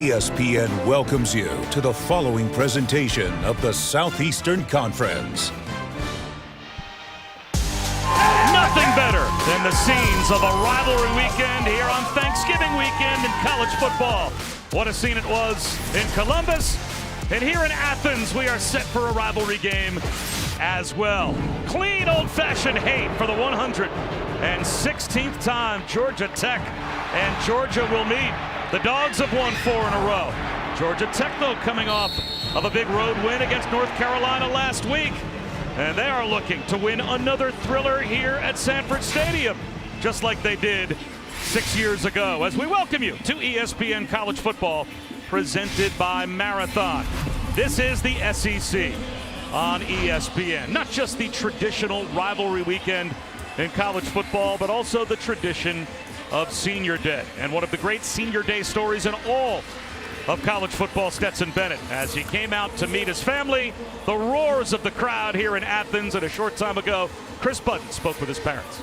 ESPN welcomes you to the following presentation of the Southeastern Conference. Nothing better than the scenes of a rivalry weekend here on Thanksgiving weekend in college football. What a scene it was in Columbus, and here in Athens we are set for a rivalry game as well. Clean old-fashioned hate for the 116th time Georgia Tech and Georgia will meet. The Dogs have won 4 in a row. Georgia Tech, though, coming off of a big road win against North Carolina last week. And they are looking to win another thriller here at Sanford Stadium, just like they did 6 years ago. As we welcome you to ESPN College Football, presented by Marathon. This is the SEC on ESPN. Not just the traditional rivalry weekend in college football, but also the tradition of Senior Day. And one of the great Senior Day stories in all of college football, Stetson Bennett, as he came out to meet his family. The roars of the crowd here in Athens, and a short time ago, Chris Budden spoke with his parents.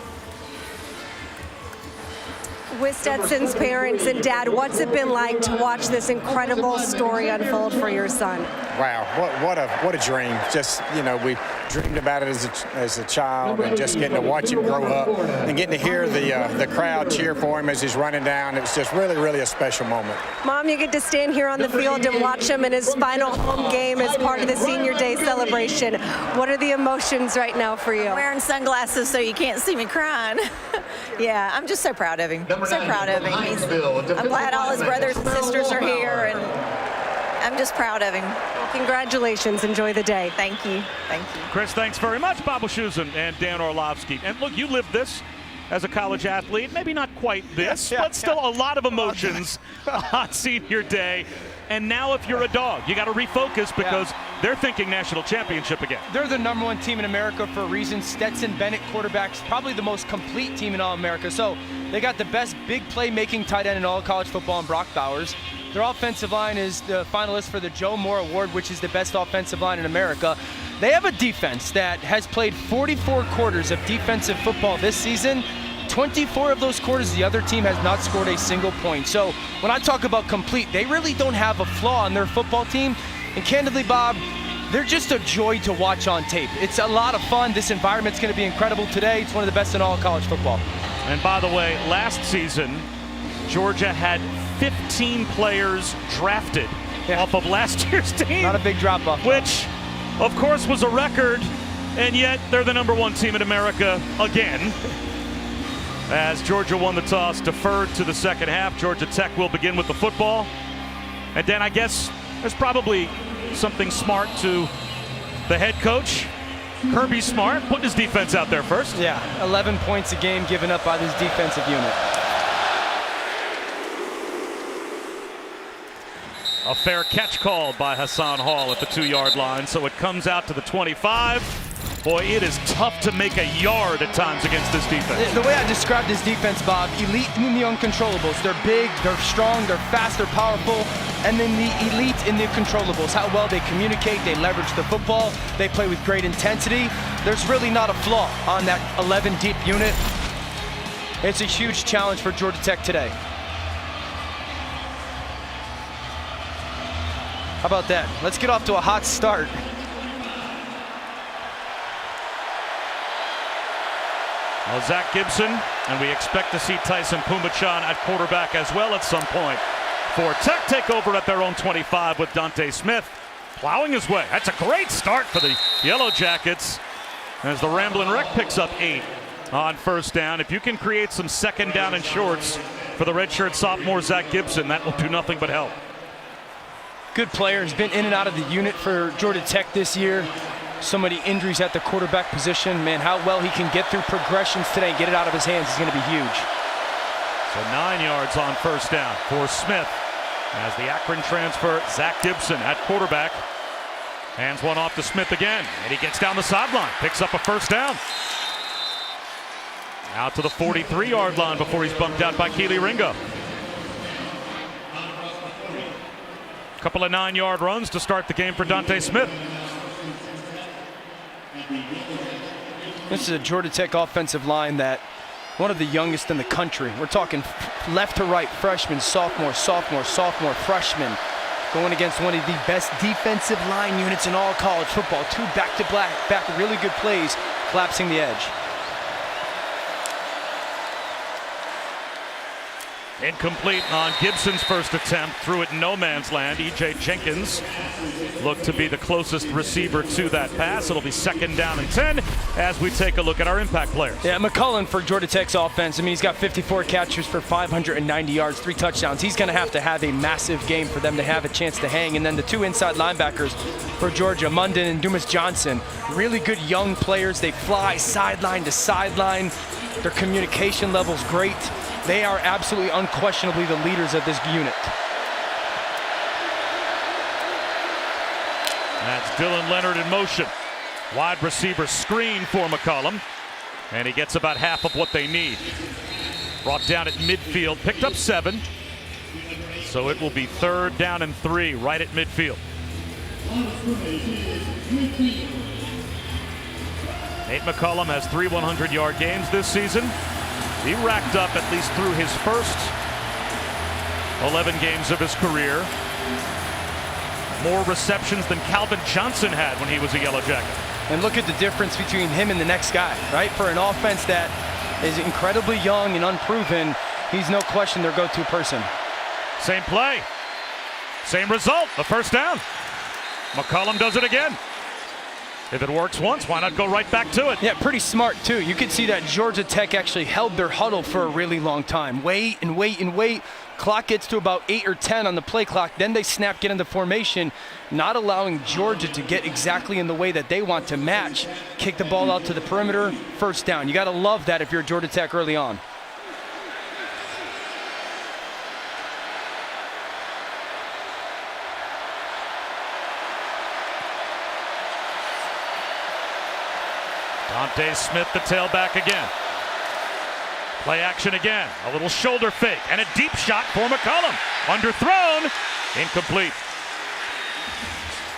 With Stetson's parents and dad, what's it been like to watch this incredible story unfold for your son? Wow, what a dream. Just, you know, we dreamed about it as a child, and just getting to watch him grow up and getting to hear the crowd cheer for him as he's running down. It was just really, really a special moment. Mom, you get to stand here on the field and watch him in his final home game as part of the Senior Day celebration. What are the emotions right now for you? I'm wearing sunglasses so you can't see me crying. Yeah, I'm just so proud of him. I'm so proud of him. I'm glad all his brothers and sisters are here, and I'm just proud of him. Congratulations. Enjoy the day. Thank you. Thank you. Chris, thanks very much. Bob Wischusen and Dan Orlovsky. And look, you lived this as a college athlete. Maybe not quite this, but still a lot of emotions on Senior Day. And now if you're a Dog, you got to refocus because they're thinking national championship again. They're the #1 team in America for a reason. Stetson Bennett, quarterback's probably the most complete team in all America. So they got the best big play-making tight end in all college football in Brock Bowers. Their offensive line is the finalist for the Joe Moore Award, which is the best offensive line in America. They have a defense that has played 44 quarters of defensive football this season. 24 of those quarters, the other team has not scored a single point. So when I talk about complete, they really don't have a flaw on their football team. And candidly, Bob, they're just a joy to watch on tape. It's a lot of fun. This environment's going to be incredible today. It's one of the best in all of college football. And by the way, last season, Georgia had 15 players drafted off of last year's team. Not a big drop-off. Which, of course, was a record, and yet they're the #1 team in America again. As Georgia won the toss, deferred to the second half. Georgia Tech will begin with the football. And then I guess there's probably something smart to the head coach, Kirby Smart, putting his defense out there first. Yeah, 11 points a game given up by this defensive unit. A fair catch called by Hassan Hall at the 2-yard line, so it comes out to the 25. Boy, it is tough to make a yard at times against this defense. The way I describe this defense, Bob, elite in the uncontrollables. They're big, they're strong, they're fast, they're powerful. And then the elite in the controllables, how well they communicate, they leverage the football, they play with great intensity. There's really not a flaw on that 11 deep unit. It's a huge challenge for Georgia Tech today. How about that? Let's get off to a hot start. Well, Zach Gibson, and we expect to see Tyson Pumachan at quarterback as well at some point. For Tech, take over at their own 25 with Dante Smith plowing his way. That's a great start for the Yellow Jackets as the Ramblin' Wreck picks up 8 on first down. If you can create some second down and shorts for the redshirt sophomore Zach Gibson, that will do nothing but help. Good player, has been in and out of the unit for Georgia Tech this year. So many injuries at the quarterback position. Man, how well he can get through progressions today and get it out of his hands is going to be huge. So 9 yards on first down for Smith as the Akron transfer, Zach Gibson at quarterback. Hands one off to Smith again, and he gets down the sideline, picks up a first down. Out to the 43-yard line before he's bumped out by Keely Ringo. Couple of 9-yard runs to start the game for Dante Smith. This is a Georgia Tech offensive line that one of the youngest in the country. We're talking left to right, freshman, sophomore, freshman, going against one of the best defensive line units in all college football. 2 back-to-back really good plays, collapsing the edge. Incomplete on Gibson's first attempt. Threw it in no man's land. E.J. Jenkins looked to be the closest receiver to that pass. It'll be 2nd down and 10 as we take a look at our impact players. Yeah, McCullen for Georgia Tech's offense. I mean, he's got 54 catches for 590 yards, 3 touchdowns. He's going to have a massive game for them to have a chance to hang. And then the 2 inside linebackers for Georgia, Munden and Dumas Johnson. Really good young players. They fly sideline to sideline. Their communication level's great. They are absolutely unquestionably the leaders of this unit. That's Dylan Leonard in motion. Wide receiver screen for McCollum. And he gets about half of what they need. Brought down at midfield, picked up 7. So it will be 3rd down and 3 right at midfield. Nate McCollum has 3 100-yard games this season. He racked up, at least through his first 11 games of his career, more receptions than Calvin Johnson had when he was a Yellow Jacket. And look at the difference between him and the next guy, right? For an offense that is incredibly young and unproven, he's no question their go-to person. Same play, same result, a 1st down. McCollum does it again. If it works once, why not go right back to it? Yeah, pretty smart, too. You could see that Georgia Tech actually held their huddle for a really long time. Wait and wait and wait. Clock gets to about 8 or 10 on the play clock. Then they snap, get into formation, not allowing Georgia to get exactly in the way that they want to match. Kick the ball out to the perimeter, 1st down. You got to love that if you're Georgia Tech early on. Dante Smith, the tailback again. Play action again. A little shoulder fake and a deep shot for McCollum. Underthrown. Incomplete.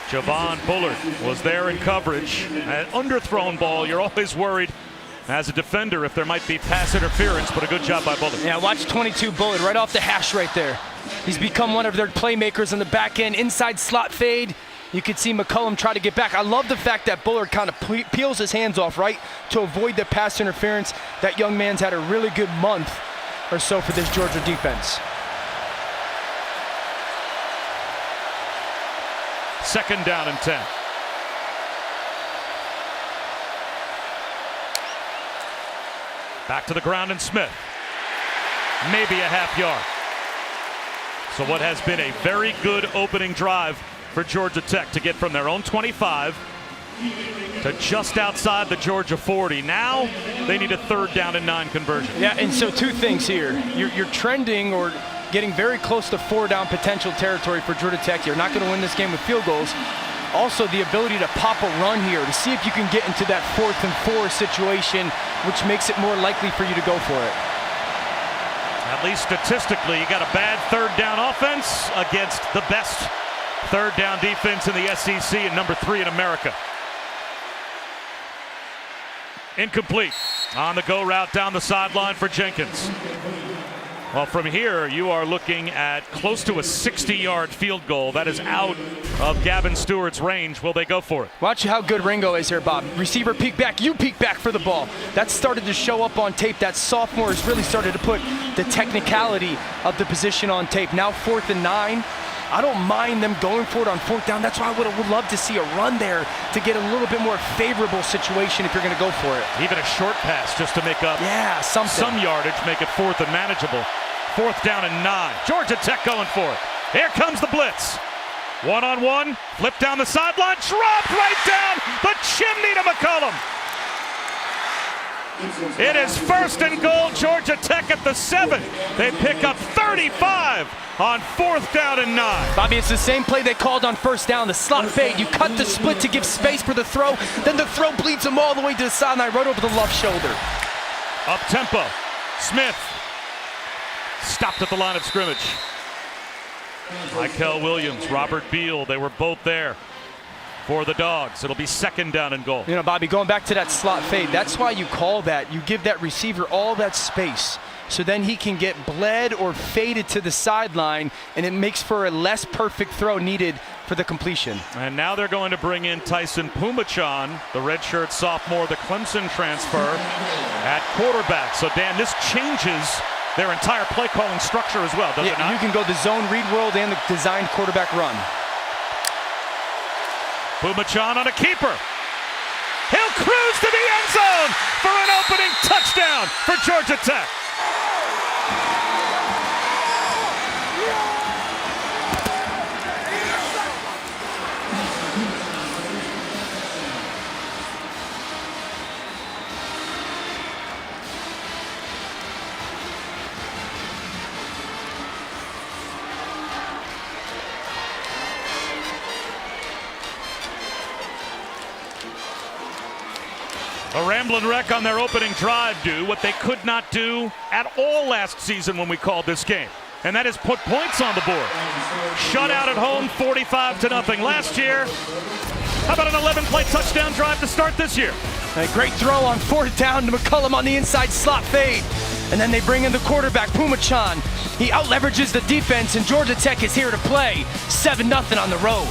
Javon Bullard was there in coverage. An underthrown ball. You're always worried as a defender if there might be pass interference, but a good job by Bullard. Yeah, watch 22 Bullard right off the hash right there. He's become one of their playmakers on the back end. Inside slot fade. You could see McCollum try to get back. I love the fact that Bullard kind of peels his hands off, right, to avoid the pass interference. That young man's had a really good month or so for this Georgia defense. 2nd down and 10. Back to the ground and Smith. Maybe a half yard. So what has been a very good opening drive for Georgia Tech to get from their own 25 to just outside the Georgia 40. Now they need a 3rd down and 9 conversion. Yeah, and so 2 things here. You're trending or getting very close to 4-down potential territory for Georgia Tech. You're not going to win this game with field goals. Also, the ability to pop a run here to see if you can get into that 4th and 4 situation, which makes it more likely for you to go for it. At least statistically, you got a bad 3rd down offense against the best 3rd down defense in the SEC and number 3 in America. Incomplete. On the go route down the sideline for Jenkins. Well, from here, you are looking at close to a 60-yard field goal. That is out of Gavin Stewart's range. Will they go for it? Watch how good Ringo is here, Bob. Receiver peek back, you peek back for the ball. That started to show up on tape. That sophomore has really started to put the technicality of the position on tape. Now 4th and 9. I don't mind them going for it on 4th down. That's why I would love to see a run there to get a little bit more favorable situation if you're going to go for it. Even a short pass just to make up some yardage, make it 4th and manageable. 4th down and 9. Georgia Tech going for it. Here comes the blitz. One-on-one, flip down the sideline, dropped right down the chimney to McCollum. It is 1st and goal, Georgia Tech at the 7. They pick up 35 on 4th down and 9. Bobby, it's the same play they called on 1st down, the slot fade. You cut the split to give space for the throw, then the throw bleeds him all the way to the sideline, right over the left shoulder. Up tempo, Smith stopped at the line of scrimmage. Michael Williams, Robert Beal, they were both there for the Dogs. It'll be 2nd down and goal. You know, Bobby, going back to that slot fade, that's why you call that. You give that receiver all that space so then he can get bled or faded to the sideline, and it makes for a less perfect throw needed for the completion. And now they're going to bring in Tyson Pumachan, the redshirt sophomore, the Clemson transfer, at quarterback. So, Dan, this changes their entire play calling structure as well, does it not? You can go the zone read world and the designed quarterback run. Pumachan on a keeper. He'll cruise to the end zone for an opening touchdown for Georgia Tech. A rambling wreck on their opening drive do what they could not do at all last season when we called this game, and that is put points on the board. Shutout at home, 45-0 last year. How about an 11-play touchdown drive to start this year? A great throw on 4th down to McCullum on the inside slot fade. And then they bring in the quarterback, Pumachan. He out-leverages the defense, and Georgia Tech is here to play. 7-0 on the road.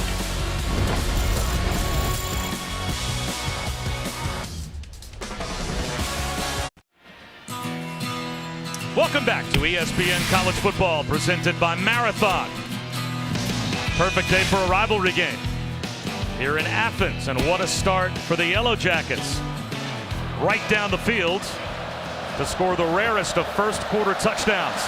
Welcome back to ESPN College Football, presented by Marathon. Perfect day for a rivalry game here in Athens, and what a start for the Yellow Jackets. Right down the field to score the rarest of first quarter touchdowns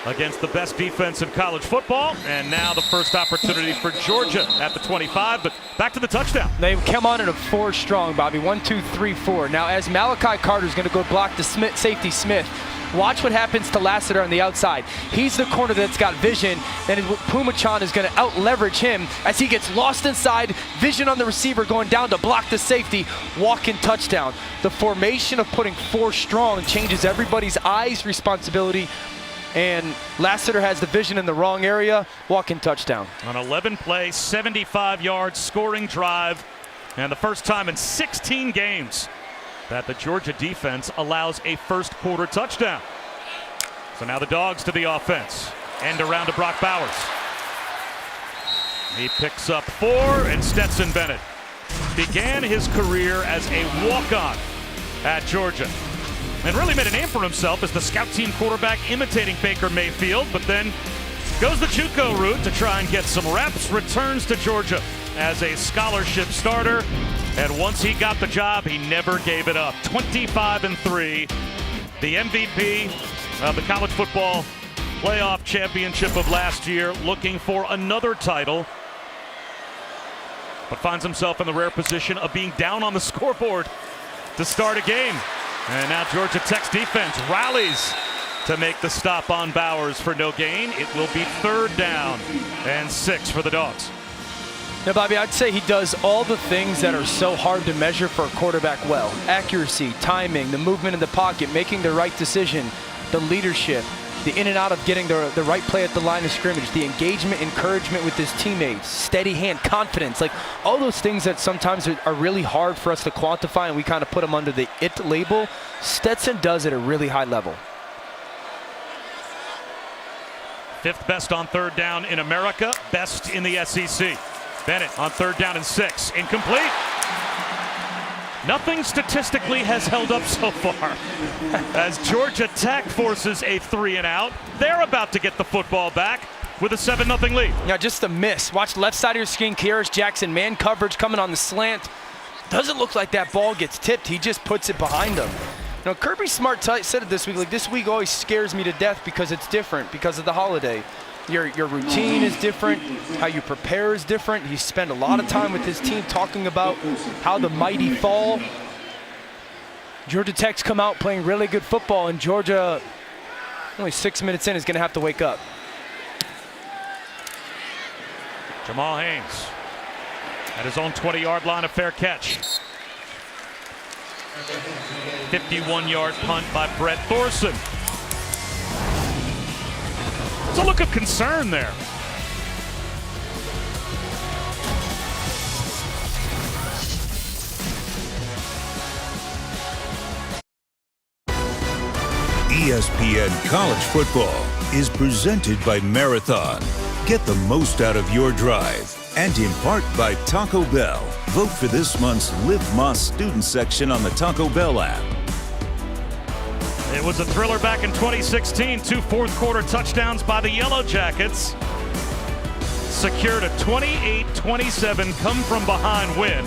against the best defense in college football, and now the first opportunity for Georgia at the 25, but back to the touchdown. They come on at a 4 strong, Bobby. 1, 2, 3, 4. Now, as Malachi Carter's going to go block the safety Smith, watch what happens to Lassiter on the outside. He's the corner that's got vision, and Pumachan is going to out-leverage him as he gets lost inside. Vision on the receiver going down to block the safety. Walk-in touchdown. The formation of putting 4 strong changes everybody's eyes responsibility, and Lassiter has the vision in the wrong area. Walk-in touchdown. An 11-play, 75-yard scoring drive, and the first time in 16 games that the Georgia defense allows a first quarter touchdown. So now the Dogs to the offense. End around to Brock Bowers. He picks up 4, and Stetson Bennett began his career as a walk-on at Georgia and really made a name for himself as the scout team quarterback imitating Baker Mayfield, but then goes the JUCO route to try and get some reps, returns to Georgia as a scholarship starter, and once he got the job, he never gave it up. 25-3, the MVP of the college football playoff championship of last year, looking for another title, but finds himself in the rare position of being down on the scoreboard to start a game. And now Georgia Tech's defense rallies to make the stop on Bowers for no gain. It will be 3rd down and 6 for the Dogs. Now, Bobby, I'd say he does all the things that are so hard to measure for a quarterback well. Accuracy, timing, the movement in the pocket, making the right decision, the leadership, the in and out of getting the right play at the line of scrimmage, the engagement, encouragement with his teammates, steady hand, confidence, like all those things that sometimes are really hard for us to quantify, and we kind of put them under the it label. Stetson does at a really high level. 5th best on 3rd down in America, best in the SEC. Bennett on 3rd down and 6, incomplete. Nothing statistically has held up so far as Georgia Tech forces a 3-and-out. They're about to get the football back with a 7-0 lead. Now, just a miss. Watch left side of your screen, Kearis Jackson, man coverage coming on the slant. Doesn't look like that ball gets tipped. He just puts it behind him. Now, Kirby Smart said it this week, like, this week always scares me to death because it's different because of the holiday. Your routine is different, how you prepare is different. He spent a lot of time with his team talking about how the mighty fall. Georgia Tech's come out playing really good football, and Georgia, only 6 minutes in, is going to have to wake up. Jamal Haynes at his own 20-yard line, a fair catch. 51-yard punt by Brett Thorson. It's a look of concern there. ESPN College Football is presented by Marathon. Get the most out of your drive. And in part by Taco Bell. Vote for this month's Live Moss student section on the Taco Bell app. It was a thriller back in 2016. 2 fourth-quarter touchdowns by the Yellow Jackets secured a 28-27 come-from-behind win.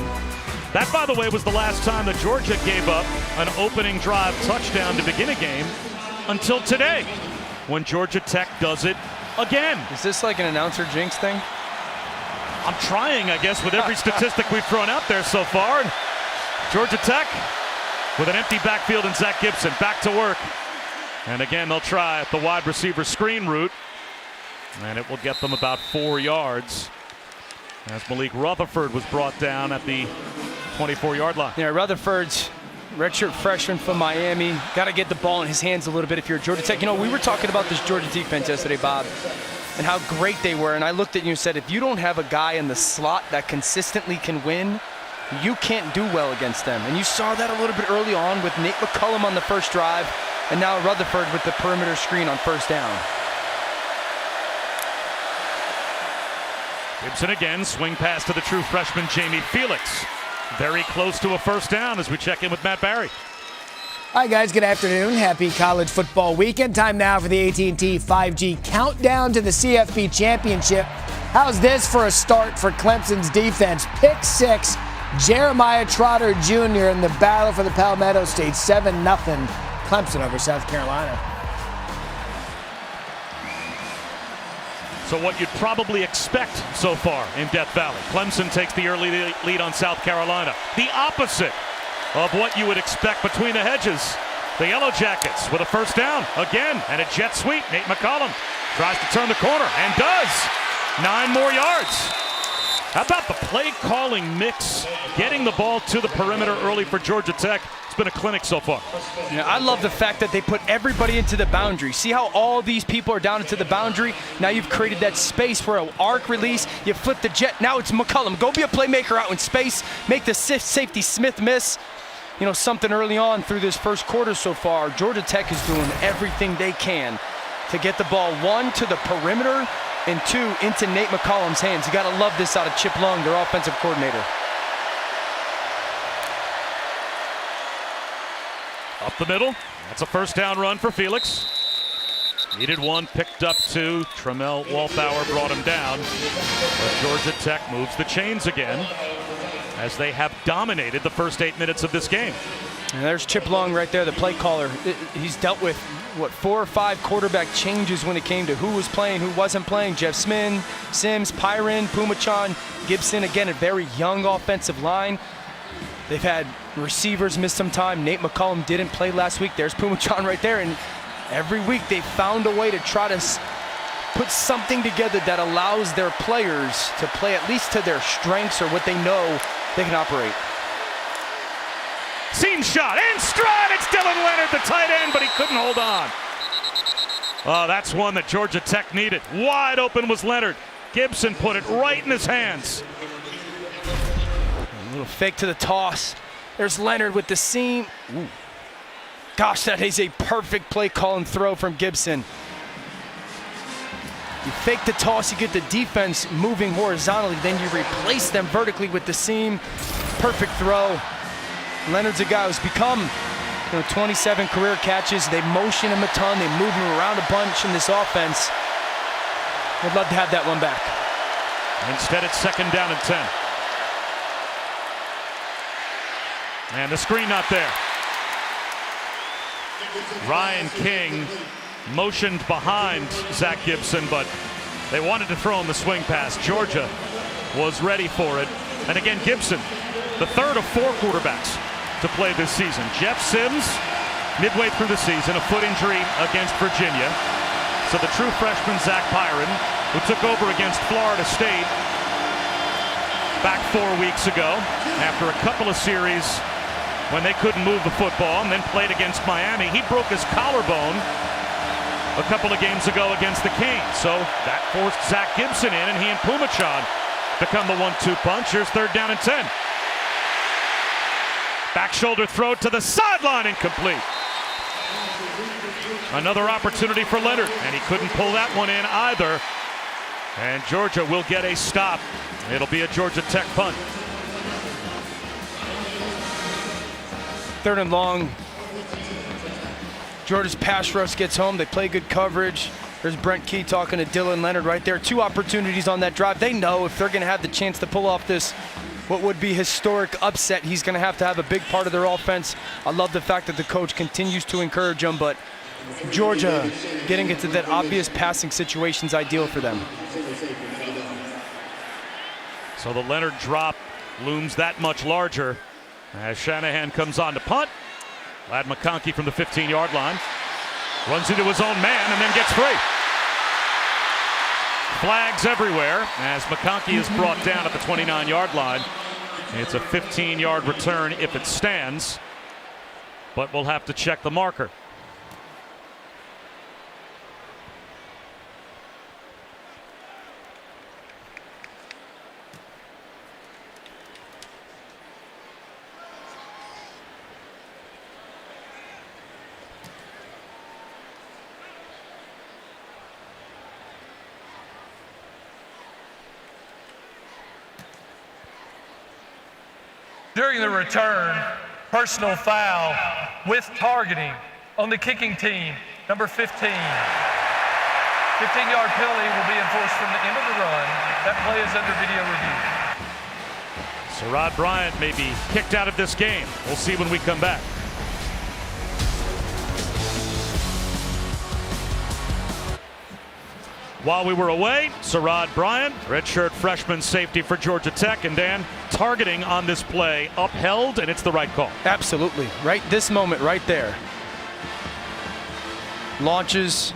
That, by the way, was the last time that Georgia gave up an opening drive touchdown to begin a game until today, when Georgia Tech does it again. Is this like an announcer jinx thing? I'm trying, I guess, with every statistic we've thrown out there so far. And Georgia Tech with an empty backfield and Zach Gibson back to work. And again, they'll try the wide receiver screen route. And it will get them about 4 yards as Malik Rutherford was brought down at the 24-yard line. Yeah, Rutherford's redshirt freshman from Miami. Got to get the ball in his hands a little bit if you're Georgia Tech. You know, we were talking about this Georgia defense yesterday, Bob, and how great they were. And I looked at you and said, if you don't have a guy in the slot that consistently can win, you can't do well against them. And you saw that a little bit early on with Nate McCullum on the first drive, and now Rutherford with the perimeter screen on first down. Gibson again, swing pass to the true freshman Jamie Felix. Very close to a first down as we check in with Matt Barry. Hi guys, good afternoon. Happy college football weekend. Time now for the AT&T 5G countdown to the CFP championship. How's this for a start for Clemson's defense? Pick 6, Jeremiah Trotter Jr. in the battle for the Palmetto State. 7-0 Clemson over South Carolina. So what you'd probably expect so far in Death Valley. Clemson takes the early lead on South Carolina. The opposite of what you would expect between the hedges. The Yellow Jackets with a first down again and a jet sweep. Nate McCullum tries to turn the corner and does. 9 more yards. How about the play calling mix? Getting the ball to the perimeter early for Georgia Tech. It's been a clinic so far. Yeah, I love the fact that they put everybody into the boundary. See how all these people are down into the boundary? Now you've created that space for an arc release. You flip the jet. Now it's McCullum. Go be a playmaker out in space. Make the safety Smith miss. You know, something early on through this first quarter so far. Georgia Tech is doing everything they can to get the ball, 1, to the perimeter, and 2, into Nate McCullum's hands. You got to love this out of Chip Long, their offensive coordinator. Up the middle. That's a first down run for Felix. Needed 1, picked up 2. Tramel Walthour brought him down. But Georgia Tech moves the chains again as they have dominated the first 8 minutes of this game. And there's Chip Long right there, the play caller. He's dealt with, 4 or 5 quarterback changes when it came to who was playing, who wasn't playing. Jeff Sims, Pyron, Pumachan, Gibson. Again, a very young offensive line. They've had receivers miss some time. Nate McCullum didn't play last week. There's Pumachan right there. And every week they found a way to try to put something together that allows their players to play at least to their strengths or what they know they can operate. Seam shot and stride. It's Dylan Leonard, the tight end, but he couldn't hold on. Oh, that's one that Georgia Tech needed. Wide open was Leonard. Gibson put it right in his hands. A little fake to the toss. There's Leonard with the seam. Ooh. Gosh, that is a perfect play call and throw from Gibson. You fake the toss, you get the defense moving horizontally, then you replace them vertically with the seam. Perfect throw. Leonard's a guy who's become 27 career catches. They motion him a ton. They move him around a bunch in this offense. Would love to have that one back. Instead, it's second down and 10. And the screen not there. Ryan King motioned behind Zach Gibson, but they wanted to throw him the swing pass. Georgia was ready for it. And again, Gibson, the third of 4 quarterbacks to play this season. Jeff Sims, midway through the season, a foot injury against Virginia. So the true freshman, Zach Pyron, who took over against Florida State back 4 weeks ago after a couple of series when they couldn't move the football, and then played against Miami. He broke his collarbone a couple of games ago against the Canes. So that forced Zach Gibson in, and he and Pumachan become the 1-2 punch. Here's third down and 10. Back shoulder throw to the sideline, incomplete. Another opportunity for Leonard, and he couldn't pull that one in either. And Georgia will get a stop. It'll be a Georgia Tech punt. 3rd and long. Georgia's pass rush gets home. They play good coverage. There's Brent Key talking to Dylan Leonard right there. 2 opportunities on that drive. They know if they're going to have the chance to pull off this, what would be historic upset, he's going to have a big part of their offense. I love the fact that the coach continues to encourage them, but Georgia getting into that obvious passing situation is ideal for them. So the Leonard drop looms that much larger as Shanahan comes on to punt. Ladd McConkey from the 15-yard line runs into his own man and then gets free. Flags everywhere as McConkey is brought down at the 29-yard line. It's a 15-yard return if it stands, but we'll have to check the marker. During the return, personal foul with targeting on the kicking team, number 15. 15-yard penalty will be enforced from the end of the run. That play is under video review. Sherrod Bryant may be kicked out of this game. We'll see when we come back. While we were away, Sherrod Bryant, redshirt freshman safety for Georgia Tech, and Dan, targeting on this play upheld, and it's the right call. Absolutely. Right, this moment right there. Launches.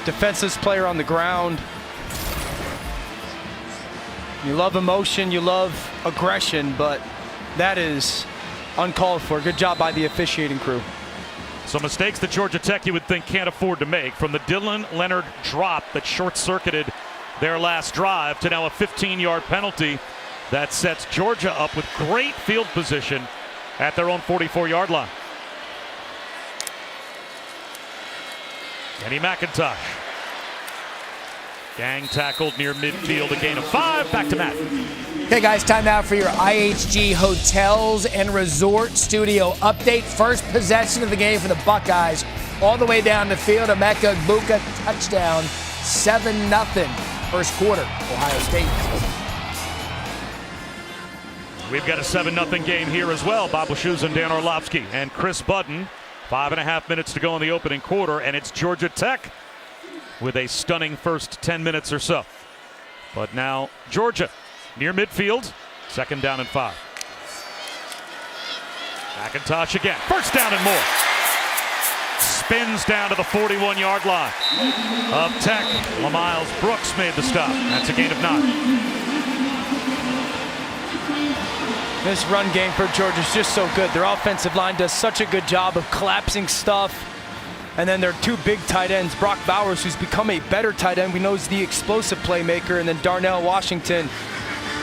Defensive player on the ground. You love emotion, you love aggression, but that is uncalled for. Good job by the officiating crew. So mistakes that Georgia Tech you would think can't afford to make, from the Dylan Leonard drop that short-circuited their last drive to now a 15-yard penalty that sets Georgia up with great field position at their own 44-yard line. Kenny McIntosh. Gang tackled near midfield, a gain of 5. Back to Matt. Okay, guys, time now for your IHG Hotels and Resort Studio update. First possession of the game for the Buckeyes, all the way down the field. Emeka Egbuka touchdown, 7-0, first quarter, Ohio State. We've got a 7-0 game here as well. Bob Wischusen and Dan Orlovsky and Chris Budden. 5.5 minutes to go in the opening quarter, and it's Georgia Tech with a stunning first 10 minutes or so. But now Georgia near midfield, 2nd down and 5. McIntosh again, 1st down and more. Spins down to the 41-yard line of Tech. LaMiles Brooks made the stop. That's a gain of 9. This run game for Georgia is just so good. Their offensive line does such a good job of collapsing stuff. And then their 2 big tight ends, Brock Bowers, who's become a better tight end. We know he's the explosive playmaker. And then Darnell Washington,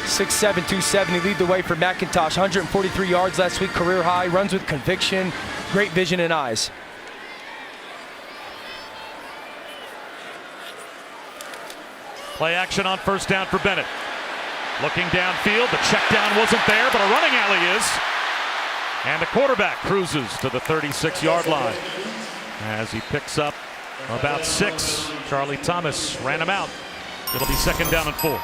6'7", 270, lead the way for McIntosh. 143 yards last week, career high. Runs with conviction, great vision and eyes. Play action on 1st down for Bennett. Looking downfield, the check down wasn't there, but a running alley is. And the quarterback cruises to the 36-yard line as he picks up about 6. Charlie Thomas ran him out. It'll be 2nd down and 4.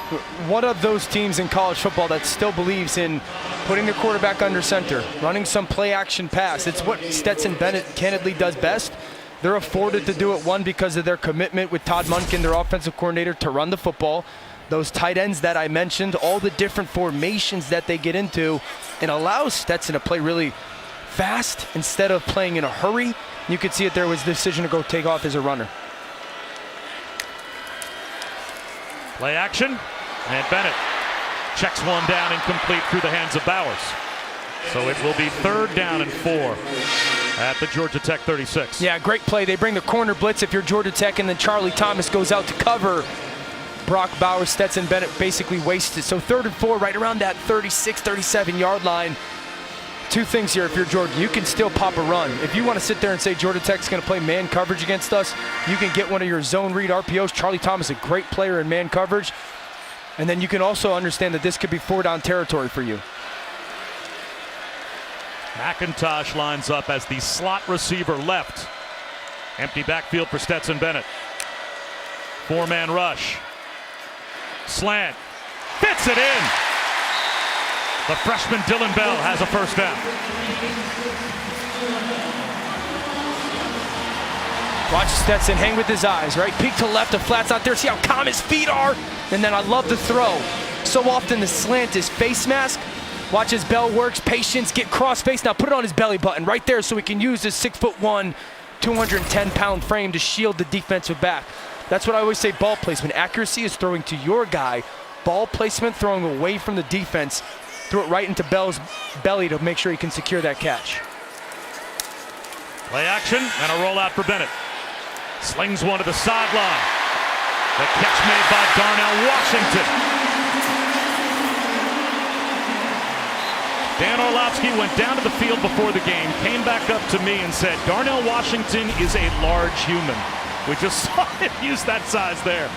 One of those teams in college football that still believes in putting the quarterback under center, running some play action pass. It's what Stetson Bennett candidly does best. They're afforded to do it, one, because of their commitment with Todd Monken, their offensive coordinator, to run the football. Those tight ends that I mentioned, all the different formations that they get into, and allows Stetson to play really fast instead of playing in a hurry. You could see it there was the decision to go take off as a runner. Play action, and Bennett checks one down, incomplete through the hands of Bowers. So it will be 3rd down and 4 at the Georgia Tech 36. Yeah, great play. They bring the corner blitz if you're Georgia Tech, and then Charlie Thomas goes out to cover Brock Bowers. Stetson Bennett basically wasted. So 3rd and 4, right around that 36, 37-yard line. two things here if you're Georgia. You can still pop a run. If you want to sit there and say Georgia Tech's going to play man coverage against us, you can get one of your zone read RPOs. Charlie Thomas, a great player in man coverage. And then you can also understand that this could be 4-down territory for you. McIntosh lines up as the slot receiver left. Empty backfield for Stetson Bennett. 4-man rush. Slant. Fits it in. The freshman Dylan Bell has a first down. Watch Stetson hang with his eyes, right? Peek to left, the flat's out there. See how calm his feet are? And then I love the throw. So often the slant is face mask. Watch as Bell works, patience, get cross face. Now put it on his belly button right there so he can use his 6'1", 210-pound frame to shield the defensive back. That's what I always say, ball placement. Accuracy is throwing to your guy. Ball placement, throwing away from the defense. Throw it right into Bell's belly to make sure he can secure that catch. Play action and a rollout for Bennett. Slings one to the sideline. The catch made by Darnell Washington. Dan Orlovsky went down to the field before the game, came back up to me and said, Darnell Washington is a large human. We just saw him use that size there.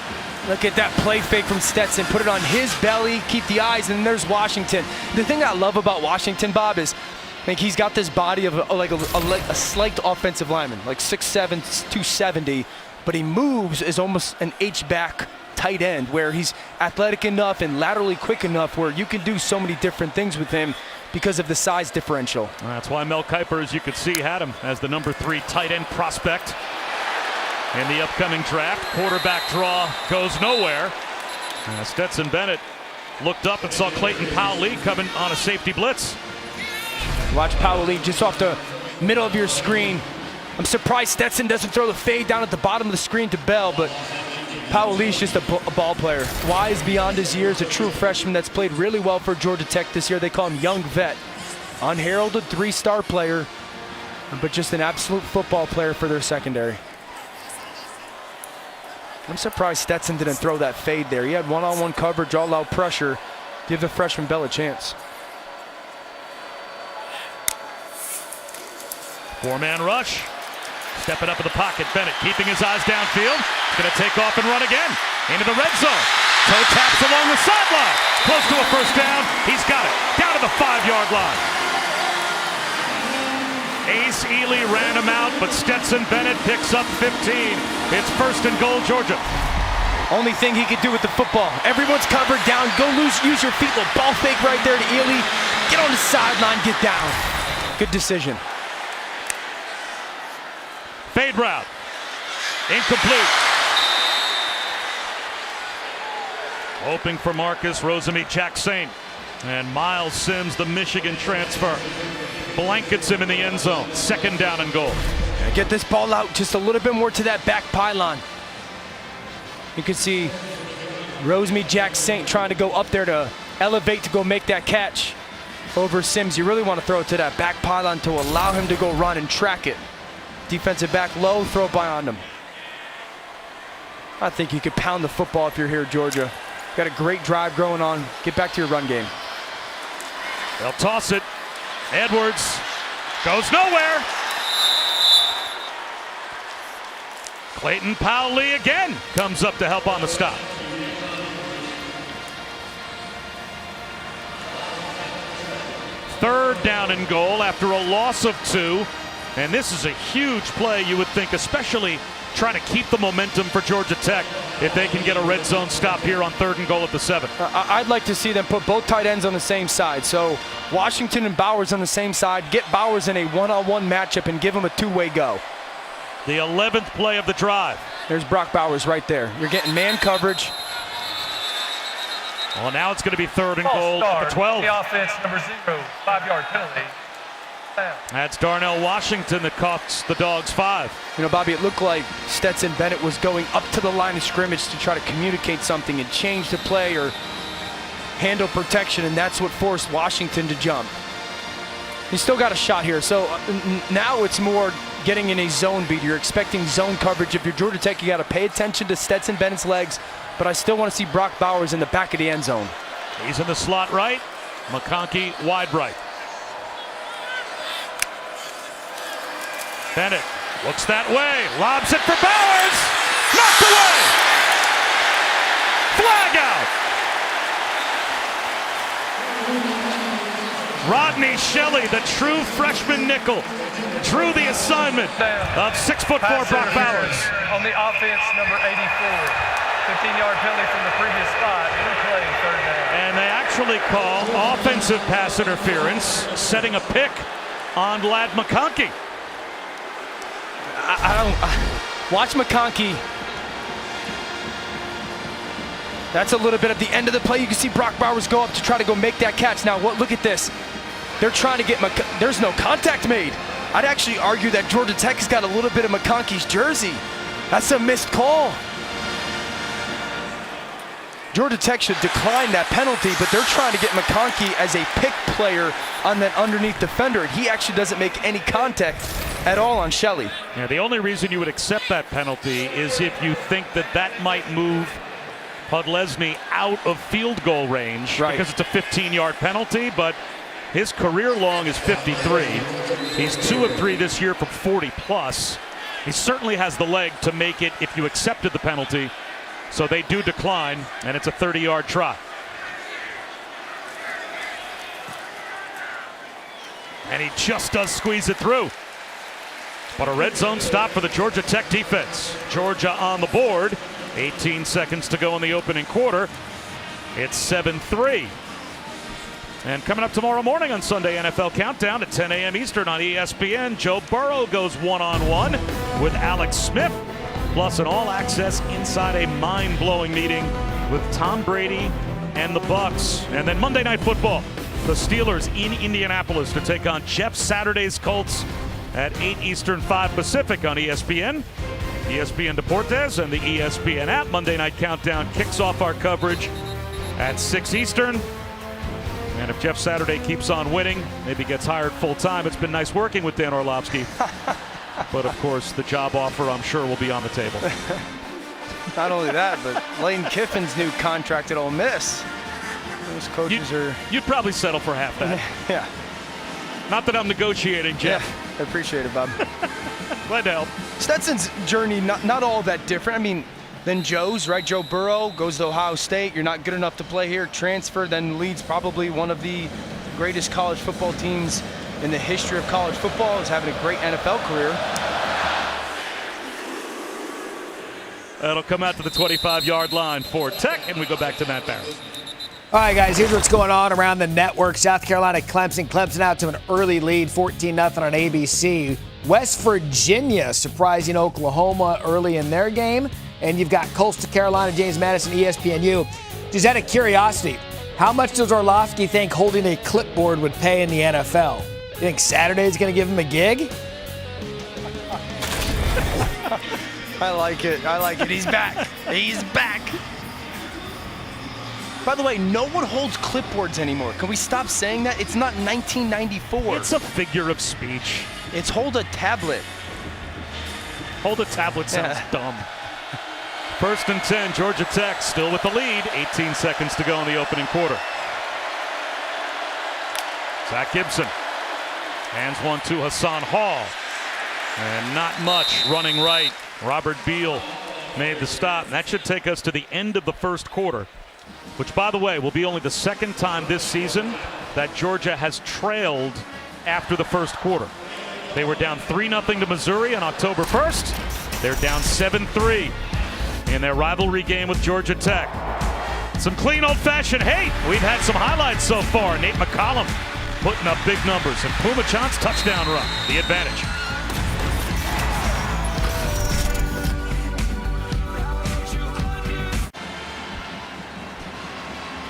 Look at that play fake from Stetson. Put it on his belly, keep the eyes, and then there's Washington. The thing I love about Washington, Bob, is I think he's got this body of a slight offensive lineman, like 6'7", 270, but he moves as almost an H-back tight end, where he's athletic enough and laterally quick enough where you can do so many different things with him because of the size differential. That's why Mel Kiper, as you could see, had him as the number 3 tight end prospect in the upcoming draft. Quarterback draw goes nowhere. Stetson Bennett looked up and saw Clayton Powell-Lee coming on a safety blitz. Watch Powell-Lee just off the middle of your screen. I'm surprised Stetson doesn't throw the fade down at the bottom of the screen to Bell, but Powell-Lee's just a ball player. Wise beyond his years, a true freshman that's played really well for Georgia Tech this year. They call him Young Vet. Unheralded 3-star player, but just an absolute football player for their secondary. I'm surprised Stetson didn't throw that fade there. He had one-on-one coverage, all-out pressure. Give the freshman Bell a chance. 4-man rush. Stepping up in the pocket, Bennett keeping his eyes downfield. Going to take off and run again. Into the red zone. Toe taps along the sideline. Close to a first down. He's got it. Down to the 5-yard line. Ace Ely ran him out, but Stetson Bennett picks up 15. It's 1st and goal, Georgia. Only thing he could do with the football. Everyone's covered down. Go loose, use your feet. Little ball fake right there to Ely. Get on the sideline, get down. Good decision. Fade route. Incomplete. Hoping for Marcus Rosamie-Jacksaint. And Miles Sims, the Michigan transfer, blankets him in the end zone. 2nd down and goal. Get this ball out just a little bit more to that back pylon. You can see Rosamie-Jacksaint trying to go up there to elevate to go make that catch over Sims. You really want to throw it to that back pylon to allow him to go run and track it. Defensive back low, throw behind him. I think you could pound the football if you're here, Georgia. Got a great drive going on. Get back to your run game. They'll toss it. Edwards goes nowhere. Clayton Powell-Lee again comes up to help on the stop. Third down and goal after a loss of 2. And this is a huge play, you would think, especially trying to keep the momentum for Georgia Tech if they can get a red zone stop here on 3rd and goal at the 7. I'd like to see them put both tight ends on the same side. So Washington and Bowers on the same side. Get Bowers in a one-on-one matchup and give him a 2-way go. The 11th play of the drive. There's Brock Bowers right there. You're getting man coverage. Well, now it's going to be 3rd and goal at the 12. The offense, number 0, 5-yard penalty. That's Darnell Washington that costs the Dogs 5. You know, Bobby, it looked like Stetson Bennett was going up to the line of scrimmage to try to communicate something and change the play or handle protection, and that's what forced Washington to jump. He's still got a shot here, so now it's more getting in a zone beat. You're expecting zone coverage. If you're Georgia Tech, you got to pay attention to Stetson Bennett's legs, but I still want to see Brock Bowers in the back of the end zone. He's in the slot right. McConkey wide right. Bennett looks that way, lobs it for Bowers, knocked away. Flag out. Rodney Shelley, the true freshman nickel, drew the assignment of 6'4" Brock Bowers. On the offense, number 84. 15-yard penalty from the previous spot. Replay, third down. And they actually call offensive pass interference, setting a pick on Lad McConkey. Watch McConkey. That's a little bit at the end of the play. You can see Brock Bowers go up to try to go make that catch. Now, look at this. They're trying to get there's no contact made. I'd actually argue that Georgia Tech has got a little bit of McConkey's jersey. That's a missed call. Georgia Tech should decline that penalty, but they're trying to get McConkey as a pick player on that underneath defender. He actually doesn't make any contact at all on Shelley. Yeah, the only reason you would accept that penalty is if you think that that might move Podlesny out of field goal range, right, because it's a 15-yard penalty, but his career long is 53. He's 2 of 3 this year from 40+. He certainly has the leg to make it if you accepted the penalty. So they do decline, and it's a 30-yard try. And he just does squeeze it through. But a red zone stop for the Georgia Tech defense. Georgia on the board. 18 seconds to go in the opening quarter. It's 7-3. And coming up tomorrow morning on Sunday NFL Countdown at 10 a.m. Eastern on ESPN, Joe Burrow goes one-on-one with Alex Smith, plus an all-access inside a mind-blowing meeting with Tom Brady and the Bucs. And then Monday Night Football, the Steelers in Indianapolis to take on Jeff Saturday's Colts at 8 Eastern, 5 Pacific on ESPN. ESPN Deportes and the ESPN app. Monday Night Countdown kicks off our coverage at 6 Eastern. And if Jeff Saturday keeps on winning, maybe gets hired full-time. It's been nice working with Dan Orlovsky. But, of course, the job offer, I'm sure, will be on the table. Not only that, but Lane Kiffin's new contract at Ole Miss. Those coaches You'd probably settle for half that. Yeah. Not that I'm negotiating, Jeff. Yeah, I appreciate it, Bob. Glad to help. Stetson's journey, not all that different. I mean, than Joe's, right? Joe Burrow goes to Ohio State. You're not good enough to play here. Transfer, then leads probably one of the greatest college football teams in the history of college football. Is having a great NFL career. That'll come out to the 25-yard line for Tech, and we go back to Matt Barron. All right, guys, here's what's going on around the network. South Carolina, Clemson. Clemson out to an early lead, 14-0 on ABC. West Virginia surprising Oklahoma early in their game. And you've got Coastal Carolina, James Madison, ESPNU. Just out of curiosity, how much does Orlovsky think holding a clipboard would pay in the NFL? You think Saturday's going to give him a gig? I like it. I like it. He's back. He's back. By the way, no one holds clipboards anymore. Can we stop saying that? It's not 1994. It's a figure of speech. It's hold a tablet. Hold a tablet sounds dumb. First and 10, Georgia Tech still with the lead. 18 seconds to go in the opening quarter. Zach Gibson hands one to Hassan Hall. And not much running right. Robert Beal made the stop. That should take us to the end of the first quarter, which, by the way, will be only the second time this season that Georgia has trailed after the first quarter. They were down 3-0 to Missouri on October 1st. They're down 7-3 in their rivalry game with Georgia Tech. Some clean old-fashioned hate. We've had some highlights so far. Nate McCollum putting up big numbers, and Puma Chant's touchdown run, the advantage.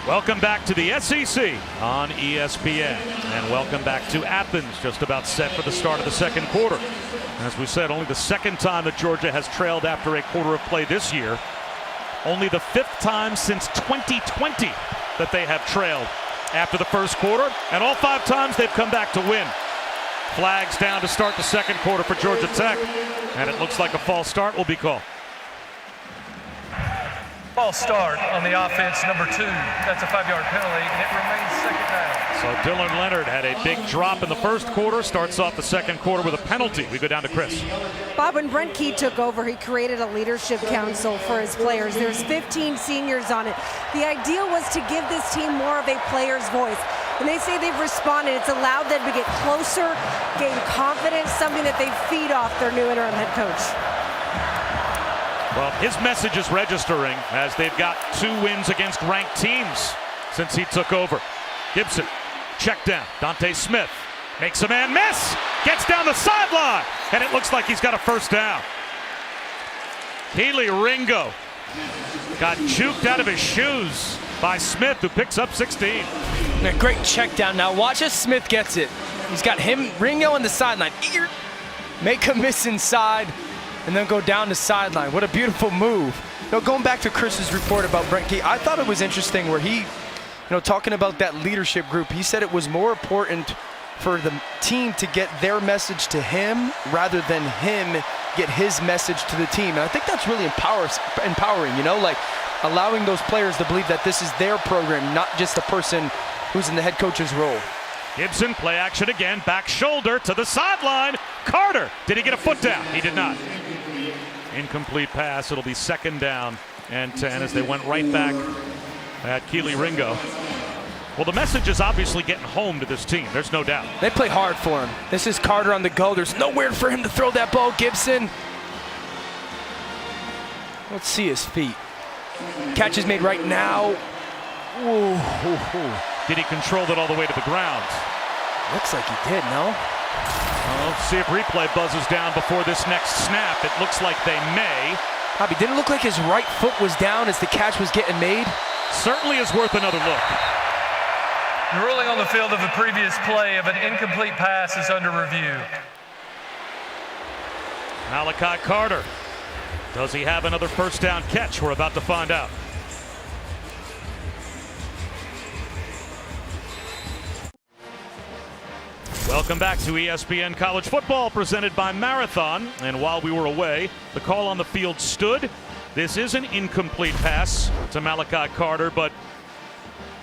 Welcome back to the SEC on ESPN, and welcome back to Athens, just about set for the start of the second quarter. As we said, only the second time that Georgia has trailed after a quarter of play this year. Only the 5th time since 2020 that they have trailed after the first quarter, and all 5 times they've come back to win. Flags down to start the second quarter for Georgia Tech, and it looks like a false start will be called. False start on the offense, number 2. That's a 5-yard penalty, and it remains second down. So Dylan Leonard had a big drop in the first quarter, starts off the second quarter with a penalty. We go down to Chris. Bob, when Brent Key took over, he created a leadership council for his players. There's 15 seniors on it. The idea was to give this team more of a player's voice. And they say they've responded. It's allowed them to get closer, gain confidence, something that they feed off their new interim head coach. Well, his message is registering as they've got 2 wins against ranked teams since he took over. Gibson, check down. Dante Smith makes a man miss, gets down the sideline, and it looks like he's got a first down. Keely Ringo got juked out of his shoes by Smith, who picks up 16. A great check down. Now watch as Smith gets it. He's got Ringo on the sideline. Make a miss inside, and then go down the sideline. What a beautiful move. Going back to Chris's report about Brent Key, I thought it was interesting where he, talking about that leadership group, he said it was more important for the team to get their message to him rather than him get his message to the team. And I think that's really empowering, like allowing those players to believe that this is their program, not just the person who's in the head coach's role. Gibson, play action again, back shoulder to the sideline. Carter, did he get a foot down? He did not. Incomplete pass. It'll be second down and 10 as they went right back at Keely Ringo. Well, the message is obviously getting home to this team. There's no doubt. They play hard for him. This is Carter on the go. There's nowhere for him to throw that ball, Gibson. Let's see his feet. Catch is made right now. Ooh. Did he control it all the way to the ground? Looks like he did, no? Well, see if replay buzzes down before this next snap. It looks like they may. Bobby, didn't it look like his right foot was down as the catch was getting made? Certainly is worth another look. The ruling on the field of the previous play of an incomplete pass is under review. Malachi Carter. Does he have another first down catch? We're about to find out. Welcome back to ESPN College Football presented by Marathon. And while we were away, the call on the field stood. This is an incomplete pass to Malachi Carter, but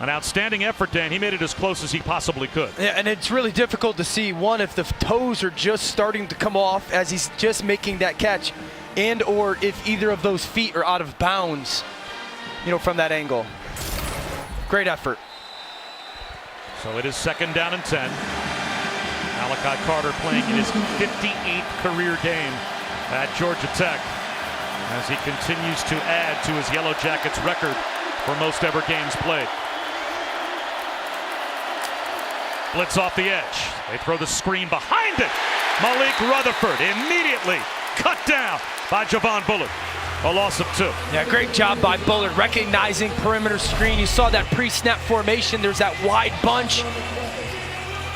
an outstanding effort, Dan. He made it as close as he possibly could. Yeah, and it's really difficult to see, one, if the toes are just starting to come off as he's just making that catch, and or if either of those feet are out of bounds, from that angle. Great effort. So it is second down and 10. Malachi Carter playing in his 58th career game at Georgia Tech as he continues to add to his Yellow Jackets record for most ever games played. Blitz off the edge. They throw the screen behind it. Malik Rutherford immediately cut down by Javon Bullard. A loss of 2. Yeah, great job by Bullard recognizing perimeter screen. You saw that pre-snap formation. There's that wide bunch.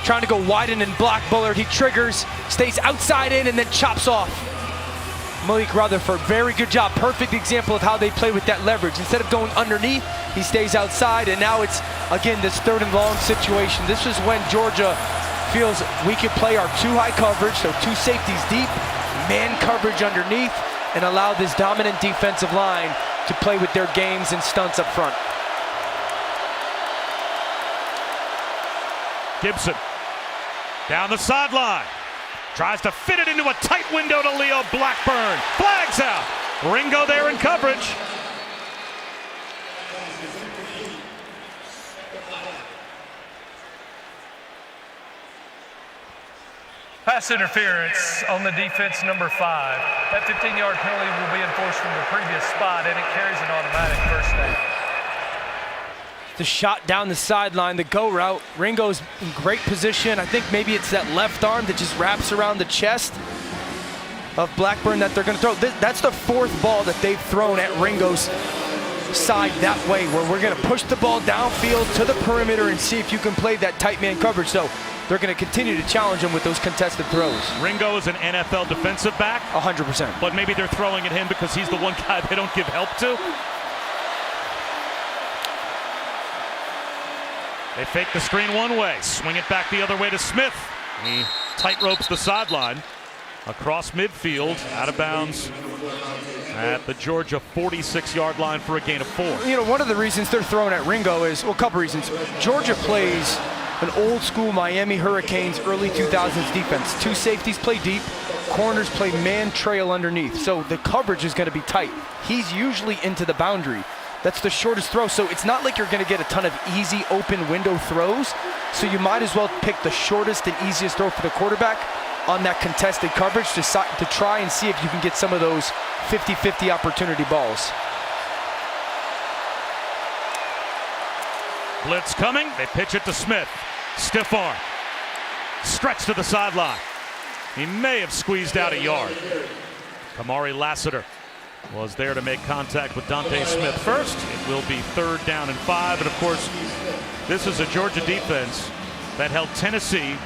Trying to go widen and block Bullard. He triggers, stays outside in, and then chops off Malik Rutherford. Very good job. Perfect example of how they play with that leverage. Instead of going underneath, he stays outside, and now it's, again, this third and long situation. This is when Georgia feels we could play our 2 high coverage, so 2 safeties deep, man coverage underneath, and allow this dominant defensive line to play with their games and stunts up front. Gibson down the sideline. Tries to fit it into a tight window to Leo Blackburn. Flags out. Ringo there in coverage. Pass interference on the defense, number 5. That 15-yard penalty will be enforced from the previous spot, and it carries an automatic first down. The shot down the sideline, the go route. Ringo's in great position. I think maybe it's that left arm that just wraps around the chest of Blackburn that they're going to throw. That's the 4th ball that they've thrown at Ringo's side that way, where we're going to push the ball downfield to the perimeter and see if you can play that tight man coverage. So they're going to continue to challenge him with those contested throws. Ringo is an NFL defensive back. 100%. But maybe they're throwing at him because he's the one guy they don't give help to. They fake the screen one way, swing it back the other way to Smith. He tight ropes the sideline across midfield, out of bounds at the Georgia 46-yard line for a gain of 4. You know, one of the reasons they're throwing at Ringo is, well, a couple reasons. Georgia plays an old school Miami Hurricanes early 2000s defense. 2 safeties play deep, corners play man trail underneath. So the coverage is going to be tight. He's usually into the boundary. That's the shortest throw, so it's not like you're going to get a ton of easy open window throws. So you might as well pick the shortest and easiest throw for the quarterback on that contested coverage to try and see if you can get some of those 50-50 opportunity balls. Blitz coming. They pitch it to Smith. Stiff arm. Stretch to the sideline. He may have squeezed out a yard. Kamari Lassiter was there to make contact with Dante Smith first. It will be 3rd down and 5. And of course, this is a Georgia defense that held Tennessee,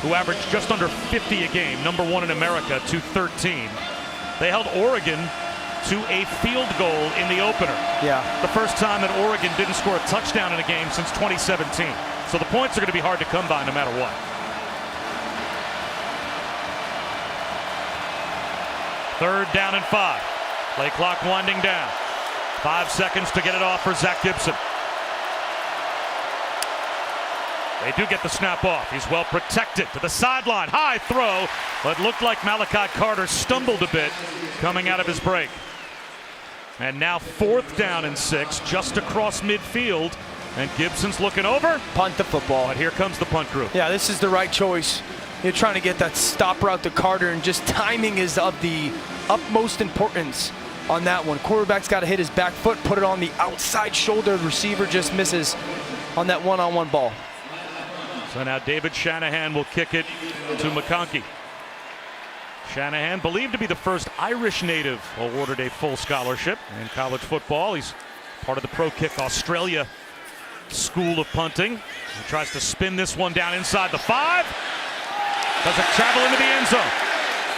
who averaged just under 50 a game, number 1 in America, to 13. They held Oregon to a field goal in the opener. Yeah. The first time that Oregon didn't score a touchdown in a game since 2017. So the points are going to be hard to come by no matter what. 3rd down and 5. Play clock winding down. 5 seconds to get it off for Zach Gibson. They do get the snap off. He's well protected to the sideline. High throw, but looked like Malachi Carter stumbled a bit coming out of his break. And now 4th down and 6, just across midfield. And Gibson's looking over. Punt the football. But here comes the punt crew. Yeah, this is the right choice. You're trying to get that stop route to Carter, and just timing is of the utmost importance on that one. Quarterback's got to hit his back foot, put it on the outside shoulder. The receiver just misses on that one-on-one ball. So now David Shanahan will kick it to McConkey. Shanahan, believed to be the first Irish native awarded a full scholarship in college football. He's part of the Pro Kick Australia school of punting. He tries to spin this one down inside the 5. Does it travel into the end zone?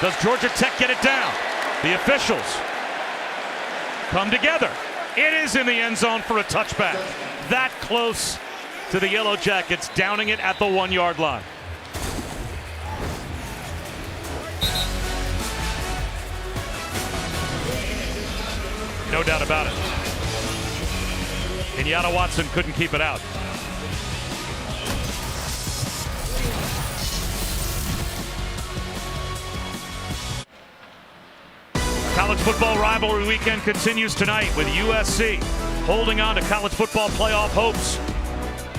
Does Georgia Tech get it down? The officials come together. It is in the end zone for a touchback. That close to the Yellow Jackets, downing it at the 1-yard line. No doubt about it. Kenyatta Watson couldn't keep it out. College football rivalry weekend continues tonight with USC holding on to college football playoff hopes,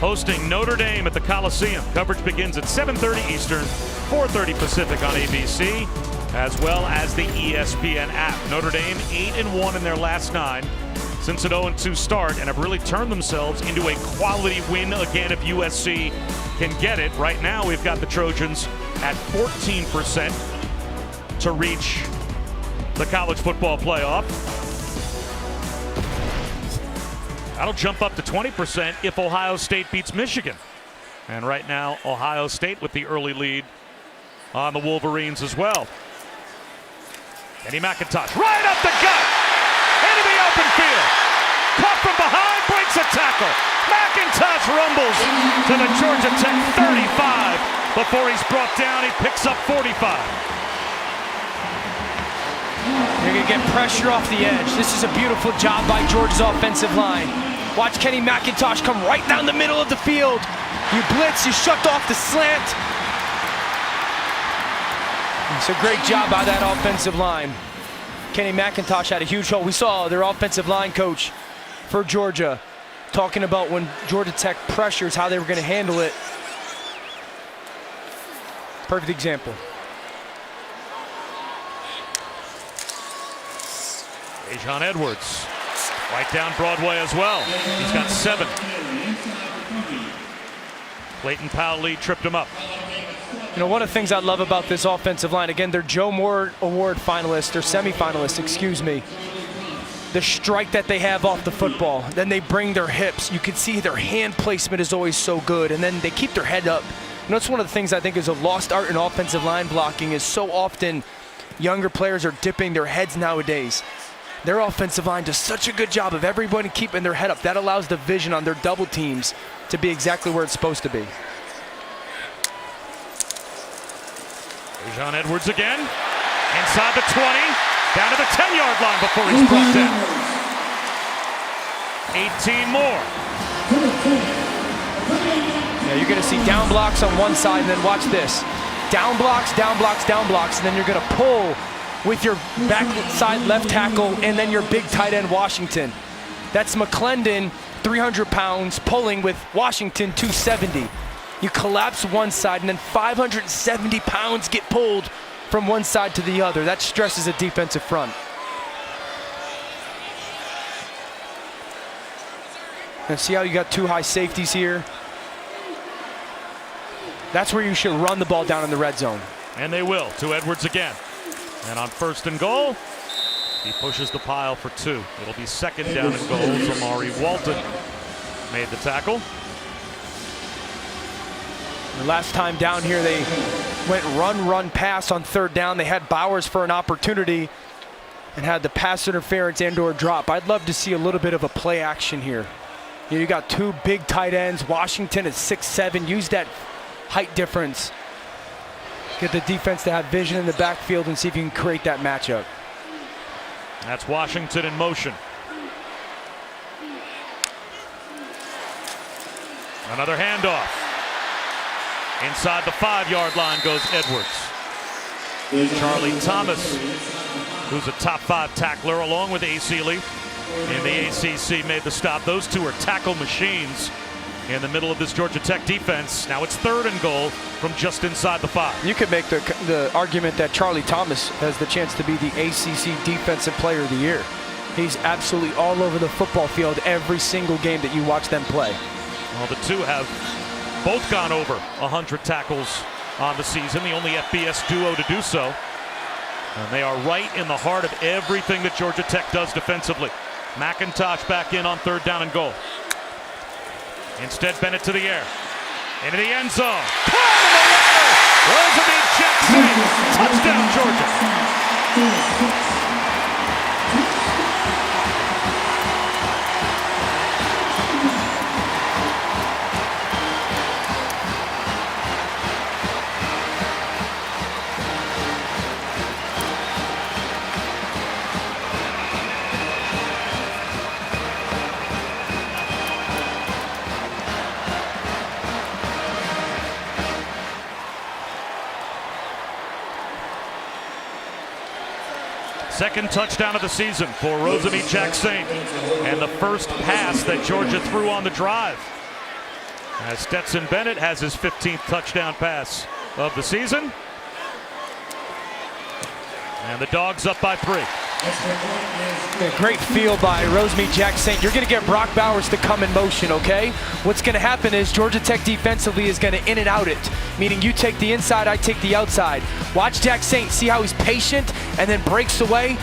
hosting Notre Dame at the Coliseum. Coverage begins at 7:30 Eastern, 4:30 Pacific on ABC, as well as the ESPN app. Notre Dame 8-1 in their last 9 since an 0-2 start, and have really turned themselves into a quality win again if USC can get it. Right now we've got the Trojans at 14% to reach the college football playoff. That'll jump up to 20% if Ohio State beats Michigan. And right now, Ohio State with the early lead on the Wolverines as well. Kenny McIntosh right up the gut into the open field. Caught from behind, breaks a tackle. McIntosh rumbles to the Georgia Tech 35 before he's brought down. He picks up 45. They're going to get pressure off the edge. This is a beautiful job by Georgia's offensive line. Watch Kenny McIntosh come right down the middle of the field. You blitz, you shut off the slant. It's a great job by that offensive line. Kenny McIntosh had a huge hole. We saw their offensive line coach for Georgia talking about when Georgia Tech pressures, how they were going to handle it. Perfect example. Dejon Edwards, right down Broadway as well. He's got 7. Clayton Powell tripped him up. You know, one of the things I love about this offensive line, again, they're Joe Moore Award finalists, or semifinalists, excuse me. The strike that they have off the football, then they bring their hips. You can see their hand placement is always so good, and then they keep their head up. You know, it's one of the things I think is a lost art in offensive line blocking, is so often younger players are dipping their heads nowadays. Their offensive line does such a good job of everybody keeping their head up. That allows the vision on their double teams to be exactly where it's supposed to be. Dejon Edwards again, inside the 20, Down to the 10-yard line before he's brought down. 18 more. Yeah, you're going to see down blocks on one side, and then watch this. Down blocks, down blocks, down blocks, and then you're going to pull with your backside left tackle and then your big tight end Washington. That's McClendon, 300 pounds, pulling with Washington, 270. You collapse one side, and then 570 pounds get pulled from one side to the other. That stresses a defensive front. And see how you got two high safeties here? That's where you should run the ball down in the red zone. And they will, to Edwards again. And on 1st and goal, he pushes the pile for 2. It'll be 2nd down and goal. Amari Walton made the tackle. The last time down here, they went run, pass on 3rd down. They had Bowers for an opportunity and had the pass interference and/or drop. I'd love to see a little bit of a play action here. You got 2 big tight ends. Washington is 6'7". Use that height difference. Get the defense to have vision in the backfield and see if you can create that matchup. That's Washington in motion. Another handoff. Inside the 5-yard line goes Edwards. Charlie Thomas, who's a top 5 tackler, along with A.C. Lee in the ACC, made the stop. Those two are tackle machines in the middle of this Georgia Tech defense. Now it's 3rd and goal from just inside the 5. You could make the argument that Charlie Thomas has the chance to be the ACC Defensive Player of the Year. He's absolutely all over the football field every single game that you watch them play. Well, the two have both gone over 100 tackles on the season, the only FBS duo to do so. And they are right in the heart of everything that Georgia Tech does defensively. McIntosh back in on 3rd down and goal. Instead, Bennett to the air. Into the end zone. Caught in the air! Rosamond Jackson. Touchdown, Georgia. Second touchdown of the season for Rosamond Jackson, and the first pass that Georgia threw on the drive. As Stetson Bennett has his 15th touchdown pass of the season. And the Dogs up by 3. Yeah, great feel by Rosamond Jackson. You're going to get Brock Bowers to come in motion, okay? What's going to happen is Georgia Tech defensively is going to in and out it, meaning you take the inside, I take the outside. Watch Jackson, see how he's patient and then breaks away.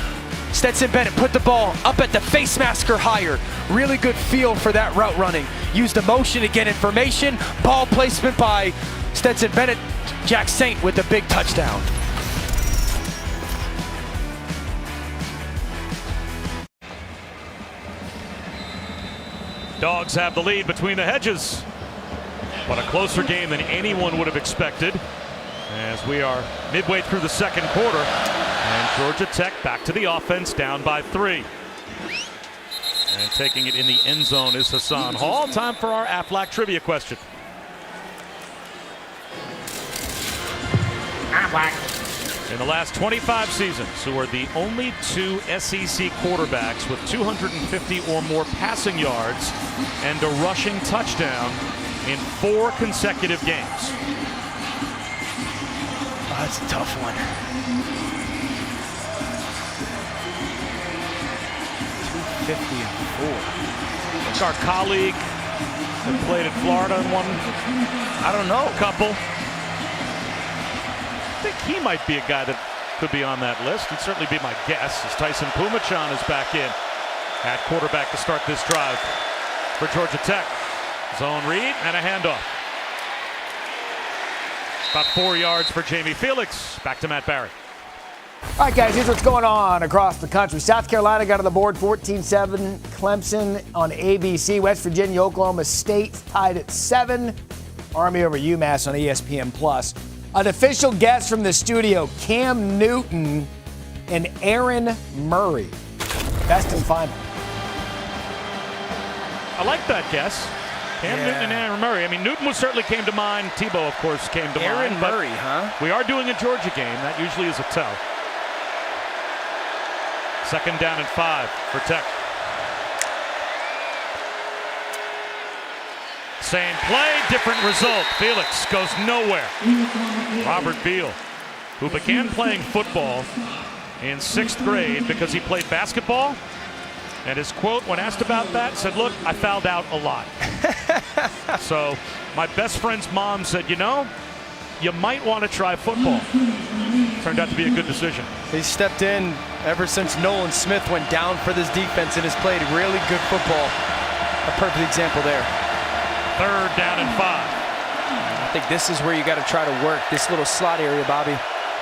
Stetson Bennett put the ball up at the face mask or higher. Really good feel for that route running. Use the motion to get information. Ball placement by Stetson Bennett. Jackson with the big touchdown. Dogs have the lead between the hedges, but a closer game than anyone would have expected as we are midway through the 2nd quarter, and Georgia Tech back to the offense, down by 3. And taking it in the end zone is Hassan Hall. Time for our Aflac trivia question. In the last 25 seasons, who are the only 2 SEC quarterbacks with 250 or more passing yards and a rushing touchdown in 4 consecutive games? Oh, that's a tough one. 250 and 4. I think our colleague that played in Florida and won, I don't know. A couple. I think he might be a guy that could be on that list. He'd certainly be my guess, as Tyson Pumachan is back in at quarterback to start this drive for Georgia Tech. Zone read and a handoff. About 4 yards for Jamie Felix. Back to Matt Barry. All right, guys, here's what's going on across the country. South Carolina got on the board 14-7. Clemson on ABC. West Virginia, Oklahoma State tied at 7. Army over UMass on ESPN+. An official guest from the studio, Cam Newton, and Aaron Murray. Best and final. I like that guess. Cam Newton and Aaron Murray. I mean, Newton certainly came to mind. Tebow, of course, came to mind. Aaron Murray, huh? We are doing a Georgia game. That usually is a tell. 2nd down and 5 for Tech. Same play, different result. Felix goes nowhere. Robert Beal, who began playing football in 6th grade because he played basketball. And his quote when asked about that said, "Look, I fouled out a lot." So my best friend's mom said, "You know, you might want to try football." Turned out to be a good decision. He stepped in ever since Nolan Smith went down for this defense and has played really good football. A perfect example there. 3rd down and 5. I think this is where you got to try to work this little slot area, Bobby.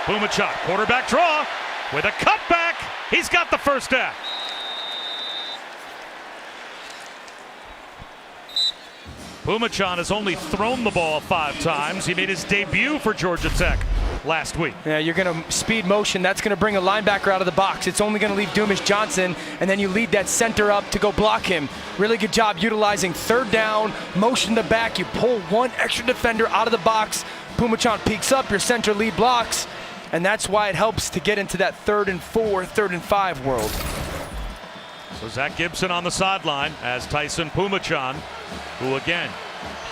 Pumachon, quarterback draw with a cutback. He's got the first down. Pumachon has only thrown the ball 5 times. He made his debut for Georgia Tech last week. Yeah, you're going to speed motion. That's going to bring a linebacker out of the box. It's only going to leave Dumas Johnson, and then you lead that center up to go block him. Really good job utilizing 3rd down, motion the back. You pull one extra defender out of the box. Pumachon peeks up, your center lead blocks, and that's why it helps to get into that 3rd and 4, 3rd and 5 world. So Zach Gibson on the sideline as Tyson Pumachon, who again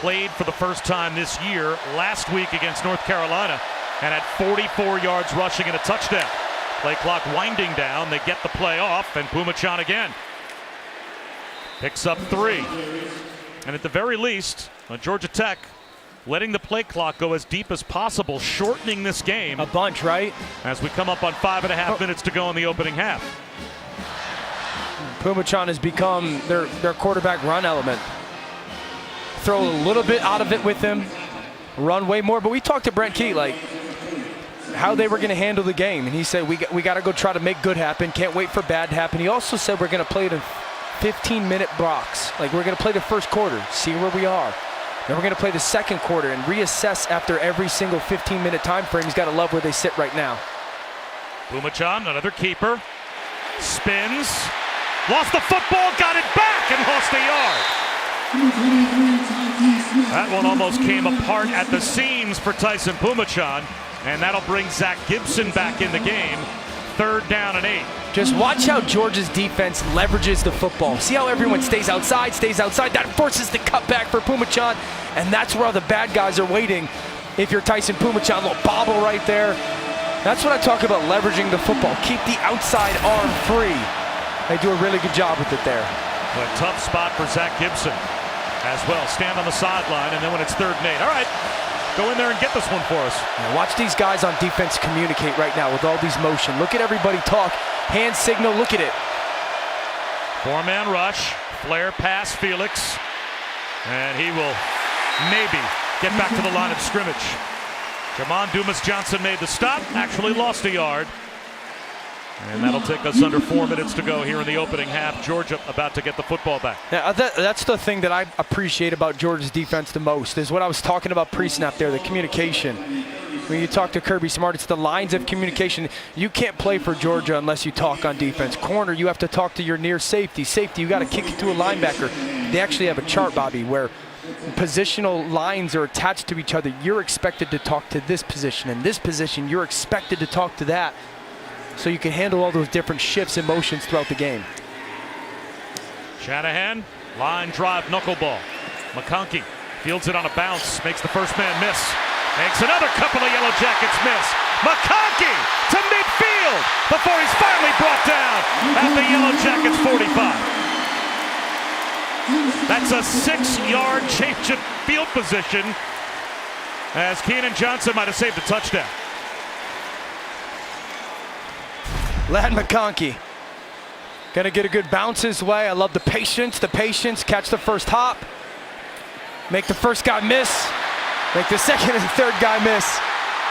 played for the first time this year last week against North Carolina and had 44 yards rushing and a touchdown. Play clock winding down. They get the play off, and Pumachon again picks up 3. And at the very least, Georgia Tech letting the play clock go as deep as possible, shortening this game a bunch, right? As we come up on 5.5 minutes to go in the opening half. Pumachon has become their quarterback run element. Throw a little bit out of it with him, run way more. But we talked to Brent Key, like, how they were going to handle the game. And he said, we got to go try to make good happen. Can't wait for bad to happen. He also said we're going to play the 15-minute blocks. Like, we're going to play the first quarter, see where we are. Then we're going to play the second quarter and reassess after every single 15-minute time frame. He's got to love where they sit right now. Pumachon, another keeper, spins, lost the football, got it back, and lost a yard. That one almost came apart at the seams for Tyson Pumachon, and that'll bring Zach Gibson back in the game. 3rd down and 8. Just watch how Georgia's defense leverages the football. See how everyone stays outside. That forces the cutback for Pumachon, and that's where all the bad guys are waiting. If you're Tyson Pumachon, little bobble right there. That's what I talk about, leveraging the football. Keep the outside arm free. They do a really good job with it there. A tough spot for Zach Gibson as well. Stand on the sideline, and then when it's 3rd and 8. All right, go in there and get this one for us. Now watch these guys on defense communicate right now with all these motion. Look at everybody talk. Hand signal, look at it. 4-man rush, flare pass, Felix. And he will maybe get back to the line of scrimmage. Jamon Dumas Johnson made the stop, actually lost a yard. And that'll take us under 4 minutes to go here in the opening half. Georgia about to get the football back. Now, that's the thing that I appreciate about Georgia's defense the most, is what I was talking about pre-snap there, the communication. When you talk to Kirby Smart, it's the lines of communication. You can't play for Georgia unless you talk on defense. Corner, you have to talk to your near safety. Safety, you got to kick it to a linebacker. They actually have a chart, Bobby, where positional lines are attached to each other. You're expected to talk to this position, and this position, you're expected to talk to that. So you can handle all those different shifts and motions throughout the game. Shanahan, line drive, knuckleball. McConkey fields it on a bounce, makes the first man miss. Makes another couple of Yellow Jackets miss. McConkey to midfield before he's finally brought down at the Yellow Jackets 45. That's a 6-yard change of field position, as Keenan Johnson might have saved a touchdown. Ladd McConkey gonna get a good bounce his way. I love the patience, catch the first hop, make the first guy miss, make the second and third guy miss.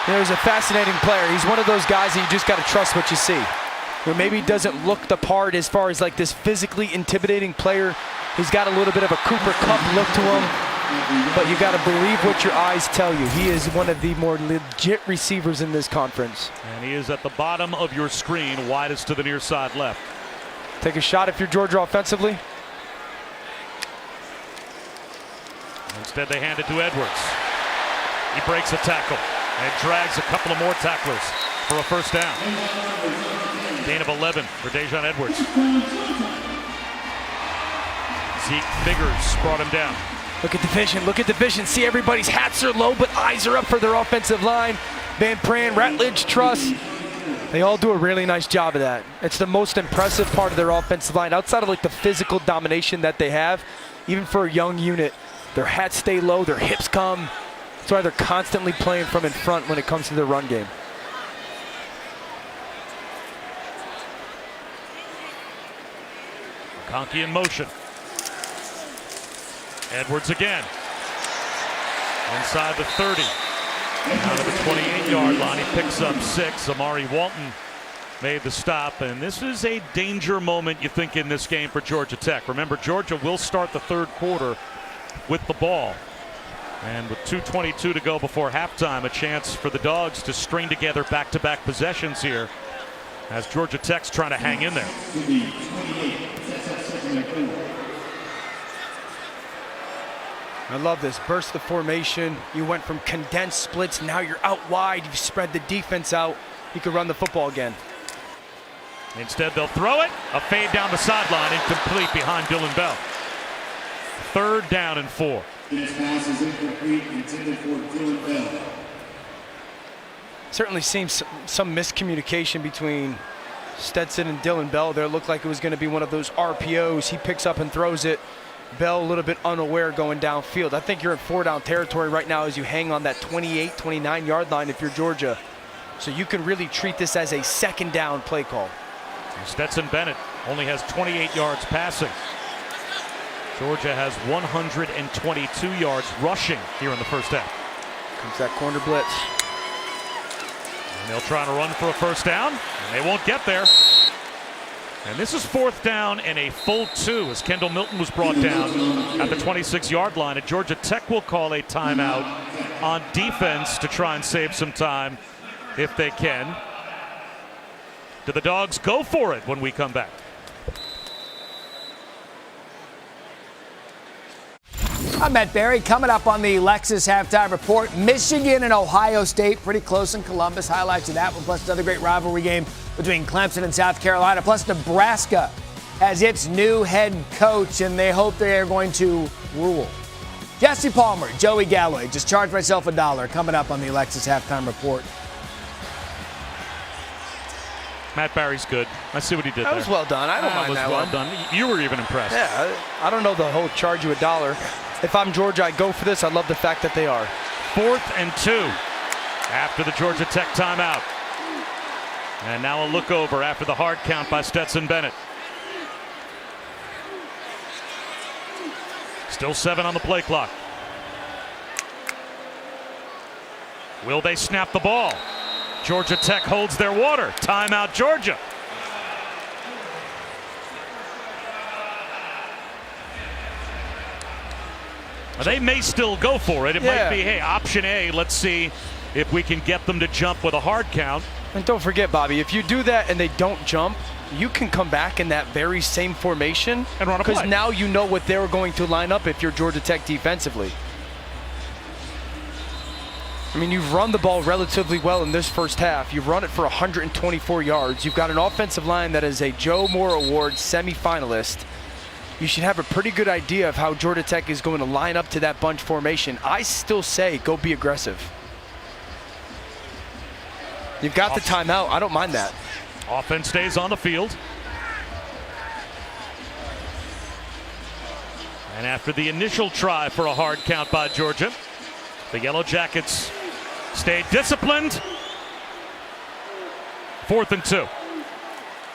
There's a fascinating player. He's one of those guys that you just gotta trust what you see. Who maybe doesn't look the part as far as like this physically intimidating player. He's got a little bit of a Cooper Kupp look to him. but you got to believe what your eyes tell you. He is one of the more legit receivers in this conference. And he is at the bottom of your screen, widest to the near side left. Take a shot if you're Georgia offensively. Instead, they hand it to Edwards. He breaks a tackle and drags a couple of more tacklers for a first down. Gain of 11 for Dejon Edwards. Zeke Biggers brought him down. Look at the vision. Look at the vision. See, everybody's hats are low, but eyes are up for their offensive line. Van Pran, Ratledge, Truss. They all do a really nice job of that. It's the most impressive part of their offensive line. Outside of like the physical domination that they have, even for a young unit, their hats stay low, their hips come. That's why they're constantly playing from in front when it comes to their run game. Conkey in motion. Edwards again. Inside the 30. Out of the 28-yard line, he picks up 6. Amari Walton made the stop, and this is a danger moment, you think, in this game for Georgia Tech. Remember, Georgia will start the third quarter with the ball. And with 2:22 to go before halftime, a chance for the Dogs to string together back-to-back possessions here as Georgia Tech's trying to hang in there. I love this. Burst the formation. You went from condensed splits. Now you're out wide. You've spread the defense out. You could run the football again. Instead, they'll throw it. A fade down the sideline, incomplete behind Dylan Bell. 3rd down and 4. This pass is incomplete, intended for Dylan Bell. Certainly seems some miscommunication between Stetson and Dylan Bell there. It looked like it was going to be one of those RPOs. He picks up and throws it. Bell a little bit unaware going downfield. I think you're in 4-down territory right now as you hang on that 28, 29-yard line if you're Georgia. So you can really treat this as a 2nd down play call. Stetson Bennett only has 28 yards passing. Georgia has 122 yards rushing here in the first half. Comes that corner blitz. And they'll try to run for a first down, and they won't get there. And this is 4th down and a full 2 as Kendall Milton was brought down at the 26-yard line. And Georgia Tech will call a timeout on defense to try and save some time if they can. Do the Dogs go for it when we come back? I'm Matt Barry. Coming up on the Lexus Halftime Report, Michigan and Ohio State, pretty close in Columbus. Highlights of that one, plus another great rivalry game between Clemson and South Carolina. Plus Nebraska has its new head coach, and they hope they are going to rule. Jesse Palmer, Joey Galloway, just charged myself $1. Coming up on the Lexus Halftime Report. Matt Barry's good. I see what he did there. That was well done. I don't mind that well one. done. You were even impressed. Yeah, I don't know the whole charge you $1. If I'm Georgia, I go for this. I love the fact that they are. 4th and 2 after the Georgia Tech timeout. And now a look over after the hard count by Stetson Bennett. Still 7 on the play clock. Will they snap the ball? Georgia Tech holds their water. Timeout, Georgia. They may still go for it. It might be, hey, option A, let's see if we can get them to jump with a hard count. And don't forget, Bobby, if you do that and they don't jump, you can come back in that very same formation and run a play. Because now you know what they're going to line up if you're Georgia Tech defensively. I mean, you've run the ball relatively well in this first half. You've run it for 124 yards. You've got an offensive line that is a Joe Moore Award semifinalist. You should have a pretty good idea of how Georgia Tech is going to line up to that bunch formation. I still say go be aggressive. You've got the timeout. I don't mind that. Offense stays on the field. And after the initial try for a hard count by Georgia, the Yellow Jackets stayed disciplined. 4th and 2.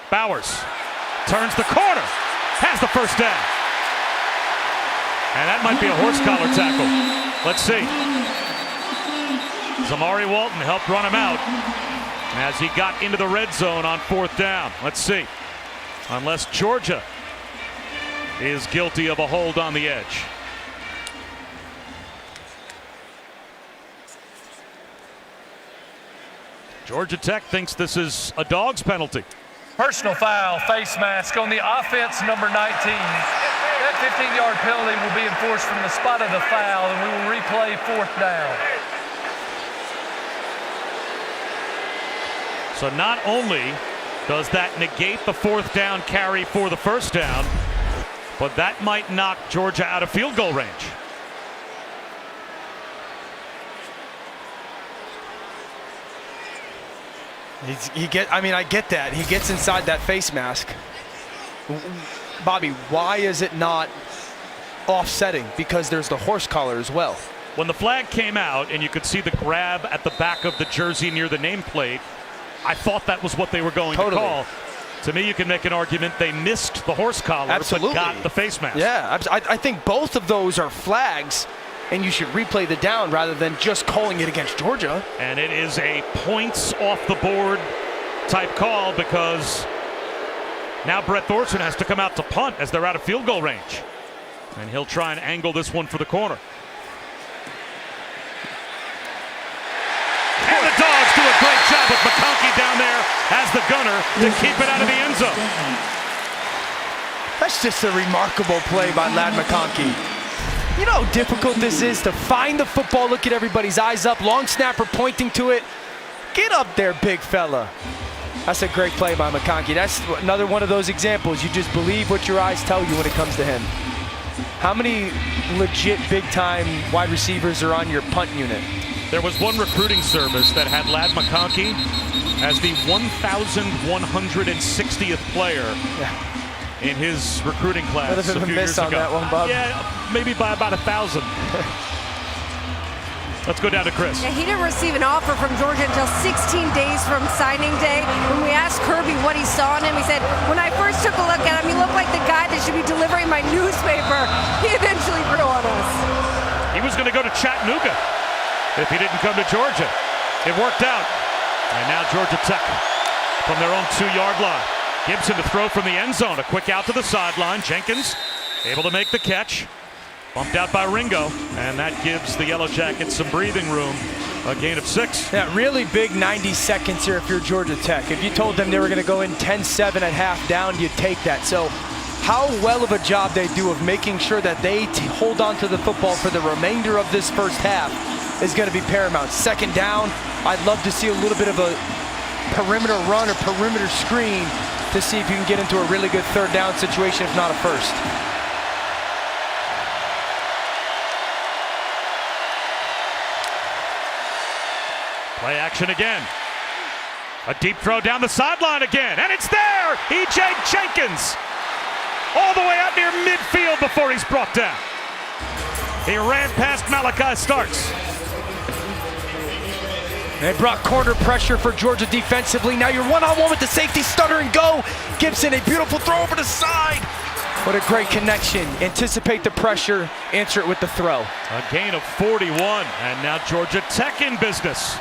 Bowers turns the corner, has the first down. And that might be a horse collar tackle. Let's see. Zamari Walton helped run him out as he got into the red zone on 4th down. Let's see. Unless Georgia is guilty of a hold on the edge. Georgia Tech thinks this is a Dawgs penalty. Personal foul, face mask on the offense, number 19. That 15-yard penalty will be enforced from the spot of the foul, and we will replay 4th down. So not only does that negate the 4th down carry for the 1st down, but that might knock Georgia out of field goal range. I get that. He gets inside that face mask. Bobby, why is it not offsetting? Because there's the horse collar as well. When the flag came out and you could see the grab at the back of the jersey near the nameplate, I thought that was what they were going to call. To me, you can make an argument they missed the horse collar, but got the face mask. Yeah, I think both of those are flags, and you should replay the down rather than just calling it against Georgia. And it is a points off the board type call, because now Brett Thorson has to come out to punt as they're out of field goal range. And he'll try and angle this one for the corner. And the Dogs do a great job with McConkey down there as the gunner to keep it out of the end zone. That's just a remarkable play by Ladd McConkey. You know how difficult this is to find the football, look at everybody's eyes up, long snapper pointing to it. Get up there, big fella. That's a great play by McConkey. That's another one of those examples. You just believe what your eyes tell you when it comes to him. How many legit big-time wide receivers are on your punt unit? There was one recruiting service that had Ladd McConkey as the 1,160th player in his recruiting class a few years ago. That one, Bob. Yeah, maybe by about 1,000. Let's go down to Chris. Yeah, he didn't receive an offer from Georgia until 16 days from signing day. When we asked Kirby what he saw in him, he said, when I first took a look at him, he looked like the guy that should be delivering my newspaper. He eventually grew on us. He was going to go to Chattanooga if he didn't come to Georgia. It worked out. And now Georgia Tech from their own 2-yard line. Gibson to throw from the end zone. A quick out to the sideline. Jenkins able to make the catch. Bumped out by Ringo, and that gives the Yellow Jackets some breathing room. A gain of 6. Yeah, really big 90 seconds here if you're Georgia Tech. If you told them they were going to go in 10-7 at half down, you'd take that. So how well of a job they do of making sure that they hold on to the football for the remainder of this first half is going to be paramount. 2nd down, I'd love to see a little bit of a perimeter run or perimeter screen to see if you can get into a really good 3rd down situation, if not a first. Play action again. A deep throw down the sideline again, and it's there! E.J. Jenkins all the way out near midfield before he's brought down. He ran past Malachi Starks. They brought corner pressure for Georgia defensively. Now you're one-on-one with the safety, stutter and go. Gibson, a beautiful throw over the side. What a great connection. Anticipate the pressure, answer it with the throw. A gain of 41, and now Georgia Tech in business.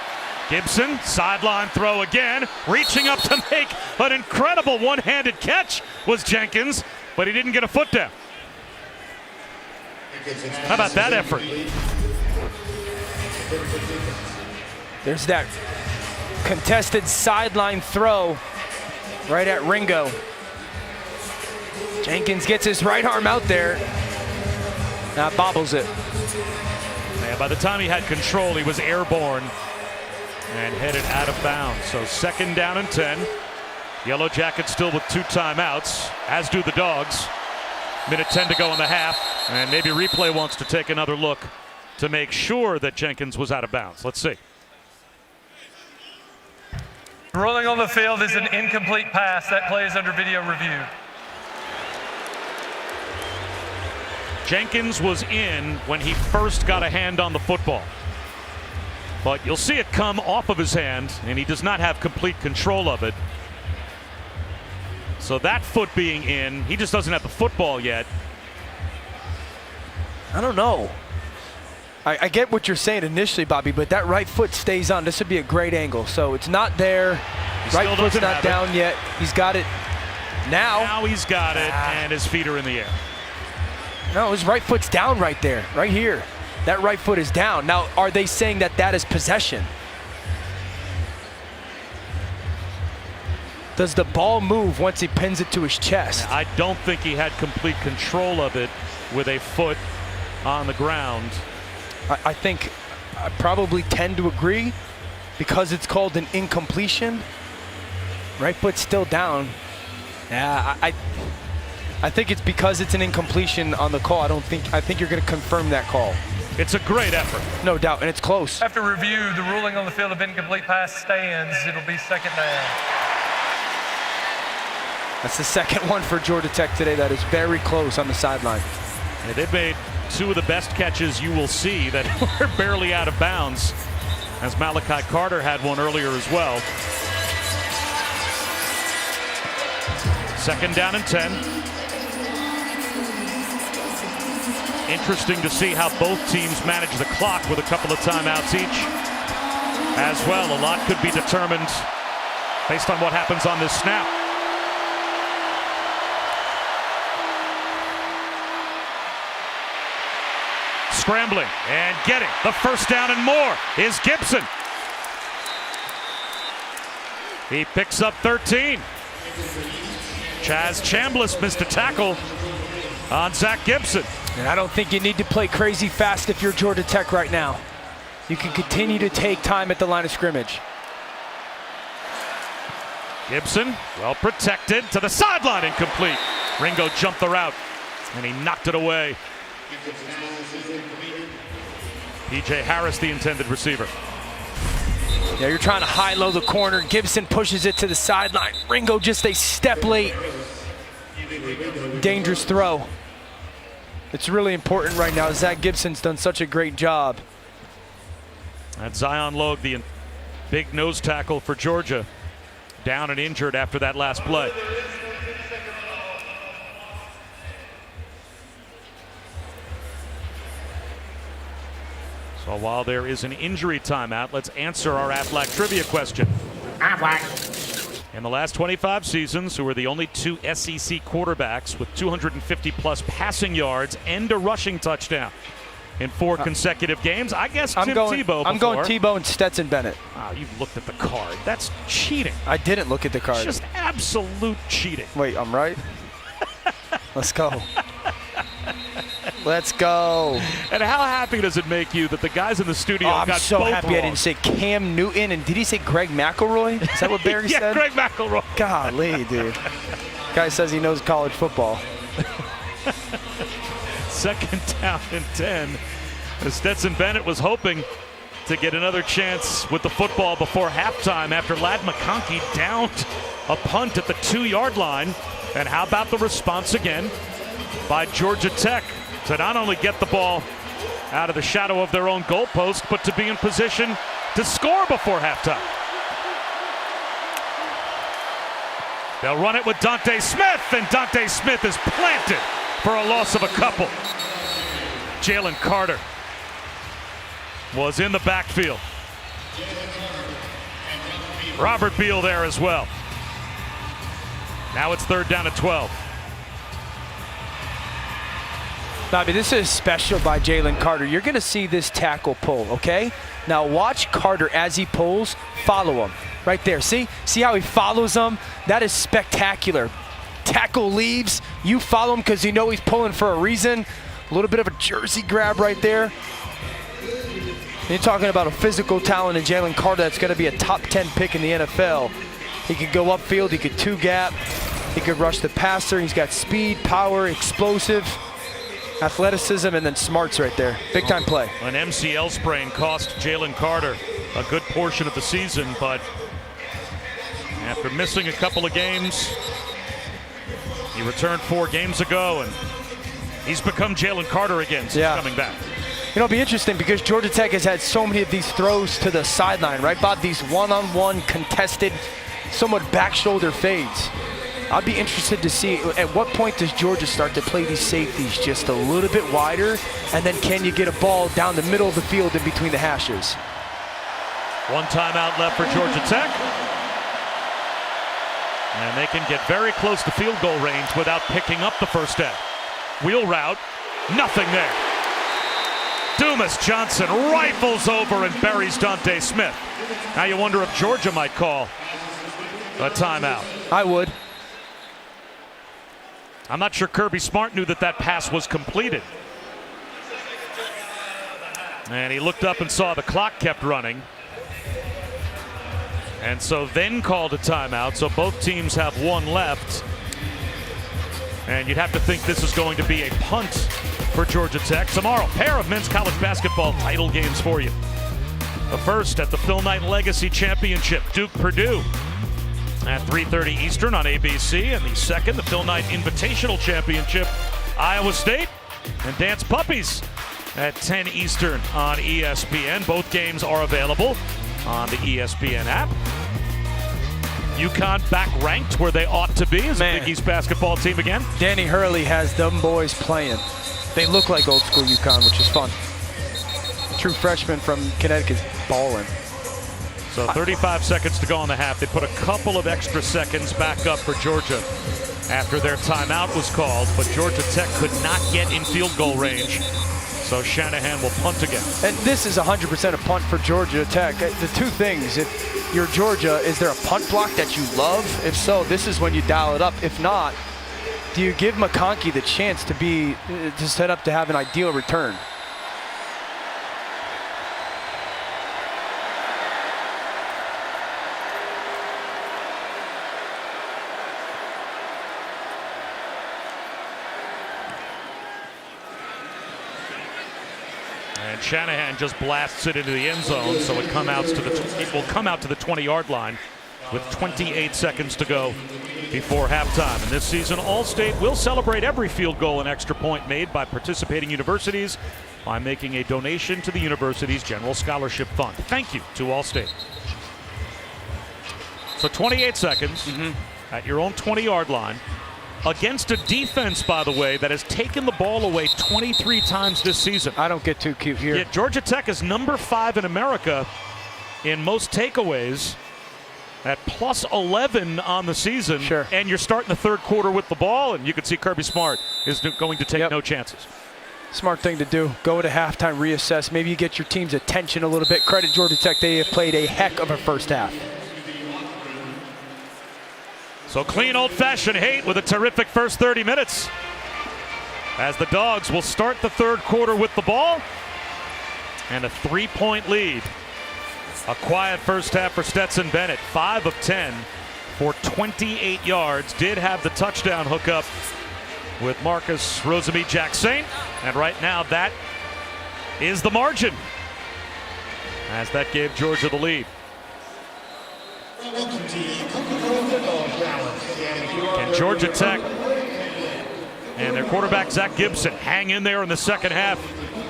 Gibson, sideline throw again, reaching up to make an incredible one-handed catch was Jenkins, but he didn't get a foot down. How about that effort? There's that contested sideline throw right at Ringo. Jenkins gets his right arm out there. Now bobbles it. And by the time he had control, he was airborne and headed out of bounds. So 2nd down and 10. Yellow Jackets still with 2 timeouts, as do the Dogs. Minute 10 to go in the half, and maybe replay wants to take another look to make sure that Jenkins was out of bounds. Let's see. Rolling on the field is an incomplete pass. That play is under video review. Jenkins was in when he first got a hand on the football. But you'll see it come off of his hand, and he does not have complete control of it. So that foot being in, he just doesn't have the football yet. I don't know. I get what you're saying initially, Bobby, but that right foot stays on. This would be a great angle. So it's not there. Right foot's not down yet. He's got it now. Now he's got it, and his feet are in the air. No, his right foot's down right there, right here. That right foot is down. Now, are they saying that that is possession? Does the ball move once he pins it to his chest? I don't think he had complete control of it with a foot on the ground. I think I probably tend to agree because it's called an incompletion. Right foot still down. Yeah, I think it's because it's an incompletion on the call. I think you're going to confirm that call. It's a great effort. No doubt, and it's close. After review, the ruling on the field of incomplete pass stands. It'll be second down. That's the second one for Georgia Tech today. That is very close on the sideline. Yeah, they've made two of the best catches you will see that were barely out of bounds, as Malachi Carter had one earlier as well. Second down and 10. Interesting to see how both teams manage the clock with a couple of timeouts each. As well, a lot could be determined based on what happens on this snap. Scrambling and getting the first down and more is Gibson. He picks up 13. Chaz Chambliss missed a tackle on Zach Gibson. And I don't think you need to play crazy fast if you're Georgia Tech right now. You can continue to take time at the line of scrimmage. Gibson, well protected, to the sideline, incomplete. Ringo jumped the route, and he knocked it away. P.J. Harris, the intended receiver. Yeah, you're trying to high-low the corner. Gibson pushes it to the sideline. Ringo just a step late. Dangerous throw. It's really important right now. Zach Gibson's done such a great job. And Zion Logue, the big nose tackle for Georgia, down and injured after that last play. So while there is an injury timeout, let's answer our Aflac trivia question. In the last 25 seasons, who are the only two SEC quarterbacks with 250-plus passing yards and a rushing touchdown in 4 consecutive games? I guess Tim Tebow before. I'm going Tebow and Stetson Bennett. Oh, you've looked at the card. That's cheating. I didn't look at the card. Just absolute cheating. Wait, I'm right? Let's go. Let's go. And how happy does it make you that the guys in the studio got I'm so both happy wrong? I didn't say Cam Newton. And did he say Greg McElroy? Is that what Barry yeah, said? Greg McElroy. Golly, dude. Guy says he knows college football. Second down and 10. Stetson Bennett was hoping to get another chance with the football before halftime after Ladd McConkey downed a punt at the 2-yard line. And how about the response again by Georgia Tech to not only get the ball out of the shadow of their own goalpost, but to be in position to score before halftime. They'll run it with Dante Smith, and Dante Smith is planted for a loss of a couple. Jalen Carter was in the backfield. Robert Beal there as well. Now it's third down at 12. Bobby, this is special by Jalen Carter. You're going to see this tackle pull, okay? Now watch Carter as he pulls. Follow him. Right there. See how he follows him? That is spectacular. Tackle leaves. You follow him because you know he's pulling for a reason. A little bit of a jersey grab right there. You're talking about a physical talent in Jalen Carter that's going to be a top 10 pick in the NFL. He could go upfield. He could two-gap. He could rush the passer. He's got speed, power, explosive, athleticism, and then smarts right there. Big-time play. An MCL sprain cost Jalen Carter a good portion of the season, but after missing a couple of games, he returned 4 games ago, and he's become Jalen Carter again since coming back. You know, it'll be interesting because Georgia Tech has had so many of these throws to the sideline, right, Bob? These one-on-one contested, somewhat back shoulder fades. I'd be interested to see at what point does Georgia start to play these safeties just a little bit wider, and then can you get a ball down the middle of the field in between the hashes? 1 timeout left for Georgia Tech. And they can get very close to field goal range without picking up the first down. Wheel route, nothing there. Dumas Johnson rifles over and buries Dante Smith. Now you wonder if Georgia might call a timeout. I would. I'm not sure Kirby Smart knew that pass was completed. And he looked up and saw the clock kept running. And so then called a timeout. So both teams have one left. And you'd have to think this is going to be a punt for Georgia Tech. Tomorrow, pair of men's college basketball title games for you. The first at the Phil Knight Legacy Championship, Duke-Purdue at 3:30 Eastern on ABC. And the second, the Phil Knight Invitational Championship, Iowa State and Dance Puppies at 10 Eastern on ESPN. Both games are available on the ESPN app. UConn back ranked where they ought to be as a Big East basketball team again. Danny Hurley has them boys playing. They look like old school UConn, which is fun. True freshman from Connecticut's balling. So 35 seconds to go in the half. They put a couple of extra seconds back up for Georgia after their timeout was called, but Georgia Tech could not get in field goal range. So Shanahan will punt again. And this is 100% a punt for Georgia Tech. The two things, if you're Georgia, is there a punt block that you love? If so, this is when you dial it up. If not, do you give McConkey the chance to set up to have an ideal return? And Shanahan just blasts it into the end zone, so it will come out to the 20-yard line with 28 seconds to go before halftime. And this season, All-State will celebrate every field goal and extra point made by participating universities by making a donation to the university's General Scholarship Fund. Thank you to All-State. So 28 seconds at your own 20-yard line. Against a defense, by the way, that has taken the ball away 23 times this season. I don't get too cute here. Yet Georgia Tech is number 5 in America in most takeaways at plus 11 on the season. Sure. And you're starting the third quarter with the ball, and you can see Kirby Smart is going to take no chances. Smart thing to do. Go to halftime, reassess. Maybe you get your team's attention a little bit. Credit Georgia Tech. They have played a heck of a first half. So clean old-fashioned hate with a terrific first 30 minutes as the Dogs will start the third quarter with the ball and a 3-point lead. A quiet first half for Stetson Bennett, 5 of 10 for 28 yards. Did have the touchdown hookup with Marcus Rosemy-Jacksaint, and right now that is the margin as that gave Georgia the lead. Can Georgia Tech and their quarterback Zach Gibson hang in there in the second half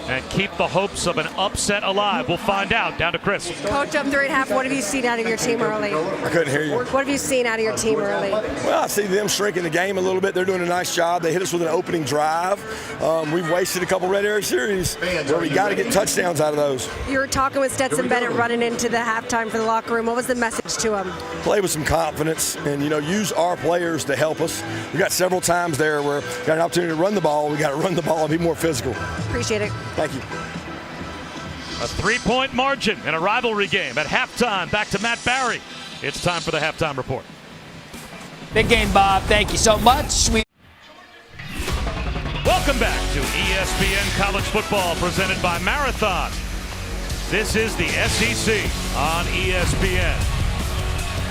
and keep the hopes of an upset alive? We'll find out. Down to Chris. Coach, up 3.5. What have you seen out of your team early? I couldn't hear you. What have you seen out of your team early? Well, I see them shrinking the game a little bit. They're doing a nice job. They hit us with an opening drive. We've wasted a couple red area series where we got to get touchdowns out of those. You were talking with Stetson Bennett running into the halftime for the locker room. What was the message to him? Play with some confidence and, use our players to help us. We got several times there where we got an opportunity to run the ball. We got to run the ball and be more physical. Appreciate it. Thank you. A 3-point margin in a rivalry game at halftime. Back to Matt Barry. It's time for the halftime report. Big game, Bob. Thank you so much. Welcome back to ESPN College Football presented by Marathon. This is the SEC on ESPN.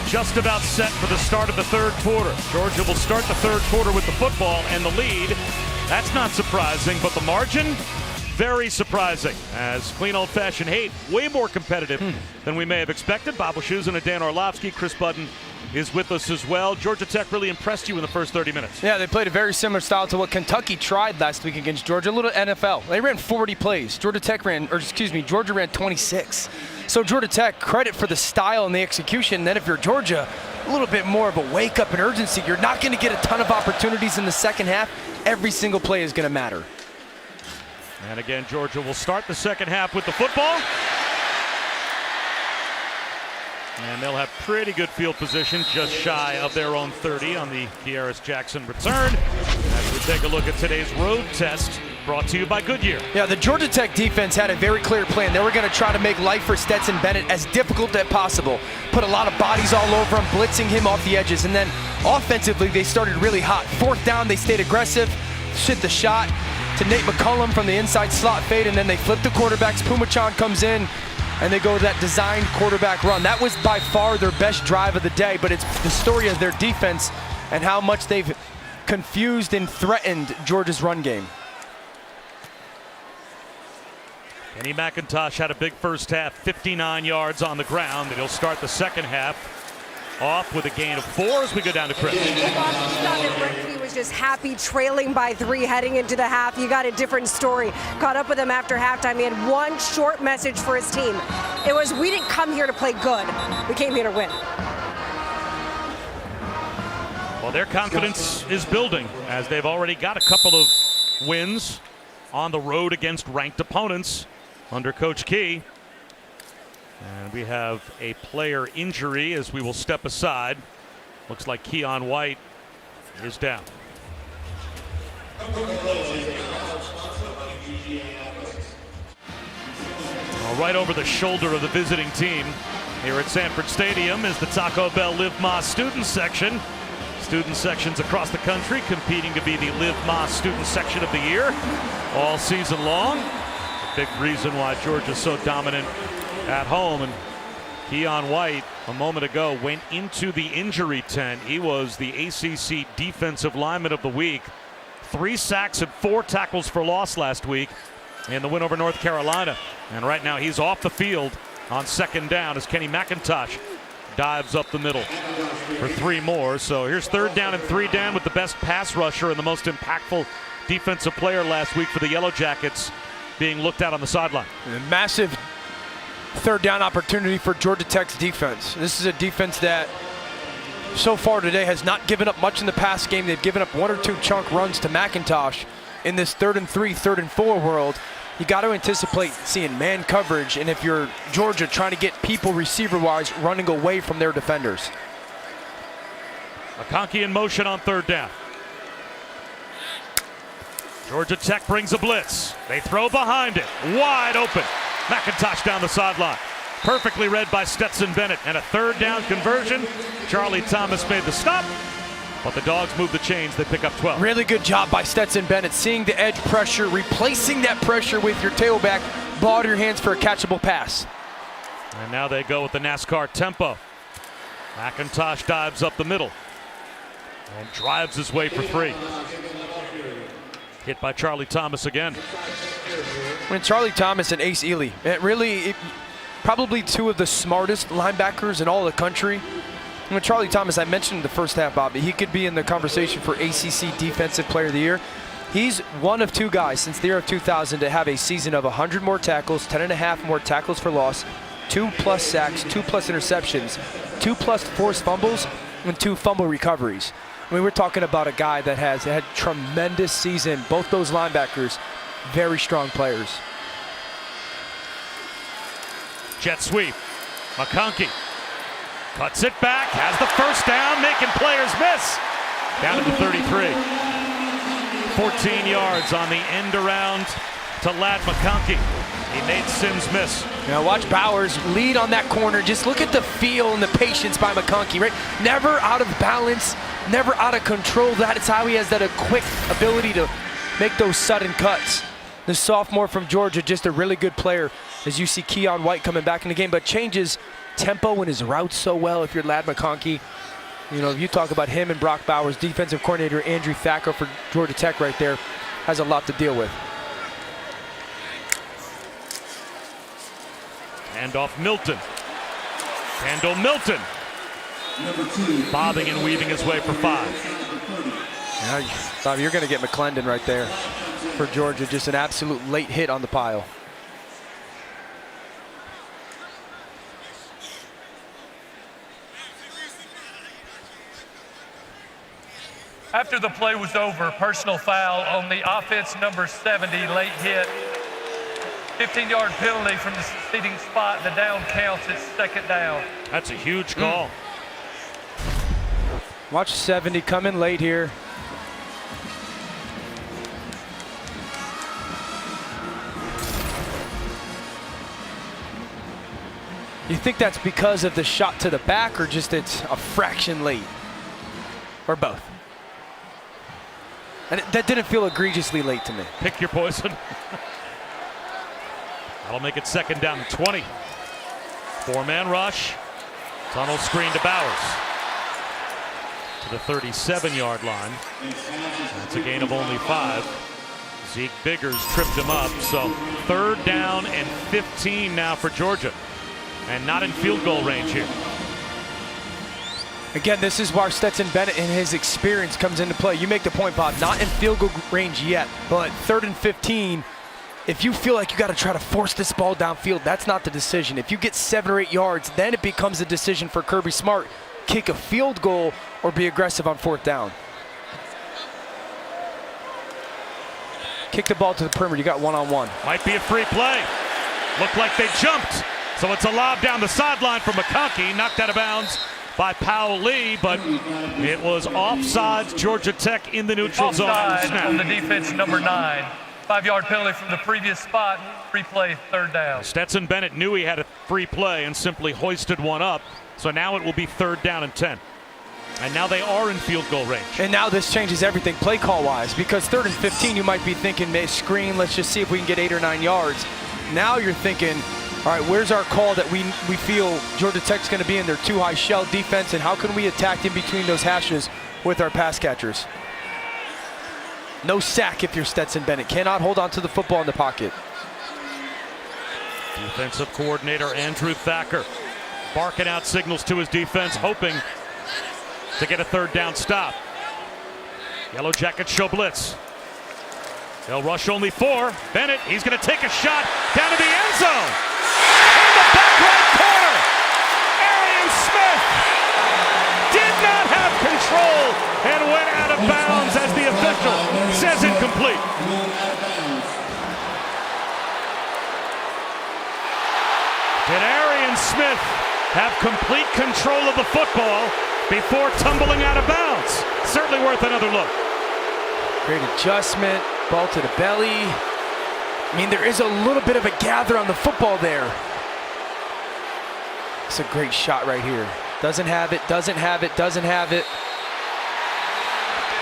Just about set for the start of the third quarter. Georgia will start the third quarter with the football and the lead. That's not surprising, but the margin, very surprising, as clean old-fashioned hate, way more competitive than we may have expected. Bob Wischusen and Dan Orlovsky. Chris Budden is with us as well. Georgia Tech really impressed you in the first 30 minutes. Yeah, they played a very similar style to what Kentucky tried last week against Georgia. A little NFL. They ran 40 plays. Georgia ran 26. So Georgia Tech, credit for the style and the execution. Then if you're Georgia, a little bit more of a wake-up and urgency. You're not going to get a ton of opportunities in the second half. Every single play is going to matter. And again, Georgia will start the second half with the football. And they'll have pretty good field position, just shy of their own 30 on the Kearis Jackson return. As we take a look at today's road test, brought to you by Goodyear. Yeah, the Georgia Tech defense had a very clear plan. They were going to try to make life for Stetson Bennett as difficult as possible. Put a lot of bodies all over him, blitzing him off the edges. And then Offensively, they started really hot. 4th down, they stayed aggressive, hit the shot to Nate McCullum from the inside slot fade, and then they flip the quarterbacks. Pumachan comes in, and they go to that designed quarterback run. That was by far their best drive of the day, but it's the story of their defense and how much they've confused and threatened Georgia's run game. Kenny McIntosh had a big first half, 59 yards on the ground, and he'll start the second half off with a gain of 4 as we go down to Chris. He was just happy trailing by 3 heading into the half. You got a different story. Caught up with him after halftime. He had one short message for his team. It was, we didn't come here to play good. We came here to win. Well, their confidence is building as they've already got a couple of wins on the road against ranked opponents under Coach Key. And we have a player injury as we will step aside. Looks like Keon White is down. Right over the shoulder of the visiting team here at Sanford Stadium is the Taco Bell Live Más student section. Student sections across the country competing to be the Live Más student section of the year all season long. A big reason why Georgia's so dominant at home. And Keon White a moment ago went into the injury tent. He was the ACC Defensive Lineman of the Week. 3 sacks and 4 tackles for loss last week in the win over North Carolina. And right now he's off the field on 2nd down as Kenny McIntosh dives up the middle for 3 more. So here's 3rd down and 3 down with the best pass rusher and the most impactful defensive player last week for the Yellow Jackets being looked at on the sideline. Massive 3rd down opportunity for Georgia Tech's defense. This is a defense that so far today has not given up much in the pass game. They've given up 1 or 2 chunk runs to McIntosh. In this 3rd and 3, 3rd and 4 world, you got to anticipate seeing man coverage, and if you're Georgia, trying to get people receiver-wise running away from their defenders. McConkey in motion on 3rd down. Georgia Tech brings a blitz. They throw behind it. Wide open. McIntosh down the sideline. Perfectly read by Stetson Bennett. And a 3rd down conversion. Charlie Thomas made the stop. But the Dogs move the chains. They pick up 12. Really good job by Stetson Bennett. Seeing the edge pressure, replacing that pressure with your tailback. Ball to your hands for a catchable pass. And now they go with the NASCAR tempo. McIntosh dives up the middle. And drives his way for 3. Hit by Charlie Thomas again. When Charlie Thomas and Ace Ely, probably 2 of the smartest linebackers in all the country. When Charlie Thomas, I mentioned in the first half, Bobby, he could be in the conversation for ACC Defensive Player of the Year. He's one of 2 guys since the year of 2000 to have a season of 100 more tackles, 10.5 more tackles for loss, 2+ sacks, 2+ interceptions, 2+ forced fumbles, and 2 fumble recoveries. I mean, we're talking about a guy that has had tremendous season. Both those linebackers, very strong players. Jet sweep. McConkey cuts it back, has the 1st down, making players miss. Down to the 33. 14 yards on the end around to Ladd McConkey. He made Sims miss. Now watch Bowers lead on that corner. Just look at the feel and the patience by McConkey, right? Never out of balance, never out of control. That's how he has that quick ability to make those sudden cuts. The sophomore from Georgia, just a really good player. As you see Keon White coming back in the game, but changes tempo in his routes so well if you're Ladd McConkey. You know, you talk about him and Brock Bowers, defensive coordinator Andrew Thacker for Georgia Tech right there, has a lot to deal with. Hand off Milton. Kendall Milton. Bobbing and weaving his way for 5. Now, Bobby, you're going to get McClendon right there for Georgia. Just an absolute late hit on the pile. After the play was over, personal foul on the offense number 70, late hit. 15-yard penalty from the seating spot. The down counts. It's 2nd down. That's a huge call. Watch 70 come in late here. You think that's because of the shot to the back or just it's a fraction late? or both. And that didn't feel egregiously late to me. Pick your poison. That'll make it 2nd down and 20. 4-man rush. Tunnel screen to Bowers. To the 37-yard line. That's a gain of only 5. Zeke Biggers tripped him up. So 3rd down and 15 now for Georgia. And not in field goal range here. Again, this is where Stetson Bennett and his experience comes into play. You make the point, Bob, not in field goal range yet, but 3rd and 15, if you feel like you got to try to force this ball downfield, that's not the decision. If you get 7 or 8 yards, then it becomes a decision for Kirby Smart. Kick a field goal or be aggressive on 4th down. Kick the ball to the perimeter. You got one-on-one. Might be a free play. Looked like they jumped. So it's a lob down the sideline for McConkey. Knocked out of bounds by Powell Lee, but it was offsides. Georgia Tech in the neutral zone. Offside on the defense, number 9. 5-yard penalty from the previous spot. Free play, 3rd down. Stetson Bennett knew he had a free play and simply hoisted one up. So now it will be 3rd down and 10. And now they are in field goal range. And now this changes everything play call wise, because 3rd and 15, you might be thinking, screen, let's just see if we can get 8 or 9 yards. Now you're thinking, all right, where's our call that we feel Georgia Tech's going to be in their too high shell defense, and how can we attack in between those hashes with our pass catchers? No sack if you're Stetson Bennett. Cannot hold on to the football in the pocket. Defensive coordinator Andrew Thacker barking out signals to his defense, hoping to get a 3rd down stop. Yellow Jackets show blitz. They'll rush only 4. Bennett, he's going to take a shot down to the end zone. In the back right corner, Arian Smith did not have control and went out of bounds as the official says incomplete. Did Arian Smith have complete control of the football before tumbling out of bounds? Certainly worth another look. Great adjustment, ball to the belly. I mean, there is a little bit of a gather on the football there. It's a great shot right here. Doesn't have it, doesn't have it, doesn't have it.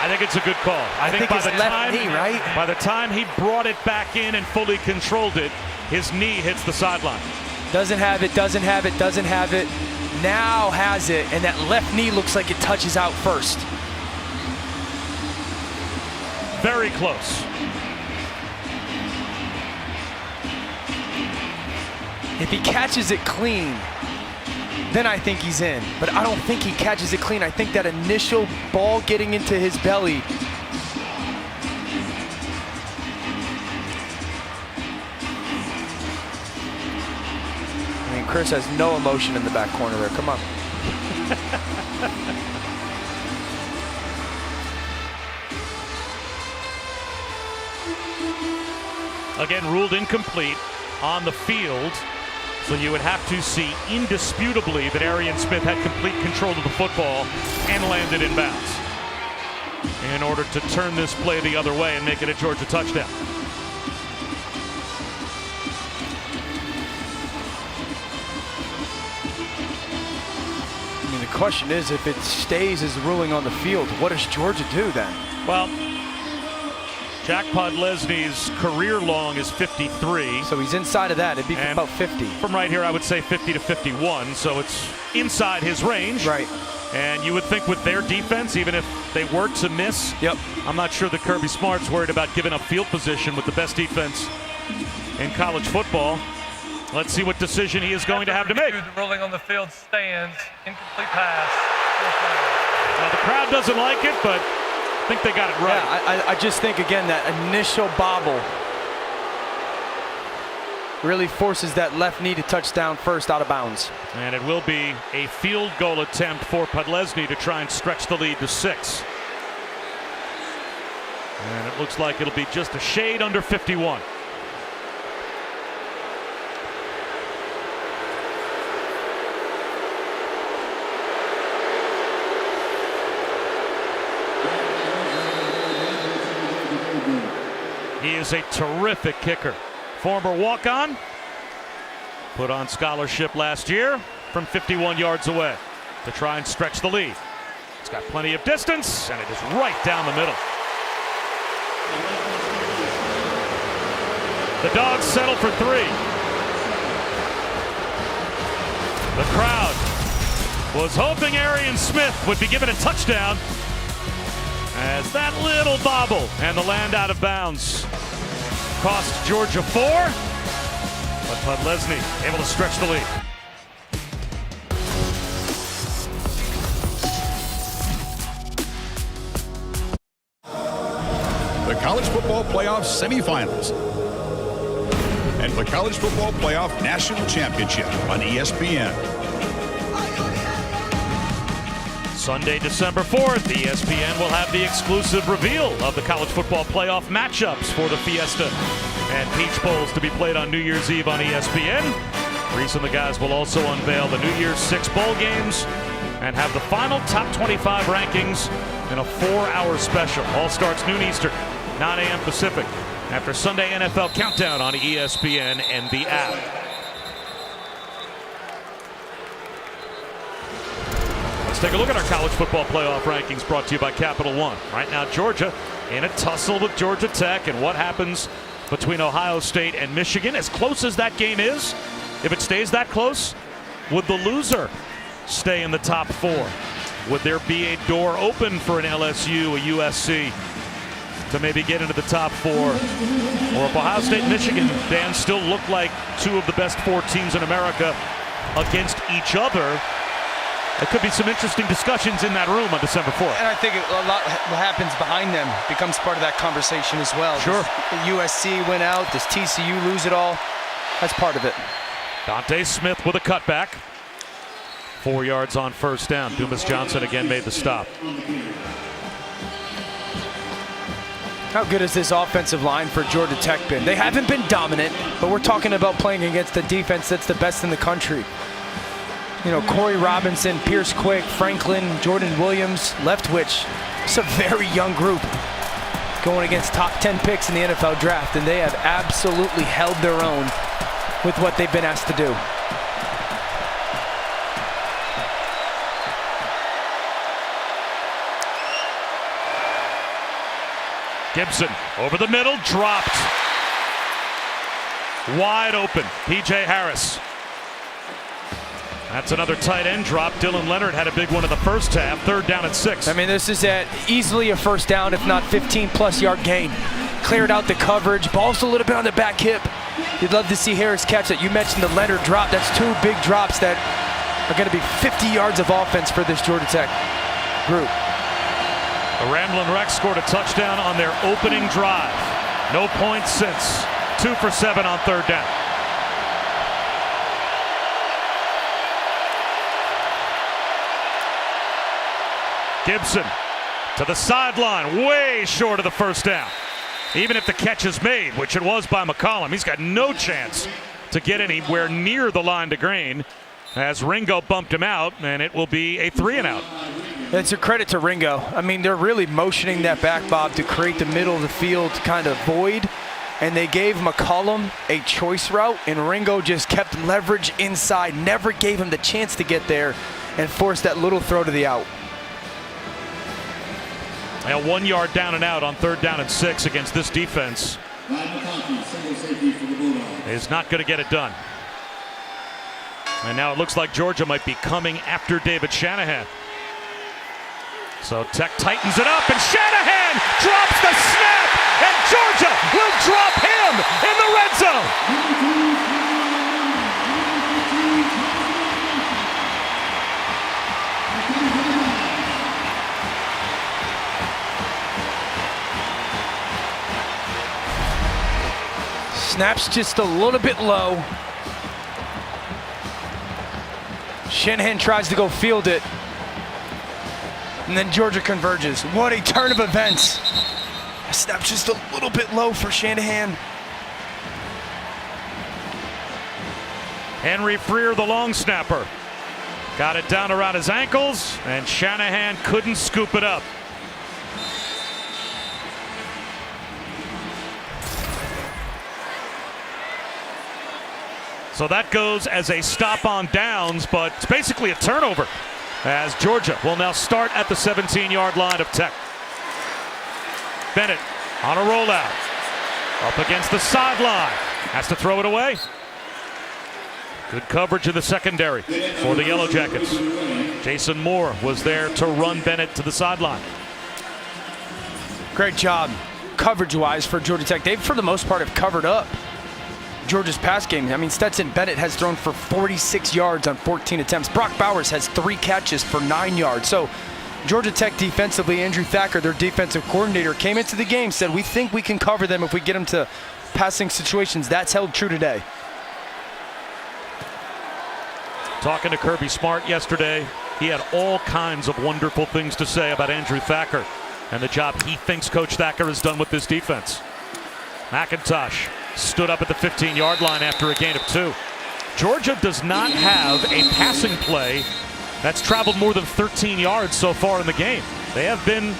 I think it's a good call. I think by the left knee, right? By the time he brought it back in and fully controlled it, his knee hits the sideline. Doesn't have it, doesn't have it, doesn't have it. Now has it, and that left knee looks like it touches out first. Very close. If he catches it clean, then I think he's in. But I don't think he catches it clean. I think that initial ball getting into his belly. I mean, Chris has no emotion in the back corner there. Come on. Again, ruled incomplete on the field. So you would have to see indisputably that Arian Smith had complete control of the football and landed in bounds in order to turn this play the other way and make it a Georgia touchdown. I mean, the question is, if it stays as ruling on the field, what does Georgia do then? Well, Jack Podlesny's career long is 53. So he's inside of that. It'd be about 50. From right here, I would say 50 to 51. So it's inside his range. Right. And you would think with their defense, even if they were to miss, I'm not sure that Kirby Smart's worried about giving up field position with the best defense in college football. Let's see what decision he is going to have to make. The ruling on the field stands. Incomplete pass. Well, the crowd doesn't like it, but I think they got it right. Yeah, I just think, again, that initial bobble really forces that left knee to touch down first out of bounds. And it will be a field goal attempt for Podlesny to try and stretch the lead to 6. And it looks like it'll be just a shade under 51. He is a terrific kicker. Former walk-on, put on scholarship last year from 51 yards away to try and stretch the lead. It's got plenty of distance, and it is right down the middle. The Dogs settle for 3. The crowd was hoping Arian Smith would be given a touchdown as that little bobble and the land out of bounds cost Georgia 4, but Bud Leslie able to stretch the lead. The College Football Playoff semifinals and the College Football Playoff National Championship on ESPN. Sunday, December 4th, ESPN will have the exclusive reveal of the College Football Playoff matchups for the Fiesta and Peach Bowls to be played on New Year's Eve on ESPN. Reese and the guys will also unveil the New Year's 6 bowl games and have the final top 25 rankings in a 4-hour special. All starts noon Eastern, 9 a.m. Pacific, after Sunday NFL Countdown on ESPN and the app. Let's take a look at our college football playoff rankings brought to you by Capital One. Right now, Georgia in a tussle with Georgia Tech, and what happens between Ohio State and Michigan. As close as that game is, if it stays that close, would the loser stay in the top 4? Would there be a door open for an LSU, a USC to maybe get into the top 4? Or if Ohio State and Michigan, Dan, still look like 2 of the best 4 teams in America against each other, there could be some interesting discussions in that room on December 4th. And I think a lot what happens behind them becomes part of that conversation as well. Sure. Does the USC win out? Does TCU lose it all? That's part of it. Dante Smith with a cutback. 4 yards on first down. Dumas Johnson again made the stop. How good has this offensive line for Georgia Tech been? They haven't been dominant, but we're talking about playing against a defense that's the best in the country. You know, Corey Robinson, Pierce Quick, Franklin, Jordan Williams, Leftwich. It's a very young group going against top 10 picks in the NFL draft, and they have absolutely held their own with what they've been asked to do. Gibson over the middle, dropped. Wide open, P.J. Harris. That's another tight end drop. Dylan Leonard had a big one in the first half. 3rd down and 6. I mean, this is easily a first down, if not 15-plus yard gain. Cleared out the coverage. Ball's a little bit on the back hip. You'd love to see Harris catch it. You mentioned the Leonard drop. That's 2 big drops that are going to be 50 yards of offense for this Georgia Tech group. The Ramblin' Wrecks scored a touchdown on their opening drive. No points since. 2 for 7 on 3rd down. Gibson to the sideline, way short of the first down. Even if the catch is made, which it was by McCollum, he's got no chance to get anywhere near the line to gain as Ringo bumped him out, and it will be a 3-and-out. It's a credit to Ringo. I mean, they're really motioning that back, Bob, to create the middle of the field kind of void, and they gave McCollum a choice route, and Ringo just kept leverage inside, never gave him the chance to get there, and forced that little throw to the out. Now 1 yard down and out on 3rd down and 6 against this defense is not going to get it done. And now it looks like Georgia might be coming after David Shanahan. So Tech tightens it up, and Shanahan drops the snap, and Georgia will drop him in the red zone. Snap's just a little bit low. Shanahan tries to go field it. And then Georgia converges. What a turn of events. Snap's just a little bit low for Shanahan. Henry Freer, the long snapper, got it down around his ankles, and Shanahan couldn't scoop it up. So that goes as a stop on downs, but it's basically a turnover. as Georgia will now start at the 17-yard line of Tech. Bennett on a rollout. Up against the sideline. Has to throw it away. Good coverage in the secondary for the Yellow Jackets. Jason Moore was there to run Bennett to the sideline. Great job coverage-wise for Georgia Tech. They, for the most part, have covered up Georgia's pass game. I mean, Stetson Bennett has thrown for 46 yards on 14 attempts. Brock Bowers has 3 catches for 9 yards. So Georgia Tech defensively, Andrew Thacker, their defensive coordinator, came into the game, said, we think we can cover them if we get them to passing situations. That's held true today. Talking to Kirby Smart yesterday, he had all kinds of wonderful things to say about Andrew Thacker and the job he thinks Coach Thacker has done with this defense. McIntosh stood up at the 15-yard line after a gain of 2. Georgia does not have a passing play that's traveled more than 13 yards so far in the game. They have been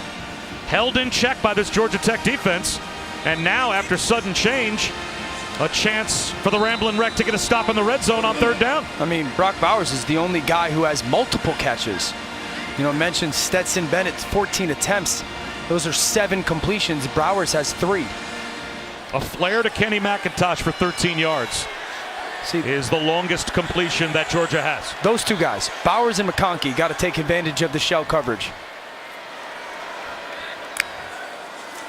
held in check by this Georgia Tech defense. And now, after sudden change, a chance for the Ramblin' Wreck to get a stop in the red zone on 3rd down. I mean, Brock Bowers is the only guy who has multiple catches. You know, mentioned Stetson Bennett's 14 attempts. Those are 7 completions. Bowers has 3. A flare to Kenny McIntosh for 13 yards. See, is the longest completion that Georgia has. Those 2 guys, Bowers and McConkey, got to take advantage of the shell coverage.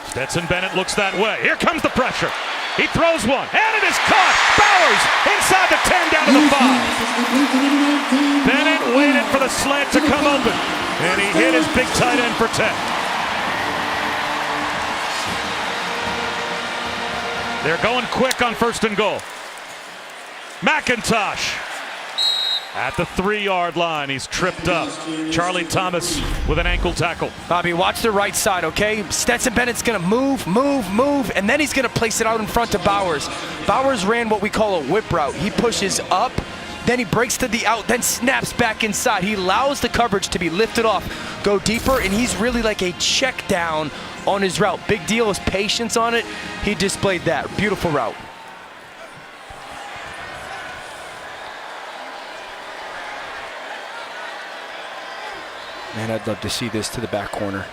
Stetson Bennett looks that way. Here comes the pressure. He throws one, and it is caught. Bowers inside the 10, down to the 5. Bennett waited for the slant to come open, and he hit his big tight end for 10. They're going quick on 1st and goal. McIntosh at the 3-yard line. He's tripped up. Charlie Thomas with an ankle tackle. Bobby, watch the right side, okay? Stetson Bennett's going to move, and then he's going to place it out in front to Bowers. Bowers ran what we call a whip route. He pushes up, then he breaks to the out, then snaps back inside. He allows the coverage to be lifted off, go deeper, and he's really like a check down on his route. Big deal is patience on it. He displayed that. Beautiful route. Man, I'd love to see this to the back corner.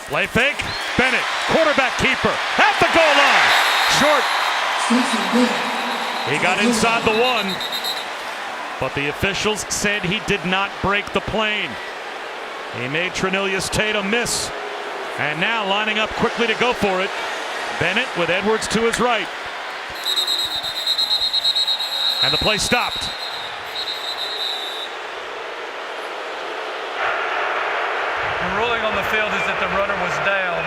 Play fake. Bennett, quarterback keeper, at the goal line. Short. He got inside the 1, but the officials said he did not break the plane. He made Trinilius Tatum miss. And now lining up quickly to go for it. Bennett with Edwards to his right. And the play stopped. The ruling on the field is that the runner was down.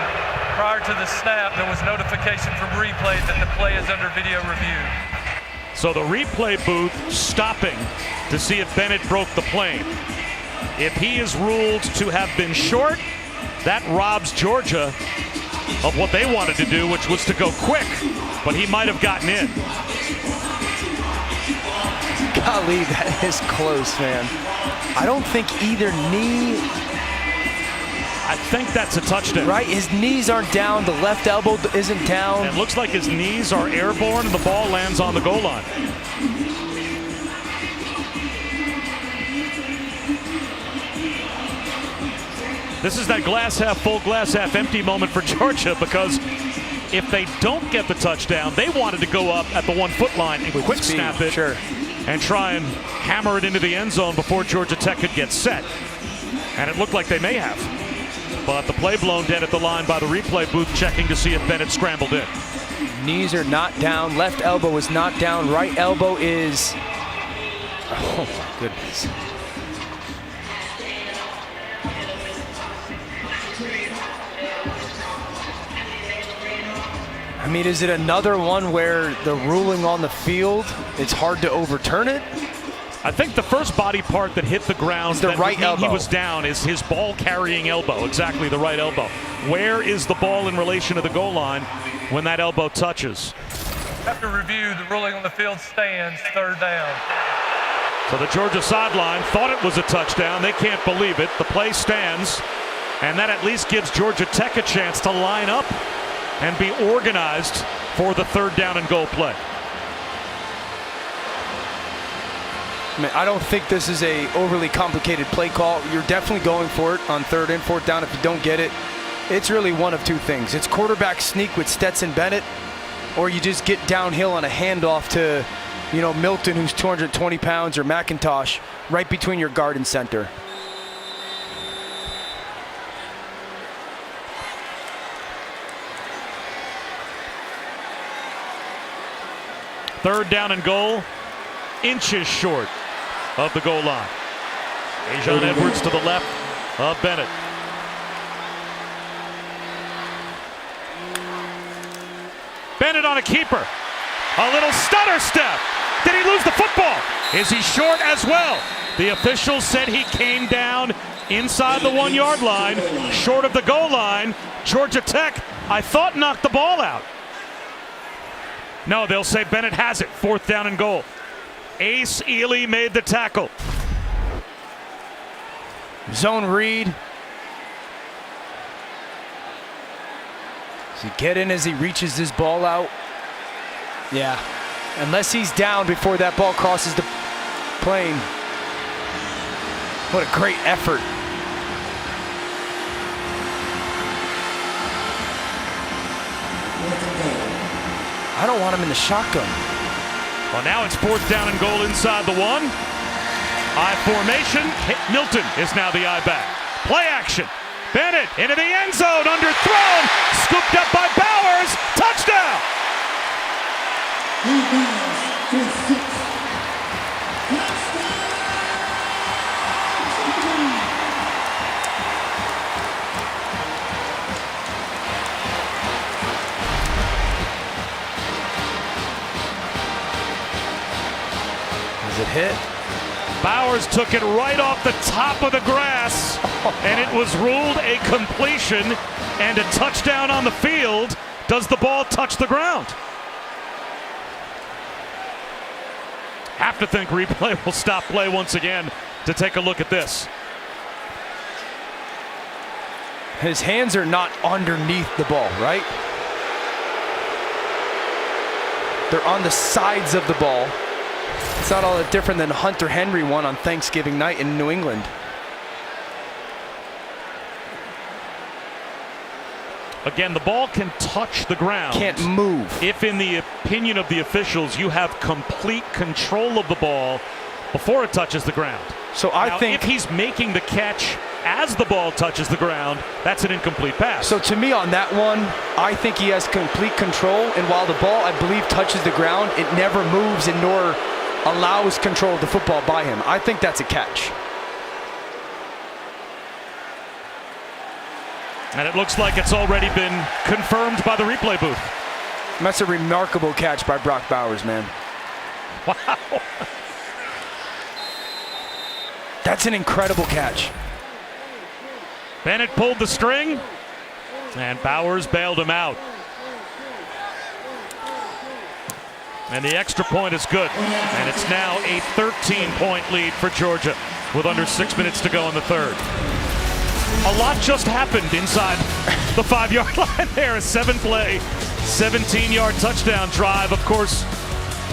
Prior to the snap, there was notification from replay that the play is under video review. So the replay booth stopping to see if Bennett broke the plane. If he is ruled to have been short, that robs Georgia of what they wanted to do, which was to go quick, but he might have gotten in. Golly, that is close, man. I don't think either knee... I think that's a touchdown. Right, his knees aren't down, the left elbow isn't down. It looks like his knees are airborne and the ball lands on the goal line. This is that glass half full, glass half empty moment for Georgia, because if they don't get the touchdown, they wanted to go up at the 1-foot line and quick snap it and try and hammer it into the end zone before Georgia Tech could get set. And it looked like they may have. But the play blown dead at the line by the replay booth, checking to see if Bennett scrambled in. Knees are not down. Left elbow is not down. Right elbow is... Oh, my goodness. I mean, is it another one where the ruling on the field, it's hard to overturn it? I think the first body part that hit the ground, the right elbow. He was down, is his ball-carrying elbow, exactly the right elbow. Where is the ball in relation to the goal line when that elbow touches? After review, the ruling on the field stands, 3rd down. So the Georgia sideline thought it was a touchdown. They can't believe it. The play stands, and that at least gives Georgia Tech a chance to line up and be organized for the 3rd down and goal play. I don't think this is a overly complicated play call. You're definitely going for it on 3rd and 4th down. If you don't get it, it's really one of two things. It's quarterback sneak with Stetson Bennett, or you just get downhill on a handoff to, Milton, who's 220 pounds, or McIntosh, right between your guard and center. Third down and goal, inches short of the goal line. Ajon Edwards to the left of Bennett. Bennett on a keeper. A little stutter step. Did he lose the football? Is he short as well? The officials said he came down inside the 1-yard line, short of the goal line. Georgia Tech, I thought, knocked the ball out. No, they'll say Bennett has it. 4th down and goal. Ace Ely made the tackle. Zone read. Does he get in as he reaches this ball out? Yeah. Unless he's down before that ball crosses the plane. What a great effort. I don't want him in the shotgun. Well, now it's 4th down and goal inside the 1. I formation. Milton is now the I back. Play action. Bennett into the end zone, underthrown, scooped up by Bowers. Touchdown. Is it hit? Bowers took it right off the top of the grass, and it was ruled a completion and a touchdown on the field. Does the ball touch the ground? Have to think replay will stop play once again to take a look at this. His hands are not underneath the ball, right? They're on the sides of the ball. It's not all that different than Hunter Henry won on Thanksgiving night in New England. Again, the ball can touch the ground. Can't move. If, in the opinion of the officials, you have complete control of the ball before it touches the ground. So I think if he's making the catch as the ball touches the ground, that's an incomplete pass. So to me on that one, I think he has complete control, and while the ball, I believe, touches the ground, it never moves and nor allows control of the football by him. I think that's a catch. And it looks like it's already been confirmed by the replay booth. That's a remarkable catch by Brock Bowers, man. Wow. That's an incredible catch. Bennett pulled the string, and Bowers bailed him out. And the extra point is good. And it's now a 13-point lead for Georgia with under 6 minutes to go in the third. A lot just happened inside the 5-yard line there. A 7-play, 17-yard touchdown drive. Of course,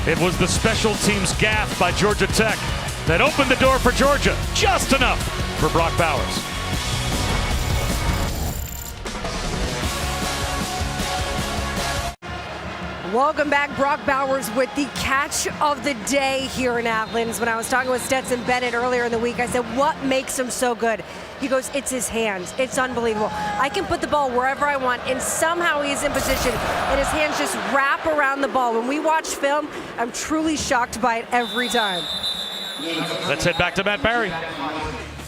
it was the special teams gaffe by Georgia Tech that opened the door for Georgia. Just enough for Brock Bowers. Welcome back. Brock Bowers with the catch of the day here in Athens. When I was talking with Stetson Bennett earlier in the week, I said, what makes him so good? He goes, it's his hands. It's unbelievable. I can put the ball wherever I want, and somehow he's in position, and his hands just wrap around the ball. When we watch film, I'm truly shocked by it every time. Let's head back to Matt Barry.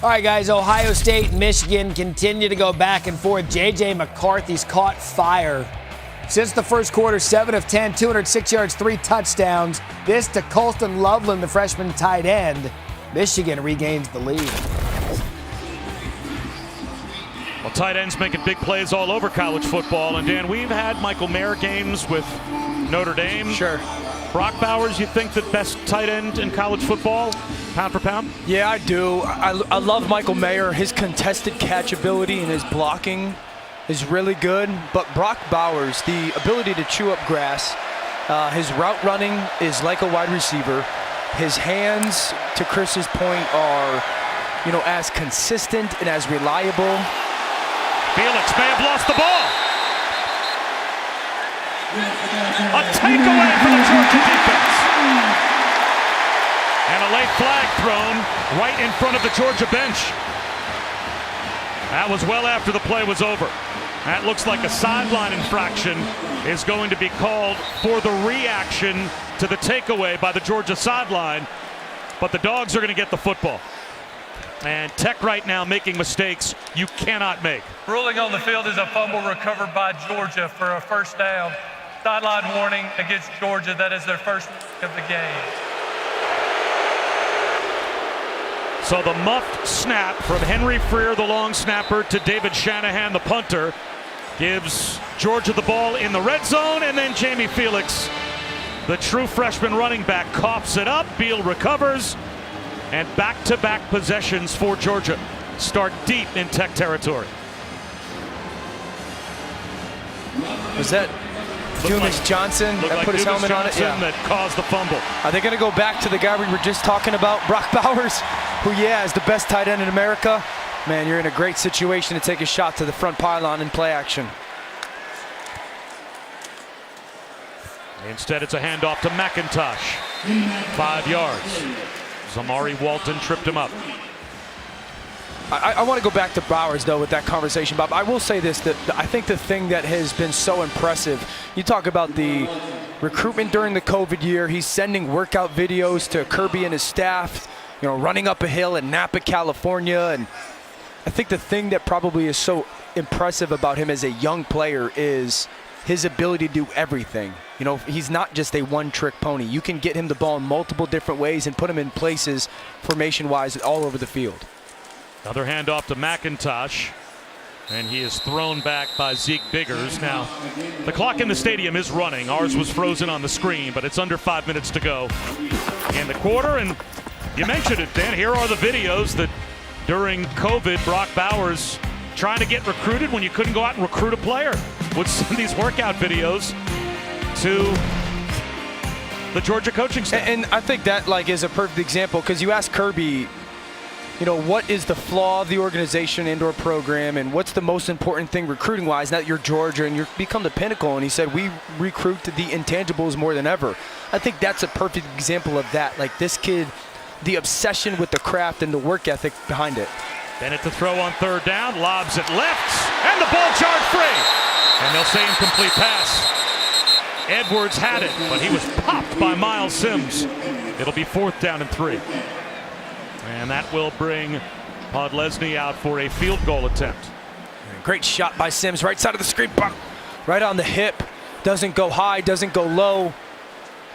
All right, guys, Ohio State and Michigan continue to go back and forth. J.J. McCarthy's caught fire. Since the first quarter, 7 of 10, 206 yards, 3 touchdowns. This to Colston Loveland, the freshman tight end. Michigan regains the lead. Well, tight ends making big plays all over college football. And, Dan, we've had Michael Mayer games with Notre Dame. Sure. Brock Bowers, you think the best tight end in college football, pound for pound? Yeah, I do. I love Michael Mayer. His contested catch ability and his blocking is really good, but Brock Bowers, the ability to chew up grass, his route running is like a wide receiver. His hands, to Chris's point, are, as consistent and as reliable. Felix may have lost the ball. A takeaway for the Georgia defense. And a late flag thrown right in front of the Georgia bench. That was well after the play was over. That looks like a sideline infraction is going to be called for the reaction to the takeaway by the Georgia sideline. But the Dogs are going to get the football. And Tech right now making mistakes you cannot make. Ruling on the field is a fumble recovered by Georgia for a first down. Sideline warning against Georgia. That is their first of the game. So the muffed snap from Henry Freer, the long snapper, to David Shanahan, the punter, gives Georgia the ball in the red zone, and then Jamie Felix, the true freshman running back, coughs it up. Beal recovers, and back-to-back possessions for Georgia start deep in Tech territory. Was that Dumas Johnson that put his helmet on it? Yeah. That caused the fumble. Are they going to go back to the guy we were just talking about, Brock Bowers, who, is the best tight end in America? Man, you're in a great situation to take a shot to the front pylon in play action. Instead, it's a handoff to McIntosh. 5 yards. Zamari Walton tripped him up. I want to go back to Bowers, though, with that conversation, Bob. I will say this, that I think the thing that has been so impressive, you talk about the recruitment during the COVID year. He's sending workout videos to Kirby and his staff, running up a hill in Napa, California. And I think the thing that probably is so impressive about him as a young player is his ability to do everything. He's not just a one-trick pony. You can get him the ball in multiple different ways and put him in places formation-wise all over the field. Another handoff to McIntosh, and he is thrown back by Zeke Biggers. Now, the clock in the stadium is running. Ours was frozen on the screen, but it's under 5 minutes to go in the quarter. And you mentioned it, Dan. Here are the videos that during COVID, Brock Bowers trying to get recruited when you couldn't go out and recruit a player would send these workout videos to the Georgia coaching staff. And I think that is a perfect example, because you ask Kirby, what is the flaw of the organization and/or program, and what's the most important thing recruiting-wise? Now that you're Georgia and you've become the pinnacle, and he said we recruit the intangibles more than ever. I think that's a perfect example of that. This kid, the obsession with the craft and the work ethic behind it. Bennett to throw on third down, lobs it left, and the ball jarred free. And they'll say incomplete pass. Edwards had it, but he was popped by Miles Sims. It'll be 4th down and 3. And that will bring Podlesny out for a field goal attempt. Great shot by Sims, right side of the screen, right on the hip. Doesn't go high, doesn't go low.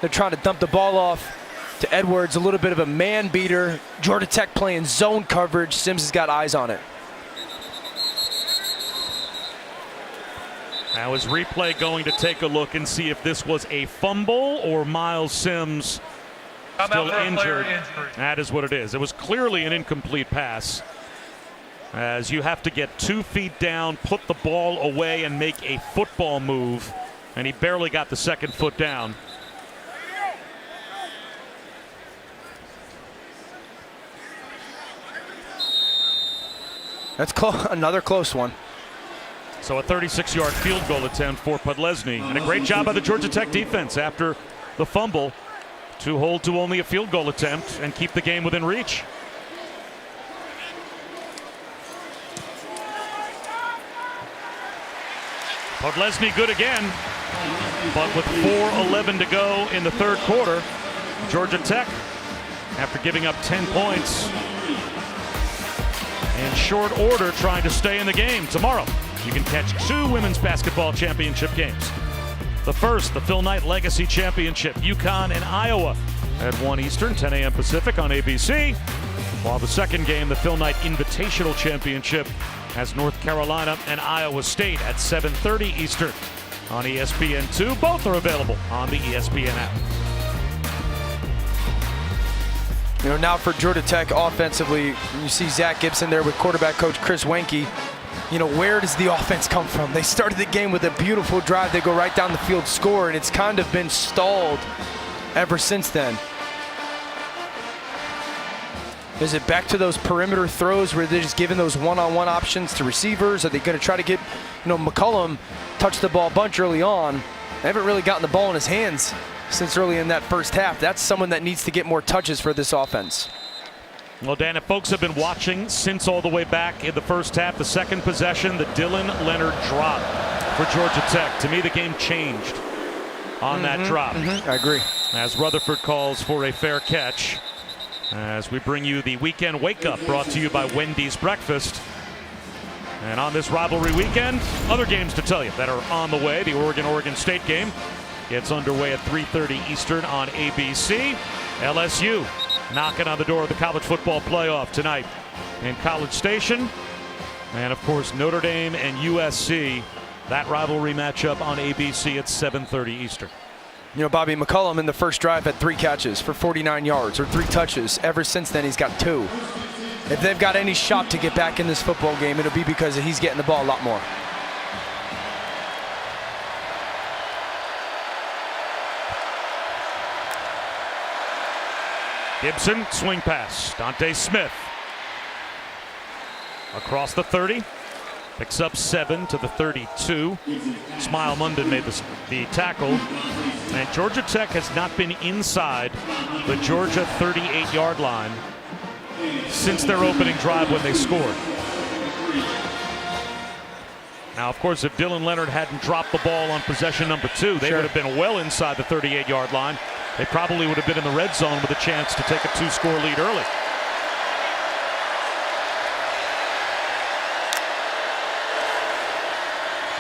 They're trying to dump the ball off to Edwards, a little bit of a man beater. Georgia Tech playing zone coverage. Sims has got eyes on it. Now is replay going to take a look and see if this was a fumble or Miles Sims still injured? That is what it is. It was clearly an incomplete pass, as you have to get 2 feet down, put the ball away, and make a football move, and he barely got the 2nd foot down. That's another close one. So a 36-yard field goal attempt for Podlesny, and a great job by the Georgia Tech defense after the fumble to hold to only a field goal attempt and keep the game within reach. Podlesny good again, but with 4:11 to go in the 3rd quarter, Georgia Tech, after giving up 10 points in short order, trying to stay in the game. Tomorrow, you can catch 2 women's basketball championship games. The first, the Phil Knight Legacy Championship, UConn and Iowa at 1 Eastern, 10 a.m. Pacific on ABC. While the second game, the Phil Knight Invitational Championship, has North Carolina and Iowa State at 7:30 Eastern on ESPN2. Both are available on the ESPN app. Now for Georgia Tech offensively, you see Zach Gibson there with quarterback coach Chris Wenke. Where does the offense come from? They started the game with a beautiful drive. They go right down the field, score, and it's kind of been stalled ever since then. Is it back to those perimeter throws where they're just giving those one-on-one options to receivers? Are they going to try to get, McCollum touched the ball a bunch early on. They haven't really gotten the ball in his hands since early in that first half. That's someone that needs to get more touches for this offense. Well, Dan, if folks have been watching since all the way back in the first half, the second possession, the Dylan Leonard drop for Georgia Tech. To me, the game changed on that drop. I agree. As Rutherford calls for a fair catch. As we bring you the weekend wake-up brought to you by Wendy's Breakfast. And on this rivalry weekend, other games to tell you that are on the way. The Oregon-Oregon State game gets underway at 3:30 Eastern on ABC. LSU knocking on the door of the college football playoff tonight in College Station. And of course, Notre Dame and USC, that rivalry matchup on ABC at 7:30 Eastern. Bobby McCollum in the first drive had 3 catches for 49 yards or 3 touches. Ever since then, he's got 2. If they've got any shot to get back in this football game, it'll be because he's getting the ball a lot more. Gibson, swing pass. Dante Smith across the 30. Picks up 7 to the 32. Smile Munden made the tackle. And Georgia Tech has not been inside the Georgia 38-yard line since their opening drive when they scored. Now, of course, if Dylan Leonard hadn't dropped the ball on possession number 2, they would have been well inside the 38-yard line. They probably would have been in the red zone with a chance to take a 2-score lead early.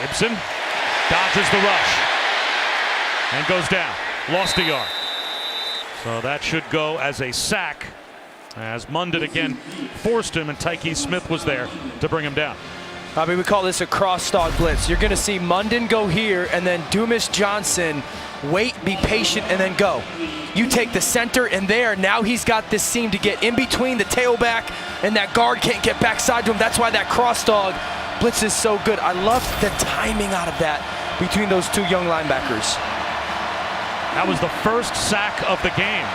Gibson dodges the rush and goes down. Lost a yard. So that should go as a sack, as Munden again forced him, and Tyke Smith was there to bring him down. I mean, we call this a cross-stalk blitz. You're going to see Munden go here, and then Dumas Johnson wait, be patient, and then go. You take the center, and there, now he's got this seam to get in between the tailback, and that guard can't get backside to him. That's why that cross-dog blitz is so good. I love the timing out of that between those 2 young linebackers. That was the first sack of the game.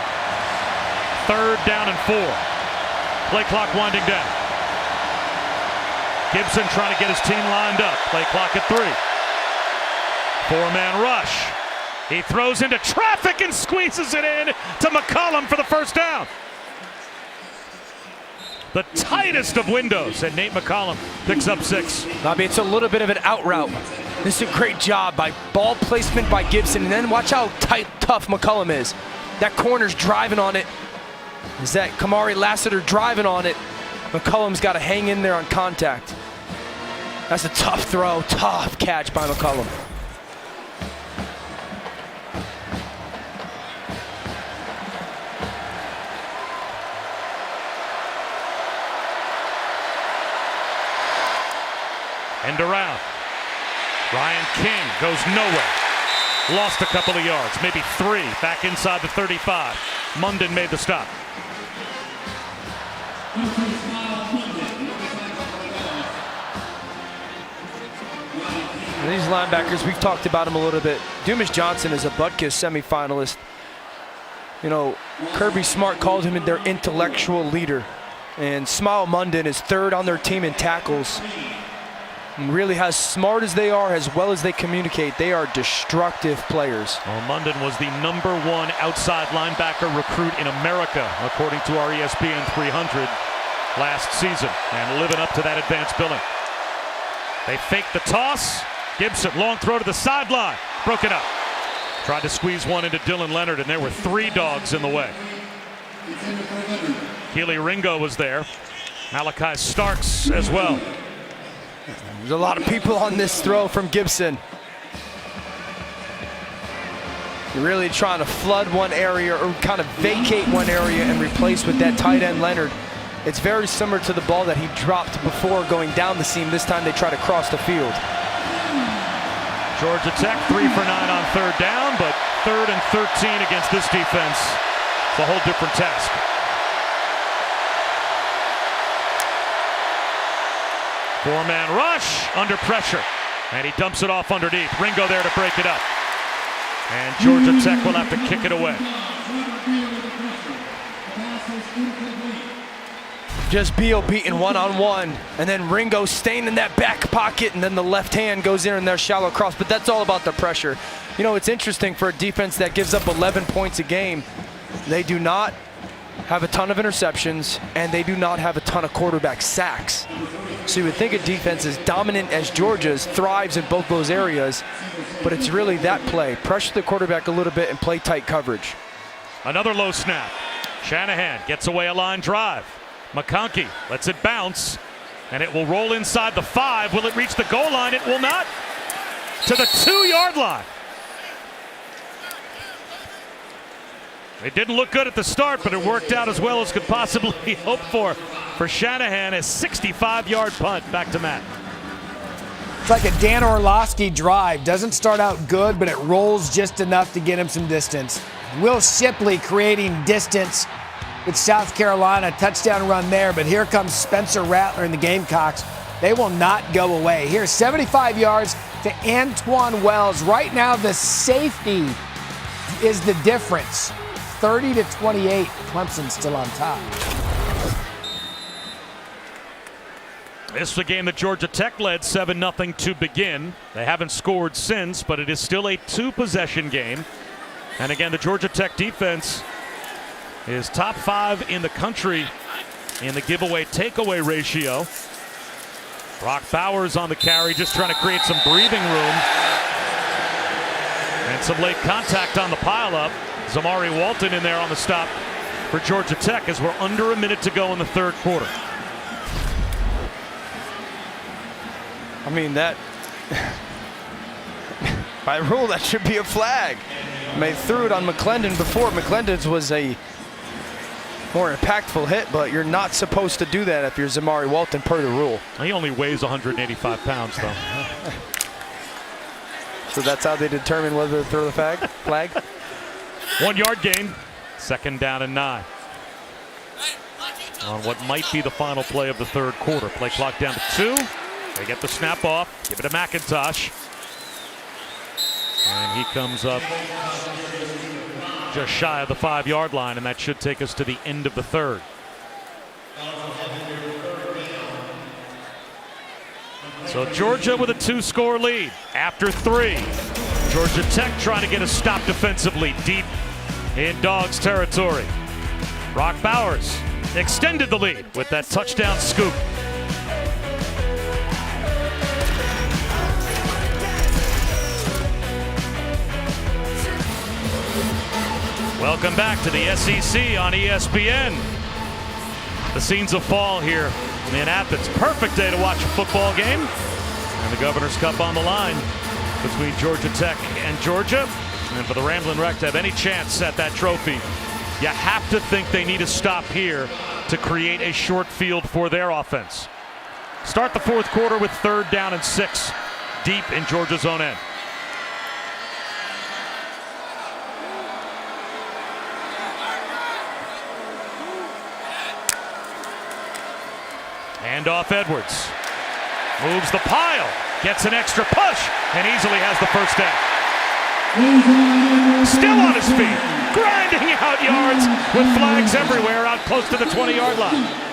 3rd down and 4. Play clock winding down. Gibson trying to get his team lined up. Play clock at 3. 4-man rush. He throws into traffic and squeezes it in to McCollum for the first down. The tightest of windows, and Nate McCollum picks up 6. Bobby, it's a little bit of an out route. This is a great job by ball placement by Gibson, and then watch how tight, tough McCollum is. That corner's driving on it. Is that Kamari Lassiter driving on it? McCollum's got to hang in there on contact. That's a tough throw, tough catch by McCollum. End around. Ryan King goes nowhere. Lost a couple of yards, maybe 3, back inside the 35. Munden made the stop. And these linebackers, we've talked about them a little bit. Dumas Johnson is a Butkus semifinalist. Kirby Smart called him their intellectual leader. And Smile Munden is 3rd on their team in tackles. And really, as smart as they are, as well as they communicate, they are destructive players. Well, Munden was the #1 outside linebacker recruit in America, according to our ESPN 300 last season, and living up to that advanced billing. They fake the toss. Gibson, long throw to the sideline, broken up. Tried to squeeze one into Dylan Leonard, and there were 3 dogs in the way. Keely Ringo was there. Malachi Starks as well. There's a lot of people on this throw from Gibson. You're really trying to flood one area or kind of vacate one area and replace with that tight end Leonard. It's very similar to the ball that he dropped before going down the seam. This time they try to cross the field. Georgia Tech 3 for 9 on 3rd down, but 3rd and 13 against this defense. It's a whole different task. Four-man rush under pressure, and he dumps it off underneath. Ringo there to break it up. And Georgia Tech will have to kick it away. just Beal beating one-on-one, and then Ringo staying in that back pocket, and then the left hand goes in their shallow cross. But that's all about the pressure. You know, it's interesting for a defense that gives up 11 points a game. They do not have a ton of interceptions, and they do not have a ton of quarterback sacks. So you would think a defense as dominant as Georgia's thrives in both those areas, but it's really that play. Pressure the quarterback a little bit and play tight coverage. Another low snap. Shanahan gets away a line drive. McConkey lets it bounce, and it will roll inside the 5. Will it reach the goal line? It will not. To the 2-yard line. It didn't look good at the start, but it worked out as well as could possibly hope for Shanahan. A 65-yard punt. Back to Matt. It's like a Dan Orlovsky drive. Doesn't start out good, but it rolls just enough to get him some distance. Will Shipley creating distance with South Carolina. Touchdown run there, but here comes Spencer Rattler and the Gamecocks. They will not go away. Here's 75 yards to Antoine Wells. Right now, the safety is the difference. 30-28. Clemson still on top. This is a game that Georgia Tech led 7-0 to begin. They haven't scored since, but it is still a 2-possession game. And again, the Georgia Tech defense is top 5 in the country in the giveaway takeaway ratio. Brock Bowers on the carry, just trying to create some breathing room. And some late contact on the pileup. Zamari Walton in there on the stop for Georgia Tech as we're under a minute to go in the third quarter. I mean, that by rule, that should be a flag. They threw it on McClendon before. McClendon's was a more impactful hit, but you're not supposed to do that if you're Zamari Walton per the rule. He only weighs 185 pounds, though. So that's how they determine whether to throw the flag? 1-yard gain, 2nd down and 9. On what might be the final play of the third quarter. Play clock down to 2. They get the snap off, give it to McIntosh. And he comes up just shy of the 5-yard line, and that should take us to the end of the third. So Georgia with a 2-score lead after 3. Georgia Tech trying to get a stop defensively deep in Dawgs territory. Brock Bowers extended the lead with that touchdown scoop. Welcome back to the SEC on ESPN. The scenes of fall here in Athens. Perfect day to watch a football game. And the Governor's Cup on the line between Georgia Tech and Georgia. And for the Ramblin' Wreck to have any chance at that trophy, you have to think they need a stop here to create a short field for their offense. Start the fourth quarter with 3rd down and 6 deep in Georgia's own end. Handoff Edwards. Moves the pile. Gets an extra push and easily has the first down. Still on his feet. Grinding out yards with flags everywhere out close to the 20-yard line.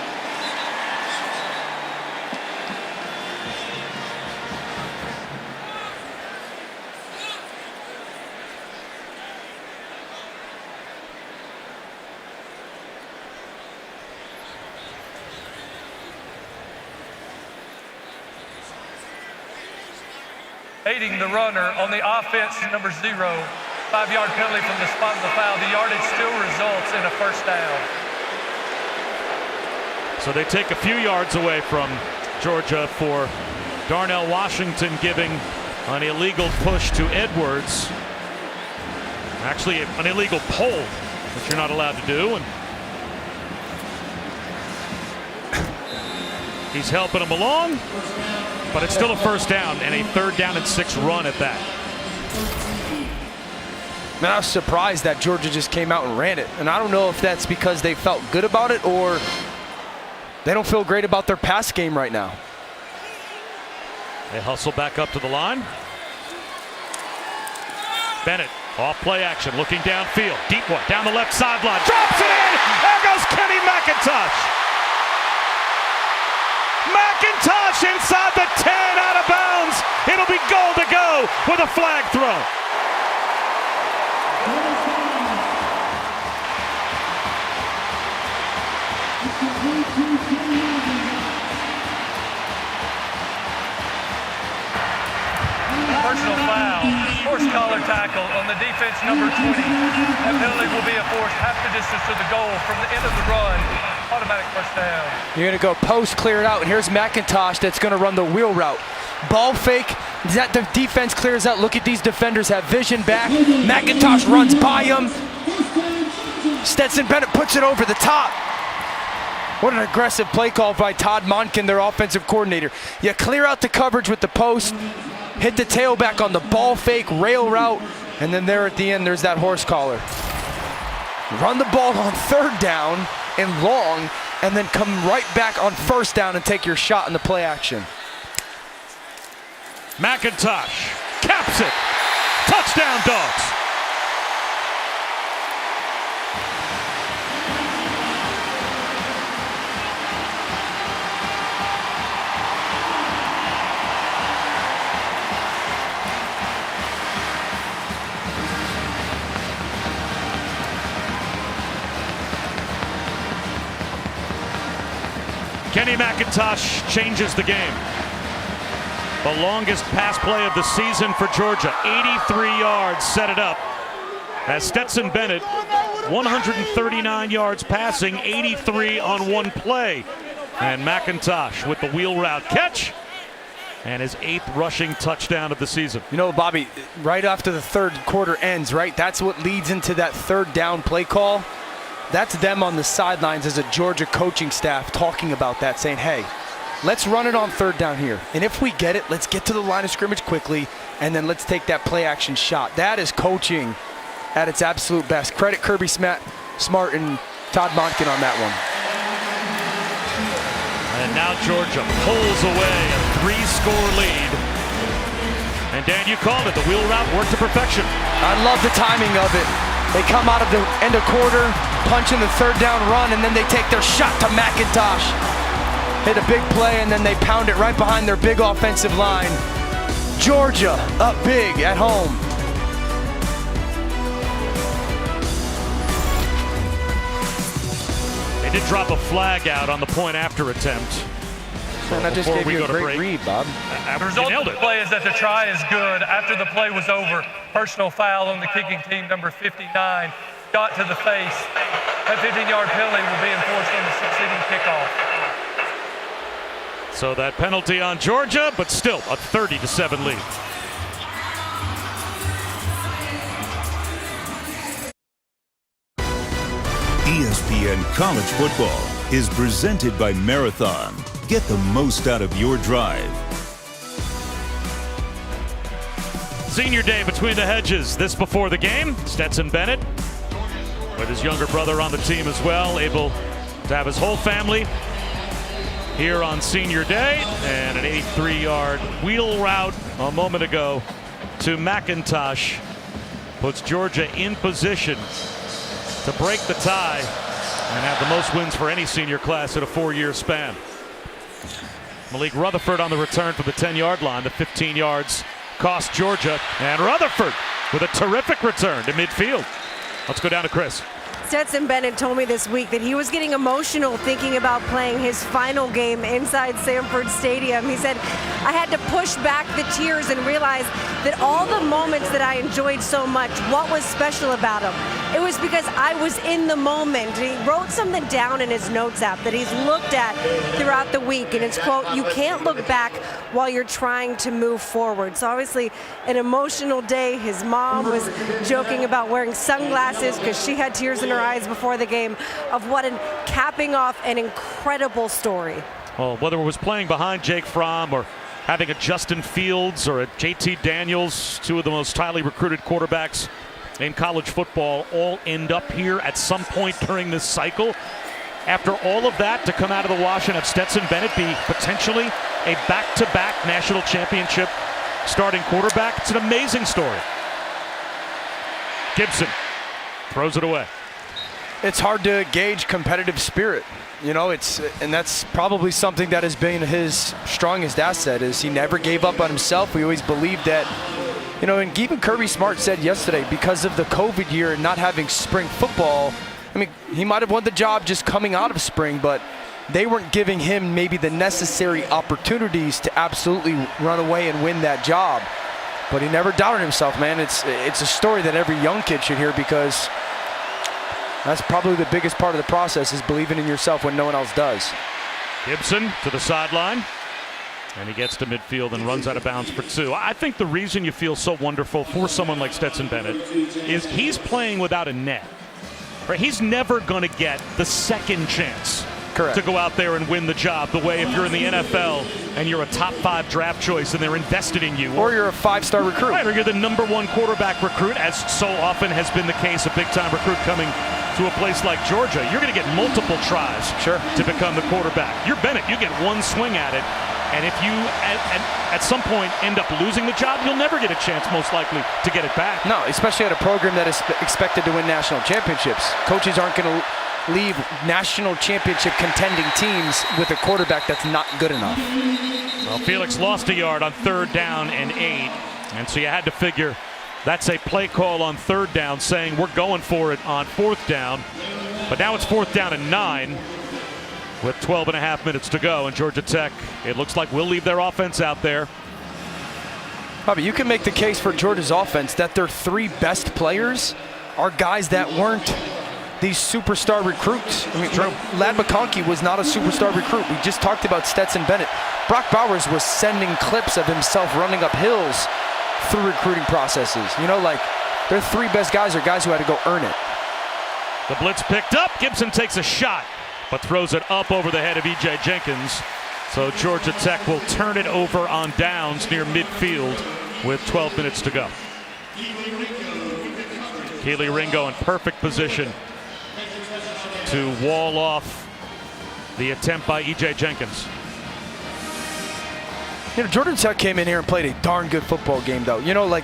Aiding the runner on the offense, number 0. 5-yard penalty from the spot of the foul. The yardage still results in a first down. So they take a few yards away from Georgia for Darnell Washington giving an illegal push to Edwards. Actually, an illegal pull, which you're not allowed to do. And he's helping him along. But it's still a first down and a 3rd down and 6 run at that. Man, I was surprised that Georgia just came out and ran it. And I don't know if that's because they felt good about it or they don't feel great about their pass game right now. They hustle back up to the line. Bennett, off play action, looking downfield. Deep one, down the left sideline. Drops it in! There goes Kenny McIntosh! McIntosh inside the 10, out of bounds. It'll be goal to go with a flag throw. Personal foul, forced collar tackle on the defense number 20. That penalty will be enforced half the distance to the goal from the end of the run. Automatic first down. You're going to go post, clear it out, and here's McIntosh that's going to run the wheel route. Ball fake, that the defense clears out. Look at these defenders have vision back. McIntosh runs by him. Stetson Bennett puts it over the top. What an aggressive play call by Todd Monken, their offensive coordinator. You clear out the coverage with the post, hit the tailback on the ball fake, rail route, and then there at the end, there's that horse collar. Run the ball on third down and long, and then come right back on first down and take your shot in the play action. McIntosh caps it. Touchdown, Dawgs. Kenny McIntosh changes the game. The longest pass play of the season for Georgia, 83 yards, set it up. As Stetson Bennett, 139 yards passing, 83 on one play. And McIntosh with the wheel route catch and his 8th rushing touchdown of the season. You know, Bobby, right after the third quarter ends, right? That's what leads into that third down play call. That's them on the sidelines as a Georgia coaching staff talking about that, saying, hey, let's run it on third down here. And if we get it, let's get to the line of scrimmage quickly, and then let's take that play action shot. That is coaching at its absolute best. Credit Kirby Smart and Todd Monken on that one. And now Georgia pulls away a 3-score lead. And Dan, you called it. The wheel route worked to perfection. I love the timing of it. They come out of the end of quarter, punch in the third down run, and then they take their shot to McIntosh. Hit a big play, and then they pound it right behind their big offensive line. Georgia up big at home. They did drop a flag out on the point after attempt. And I just gave you a great read, Bob. The result of the play is that the try is good. After the play was over, personal foul on the kicking team, number 59, got to the face. That 15-yard penalty will be enforced on the succeeding kickoff. So that penalty on Georgia, but still a 30-7 lead. ESPN College Football is presented by Marathon. Get the most out of your drive. Senior day between the hedges. This before the game. Stetson Bennett with his younger brother on the team as well, able to have his whole family here on senior day. And an 83-yard wheel route a moment ago to McIntosh puts Georgia in position to break the tie and have the most wins for any senior class in a 4-year span. Malik Rutherford on the return from the 10-yard line. The 15 yards cost Georgia. And Rutherford with a terrific return to midfield. Let's go down to Chris. Stetson Bennett told me this week that he was getting emotional thinking about playing his final game inside Sanford Stadium. He said, I had to push back the tears and realize that all the moments that I enjoyed so much, what was special about them? It was because I was in the moment. He wrote something down in his notes app that he's looked at throughout the week, and it's, quote, you can't look back while you're trying to move forward. So obviously an emotional day. His mom was joking about wearing sunglasses because she had tears in her eyes before the game of what an capping off an incredible story. Well, whether it was playing behind Jake Fromm or having a Justin Fields or a JT Daniels, two of the most highly recruited quarterbacks in college football, all end up here at some point during this cycle. After all of that, to come out of the wash and have Stetson Bennett be potentially a back-to-back national championship starting quarterback, it's an amazing story. Gibson throws it away. it's hard to gauge competitive spirit. You know, and that's probably something that has been his strongest asset, is he never gave up on himself. We always believed that, you know, and even Kirby Smart said yesterday, because of the COVID year and not having spring football, I mean, he might have won the job just coming out of spring, but they weren't giving him maybe the necessary opportunities to absolutely run away and win that job. But he never doubted himself, man. It's a story that every young kid should hear, because that's probably the biggest part of the process, is believing in yourself when no one else does. Gibson to the sideline, and he gets to midfield and runs out of bounds for 2. I think the reason you feel so wonderful for someone like Stetson Bennett is he's playing without a net. Right? He's never going to get the second chance to go out there and win the job, the way if you're in the NFL and you're a top 5 draft choice and they're invested in you. Or you're a 5-star recruit. Right, or you're the #1 quarterback recruit, as so often has been the case, a big-time recruit coming to a place like Georgia. You're going to get multiple tries to become the quarterback. You're Bennett. You get one swing at it, and if you at some point end up losing the job, you'll never get a chance, most likely, to get it back. No, especially at a program that is expected to win national championships. Coaches aren't going to leave national championship contending teams with a quarterback that's not good enough. Well, Felix lost a yard on 3rd down and 8, and so you had to figure that's a play call on 3rd down saying we're going for it on 4th down. But now it's 4th down and 9 with 12.5 minutes to go, and Georgia Tech, it looks like, will leave their offense out there. Bobby, you can make the case for Georgia's offense that their 3 best players are guys that weren't these superstar recruits. I mean, Ladd McConkey was not a superstar recruit. We just talked about Stetson Bennett. Brock Bowers was sending clips of himself running up hills through recruiting processes. You know, like, their 3 best guys are guys who had to go earn it. The blitz picked up. Gibson takes a shot, but throws it up over the head of E.J. Jenkins. So Georgia Tech will turn it over on downs near midfield with 12 minutes to go. Keely Ringo in perfect position to wall off the attempt by E.J. Jenkins. You know, Georgia Tech came in here and played a darn good football game, though. You know, like,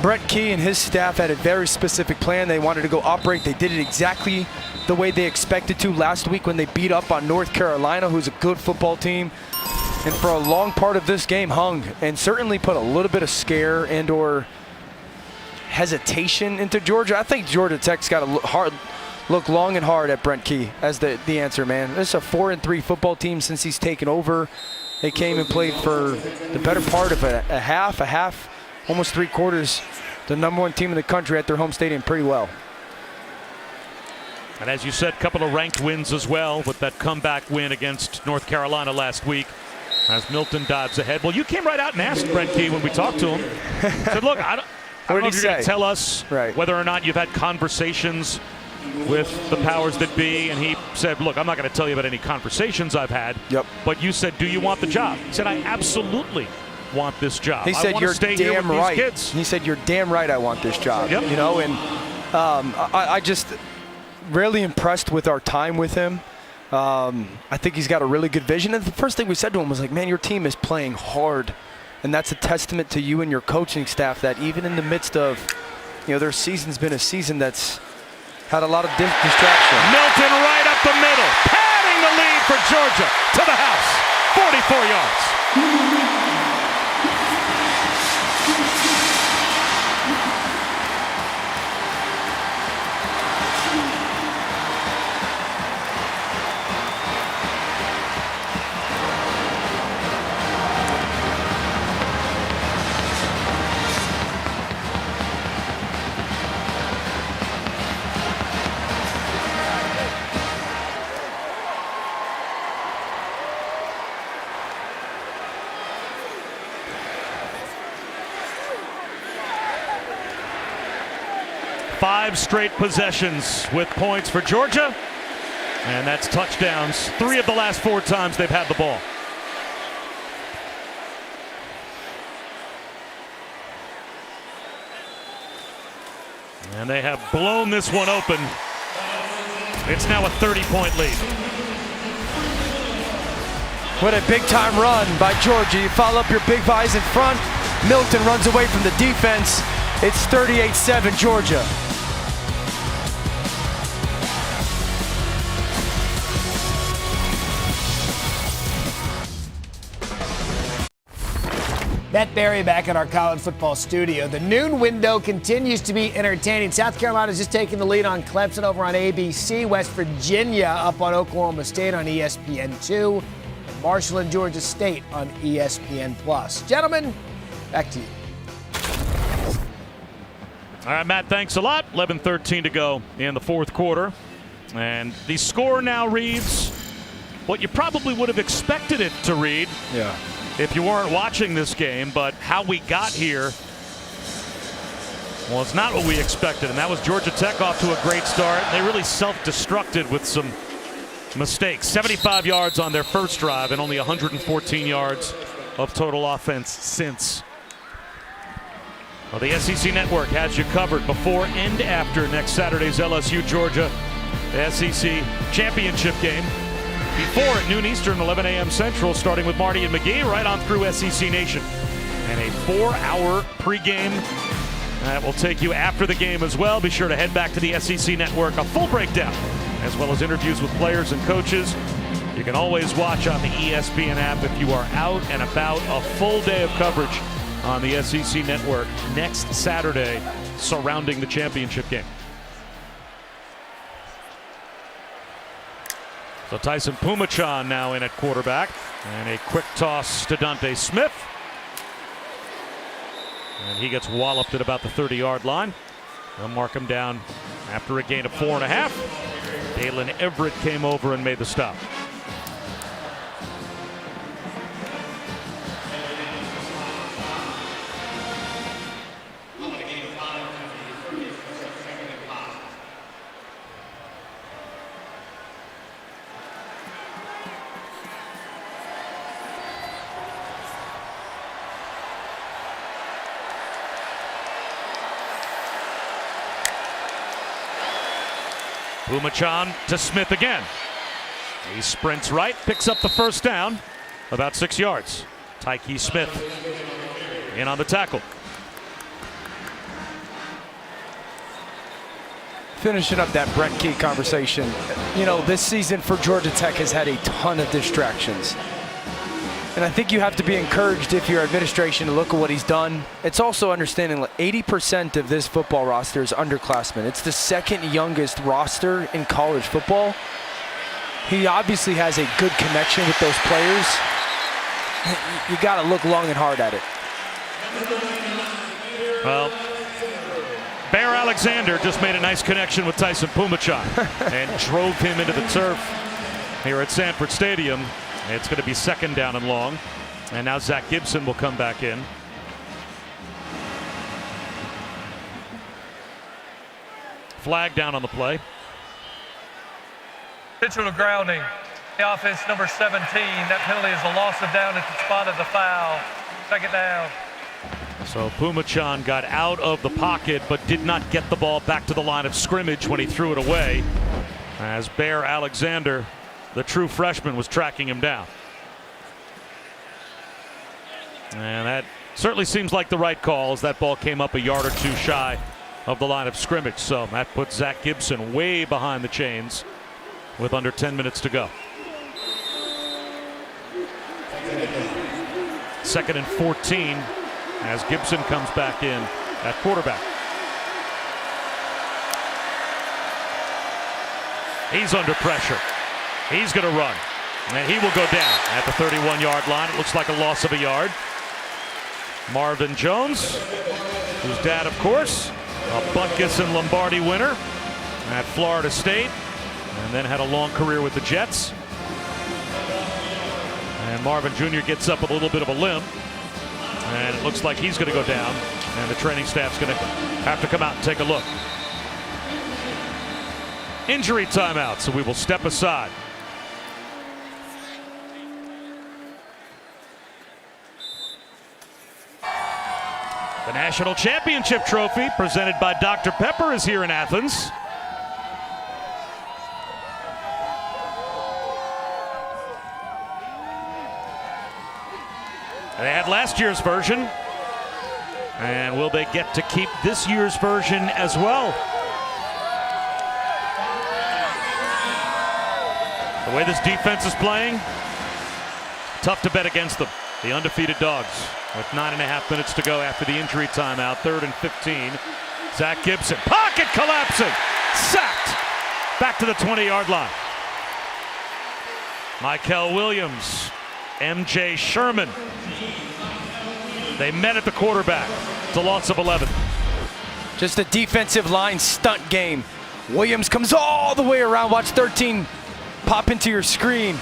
Brent Key and his staff had a very specific plan. They wanted to go operate. They did it exactly the way they expected to last week when they beat up on North Carolina, who's a good football team. And for a long part of this game hung and certainly put a little bit of scare and or hesitation into Georgia. I think Georgia Tech's got to look long and hard at Brent Key as the answer, man. This is a 4-3 football team since he's taken over. They came and played for the better part of a half, almost 3/4, the #1 team in the country at their home stadium pretty well. And as you said, a couple of ranked wins as well, with that comeback win against North Carolina last week as Milton dives ahead. Well, you came right out and asked Brent Key when we talked to him. Said, look, I don't know if you're going to tell us whether or not you've had conversations with the powers that be. And he said, look, I'm not going to tell you about any conversations I've had. But you said, do you want the job? He said, I absolutely want this job. He said, you're damn right. Kids. He said, you're damn right I want this job. Yep. You know, and I just really impressed with our time with him. I think he's got a really good vision. And the first thing we said to him was like, man, your team is playing hard. And that's a testament to you and your coaching staff that even in the midst of, you know, their season's been a season that's had a lot of distraction. Milton right up the middle, padding the lead for Georgia to the house, 44 yards. Five straight possessions with points for Georgia, and that's touchdowns 3 of the last 4 times they've had the ball. And they have blown this one open. It's now a 30-point lead. What a big-time run by Georgia. You follow up your big guys in front. Milton runs away from the defense. It's 38-7 Georgia. Matt Berry back in our college football studio. The noon window continues to be entertaining. South Carolina's just taking the lead on Clemson over on ABC. West Virginia up on Oklahoma State on ESPN2. And Marshall and Georgia State on ESPN+. Gentlemen, back to you. All right, Matt, thanks a lot. 11:13 to go in the fourth quarter. And the score now reads what you probably would have expected it to read. Yeah. If you weren't watching this game, but how we got here, well, it's not what we expected, and that was Georgia Tech off to a great start. They really self-destructed with some mistakes. 75 yards on their first drive and only 114 yards of total offense since. Well, the SEC Network has you covered before and after next Saturday's LSU Georgia SEC Championship game. Before at noon Eastern, 11 a.m. Central, starting with Marty and McGee, right on through SEC Nation. And a 4-hour pregame that will take you after the game as well. Be sure to head back to the SEC Network. A full breakdown, as well as interviews with players and coaches. You can always watch on the ESPN app if you are out and about. A full day of coverage on the SEC Network next Saturday surrounding the championship game. So Tyson Pumachan now in at quarterback, and a quick toss to Dante Smith. And he gets walloped at about the 30-yard line. They'll mark him down after a gain of 4.5. Dalen Everett came over and made the stop. Pumachan to Smith again. He sprints right, picks up the first down, about 6 yards. Tyke Smith in on the tackle. Finishing up that Brett Key conversation, you know, this season for Georgia Tech has had a ton of distractions. And I think you have to be encouraged if you're administration to look at what he's done. It's also understanding that 80% of this football roster is underclassmen. It's the second youngest roster in college football. He obviously has a good connection with those players. You got to look long and hard at it. Well, Bear Alexander just made a nice connection with Tyson Pumachan and drove him into the turf here at Sanford Stadium. It's going to be second down and long. And now Zach Gibson will come back in. Flag down on the play. Intentional grounding. The offense number 17. That penalty is a loss of down at the spot of the foul. Second down. So Pumachan got out of the pocket but did not get the ball back to the line of scrimmage when he threw it away, as Bear Alexander, the true freshman, was tracking him down. And that certainly seems like the right call, as that ball came up a yard or two shy of the line of scrimmage. So that puts Zach Gibson way behind the chains with under 10 minutes to go. Second and 14 as Gibson comes back in at quarterback. He's under pressure. He's going to run, and he will go down at the 31-yard line. It looks like a loss of a yard. Marvin Jones, whose dad, of course, a Butkus and Lombardi winner at Florida State, and then had a long career with the Jets. And Marvin Jr. gets up with a little bit of a limp, and it looks like he's going to go down, and the training staff's going to have to come out and take a look. Injury timeout, so we will step aside. The National Championship Trophy, presented by Dr. Pepper, is here in Athens. They had last year's version. And will they get to keep this year's version as well? The way this defense is playing, tough to bet against them. The undefeated Dogs with 9.5 minutes to go after the injury timeout. 3rd and 15. Zach Gibson, pocket collapsing, sacked, back to the 20-yard line. Michael Williams, MJ Sherman. They met at the quarterback. It's a loss of 11. Just a defensive line stunt game. Williams comes all the way around. Watch 13 pop into your screen.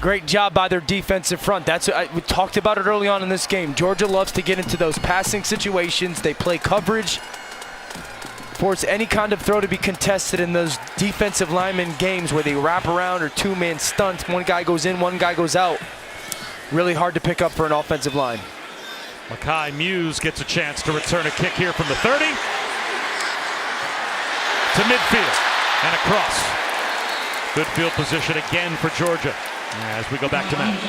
Great job by their defensive front. We talked about it early on in this game. Georgia loves to get into those passing situations. They play coverage, force any kind of throw to be contested in those defensive lineman games where they wrap around or two-man stunts. One guy goes in, one guy goes out. Really hard to pick up for an offensive line. Makai Muse gets a chance to return a kick here from the 30 to midfield and across. Good field position again for Georgia as we go back to Matt.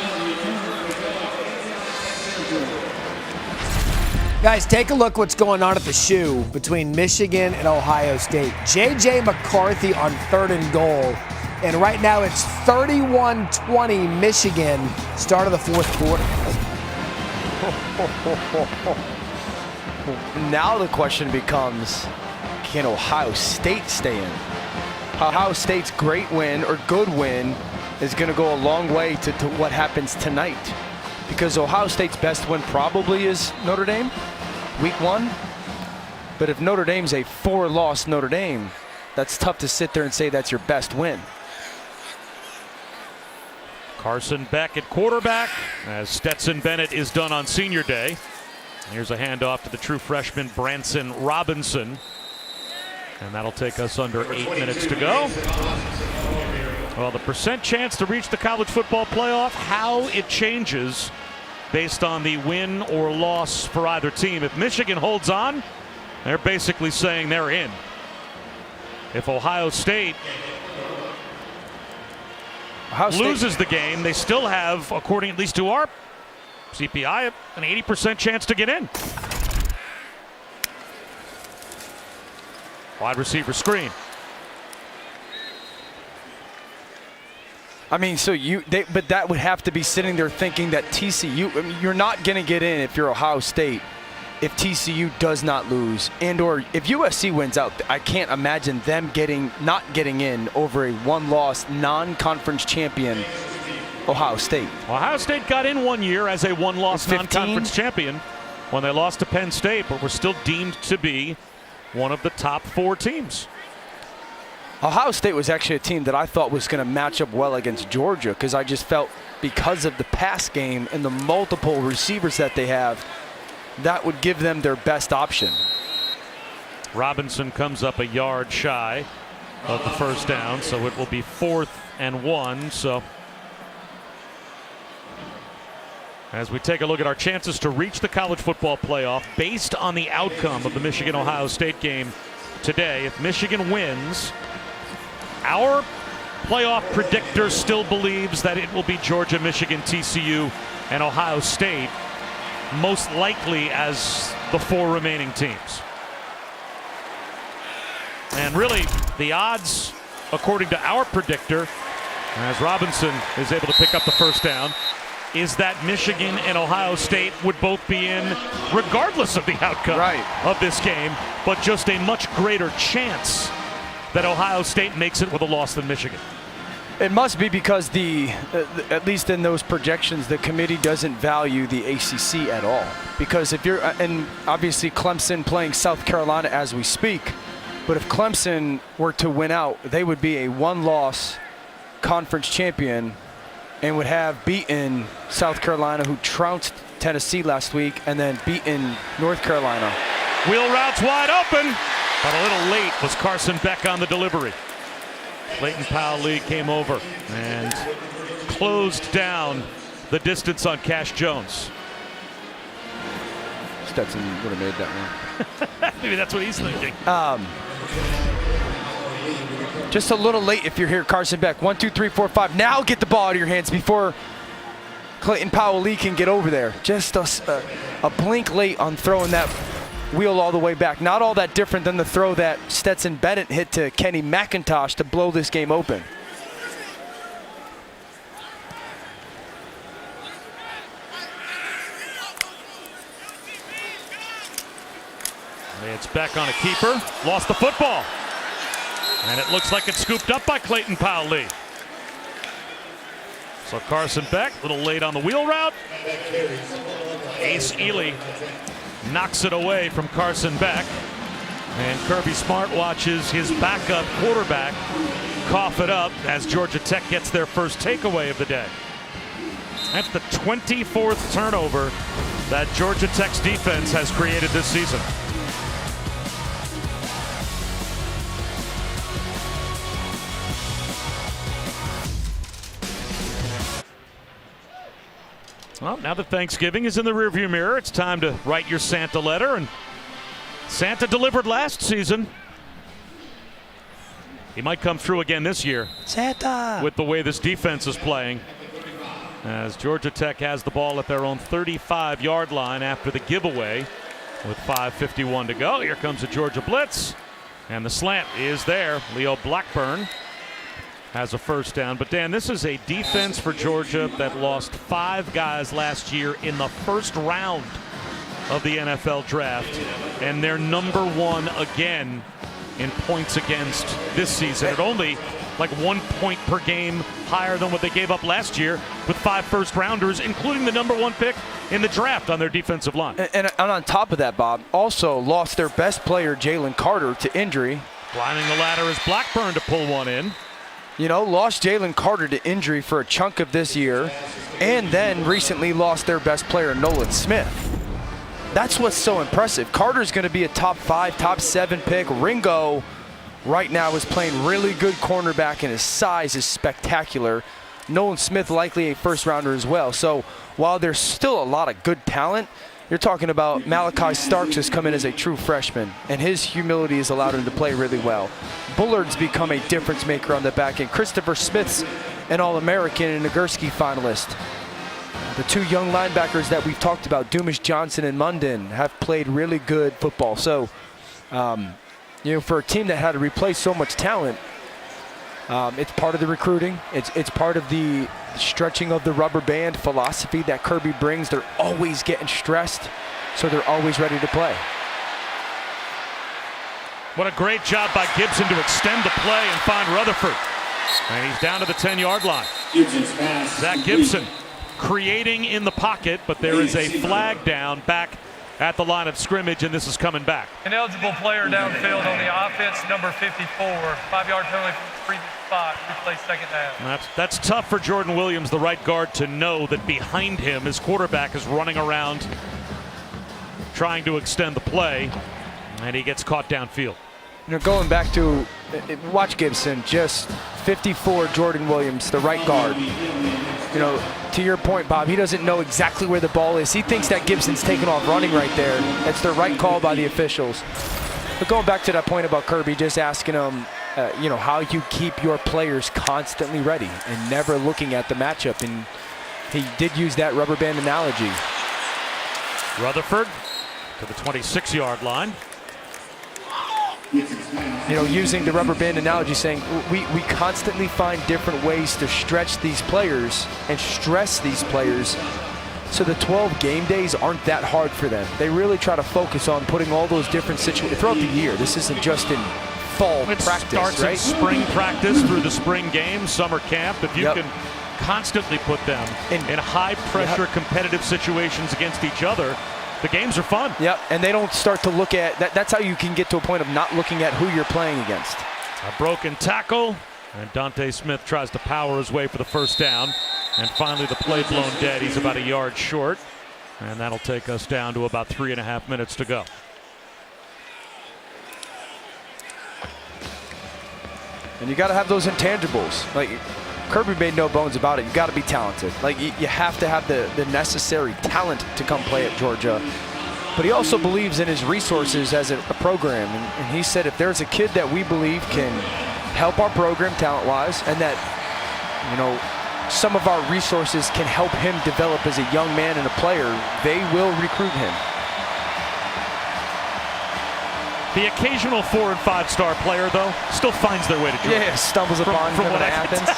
Guys, take a look what's going on at the shoe between Michigan and Ohio State. J.J. McCarthy on 3rd and goal. And right now it's 31-20 Michigan, start of the 4th quarter. Now the question becomes, can Ohio State stay in? Ohio State's great win or good win is going to go a long way to what happens tonight. Because Ohio State's best win probably is Notre Dame, week 1. But if Notre Dame's a 4-loss Notre Dame, that's tough to sit there and say that's your best win. Carson Beck at quarterback as Stetson Bennett is done on senior day. Here's a handoff to the true freshman Branson Robinson. And that'll take us under 8 minutes to go. Well, the percent chance to reach the college football playoff, how it changes based on the win or loss for either team. If Michigan holds on, they're basically saying they're in. If Ohio State loses the game, they still have, according at least to our CPI, an 80% chance to get in. Wide receiver screen. I mean, but that would have to be sitting there thinking that TCU, I mean, you're not going to get in if you're Ohio State if TCU does not lose, and or if USC wins out. I can't imagine them not getting in over a 1-loss non-conference champion Ohio State. Ohio State got in one year as a 1-loss non-conference champion when they lost to Penn State, but were still deemed to be one of the top 4 teams. Ohio State was actually a team that I thought was going to match up well against Georgia because I just felt because of the pass game and the multiple receivers that they have, that would give them their best option. Robinson comes up a yard shy of the first down, so it will be 4th and 1. So as we take a look at our chances to reach the college football playoff based on the outcome of the Michigan-Ohio State game today, if Michigan wins, our playoff predictor still believes that it will be Georgia, Michigan, TCU, and Ohio State, most likely as the 4 remaining teams. And really, the odds, according to our predictor, as Robinson is able to pick up the first down, is that Michigan and Ohio State would both be in regardless of the outcome of this game, but just a much greater chance that Ohio State makes it with a loss than Michigan. It must be because at least in those projections, the committee doesn't value the ACC at all. Because if you're, and obviously Clemson playing South Carolina as we speak, but if Clemson were to win out, they would be a 1-loss conference champion and would have beaten South Carolina, who trounced Tennessee last week, and then beaten North Carolina. Wheel routes wide open, but a little late was Carson Beck on the delivery. Clayton Powell-Lee came over and closed down the distance on Cash Jones. Stetson would have made that one. Maybe that's what he's thinking. Just a little late if you're here, Carson Beck. 1, 2, 3, 4, 5. Now get the ball out of your hands before Clayton Powell-Lee can get over there. Just a blink late on throwing that wheel all the way back. Not all that different than the throw that Stetson Bennett hit to Kenny McIntosh to blow this game open. It's Beck on a keeper. Lost the football. And it looks like it's scooped up by Clayton Powell-Lee. So Carson Beck, a little late on the wheel route. Ace Ely knocks it away from Carson Beck. And Kirby Smart watches his backup quarterback cough it up as Georgia Tech gets their first takeaway of the day. That's the 24th turnover that Georgia Tech's defense has created this season. Well, now that Thanksgiving is in the rearview mirror, it's time to write your Santa letter, and Santa delivered last season. He might come through again this year. Santa! With the way this defense is playing. As Georgia Tech has the ball at their own 35-yard line after the giveaway with 5:51 to go. Here comes a Georgia blitz, and the slant is there. Leo Blackburn has a first down. But Dan, this is a defense for Georgia that lost 5 guys last year in the first round of the NFL draft, and they're number 1 again in points against this season at only like 1 point per game higher than what they gave up last year with 5 first-rounders, including the number 1 pick in the draft on their defensive line. And on top of that, Bob, also lost their best player, Jalen Carter, to injury. Climbing the ladder is Blackburn to pull one in. You know, lost Jalen Carter to injury for a chunk of this year, and then recently lost their best player, Nolan Smith. That's what's so impressive. Carter's going to be a top 5, top 7 pick. Ringo right now is playing really good cornerback, and his size is spectacular. Nolan Smith likely a first rounder as well. So while there's still a lot of good talent, you're talking about Malachi Starks has come in as a true freshman, and his humility has allowed him to play really well. Bullard's become a difference maker on the back end. Christopher Smith's an All-American and Nagurski finalist. The 2 young linebackers that we've talked about, Dumas Johnson and Munden, have played really good football. So, you know, for a team that had to replace so much talent, it's part of the recruiting. It's part of the stretching of the rubber band philosophy that Kirby brings. They're always getting stressed, so they're always ready to play. What a great job by Gibson to extend the play and find Rutherford. And he's down to the 10-yard line. Zach Gibson creating in the pocket, but there is a flag down back at the line of scrimmage, and this is coming back. An eligible player downfield on the offense, number 54. 5-yard penalty from the previous spot. Replay second down. That's tough for Jordan Williams, the right guard, to know that behind him his quarterback is running around trying to extend the play, and he gets caught downfield. You know, going back to watch Gibson, just 54, Jordan Williams, the right guard. You know, to your point, Bob, he doesn't know exactly where the ball is. He thinks that Gibson's taking off running right there. That's the right call by the officials. But going back to that point about Kirby, just asking him, you know, how you keep your players constantly ready and never looking at the matchup. And he did use that rubber band analogy. Rutherford to the 26-yard line. You know, using the rubber band analogy, saying we constantly find different ways to stretch these players and stress these players so the 12 game days aren't that hard for them. They really try to focus on putting all those different situations throughout the year. This isn't just in fall practice, starts right? in spring practice through the spring games, summer camp. If you can constantly put them in high-pressure competitive situations against each other, the games are fun. Yep, and they don't start to look at that. That's how you can get to a point of not looking at who you're playing against. A broken tackle, and Dante Smith tries to power his way for the first down. And finally the play blown dead. He's about a yard short, and that'll take us down to about 3.5 minutes to go. And you got to have those intangibles. Like Kirby made no bones about it. You got to be talented. Like you have to have the necessary talent to come play at Georgia. But he also believes in his resources as a program. And he said if there's a kid that we believe can help our program talent-wise, and that, you know, some of our resources can help him develop as a young man and a player, they will recruit him. The occasional 4- and 5-star player, though, still finds their way to Georgia. Yeah, stumbles upon from him what when it happens.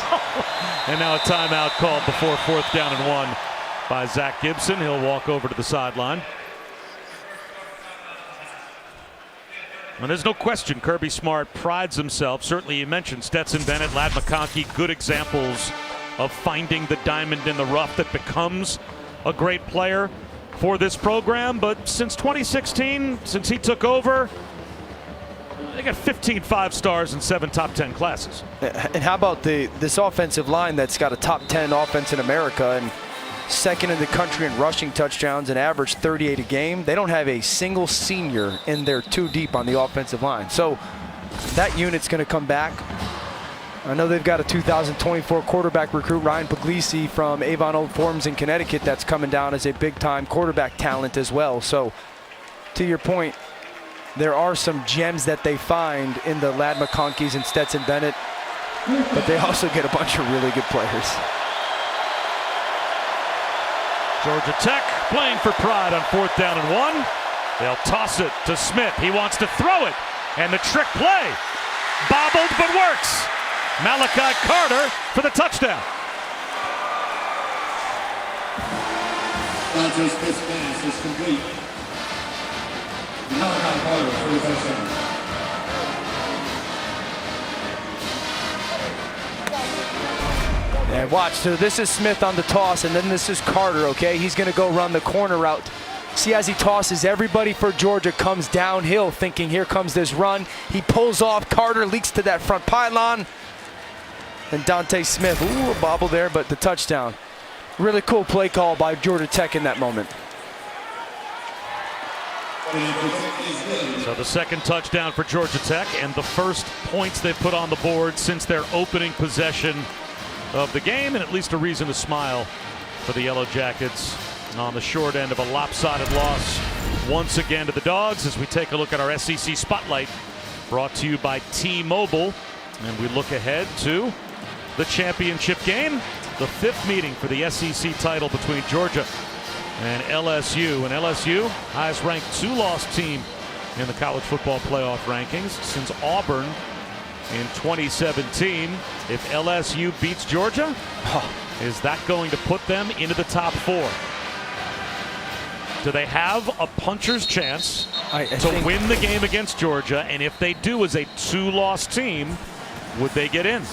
And now a timeout called before 4th down and 1 by Zach Gibson. He'll walk over to the sideline. And there's no question Kirby Smart prides himself. Certainly you mentioned Stetson Bennett, Ladd McConkey, good examples of finding the diamond in the rough that becomes a great player for this program. But since 2016, since he took over, they got 15 5-stars and 7 top 10 classes. And how about this offensive line that's got a top 10 offense in America and second in the country in rushing touchdowns and average 38 a game? They don't have a single senior in there too deep on the offensive line. So that unit's going to come back. I know they've got a 2024 quarterback recruit, Ryan Puglisi from Avon Old Forms in Connecticut, that's coming down as a big-time quarterback talent as well. So to your point, there are some gems that they find in the Ladd McConkeys and Stetson Bennett, but they also get a bunch of really good players. Georgia Tech playing for pride on 4th down and 1. They'll toss it to Smith. He wants to throw it, and the trick play. Bobbled but works. Malachi Carter for the touchdown. Dante Smith's pass is complete. Malachi Carter for the touchdown. And watch, so this is Smith on the toss, and then this is Carter, okay? He's going to go run the corner route. See, as he tosses, everybody for Georgia comes downhill thinking, here comes this run. He pulls off, Carter leaks to that front pylon. And Dante Smith, ooh, a bobble there, but the touchdown. Really cool play call by Georgia Tech in that moment. So the second touchdown for Georgia Tech and the first points they've put on the board since their opening possession of the game, and at least a reason to smile for the Yellow Jackets on the short end of a lopsided loss once again to the Dogs as we take a look at our SEC Spotlight brought to you by T-Mobile, and we look ahead to the championship game, the 5th meeting for the SEC title between Georgia and LSU. And LSU, highest ranked 2-loss team in the college football playoff rankings since Auburn in 2017. If LSU beats Georgia, is that going to put them into the top 4? Do they have a puncher's chance to win the game against Georgia? And if they do, as a 2-loss team, would they get in?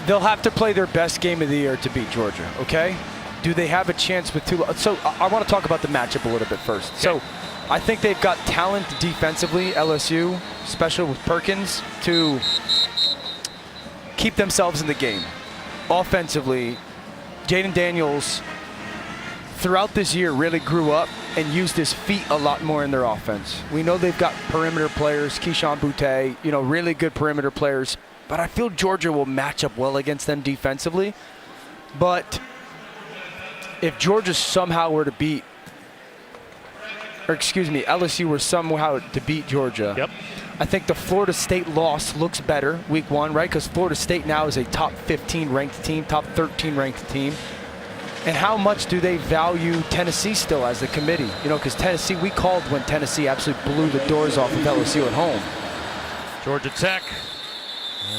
They'll have to play their best game of the year to beat Georgia, okay? Do they have a chance with 2? So I want to talk about the matchup a little bit first. Okay. So I think they've got talent defensively, LSU, especially with Perkins, to keep themselves in the game. Offensively, Jaden Daniels, throughout this year, really grew up and used his feet a lot more in their offense. We know they've got perimeter players, Keyshawn Boutte, really good perimeter players, but I feel Georgia will match up well against them defensively. But if Georgia somehow were to beat, LSU were somehow to beat Georgia, yep. I think the Florida State loss looks better week 1, right? Because Florida State now is a top 15 ranked team, top 13 ranked team. And how much do they value Tennessee still as the committee? Because Tennessee, we called when Tennessee absolutely blew the doors off of LSU at home. Georgia Tech,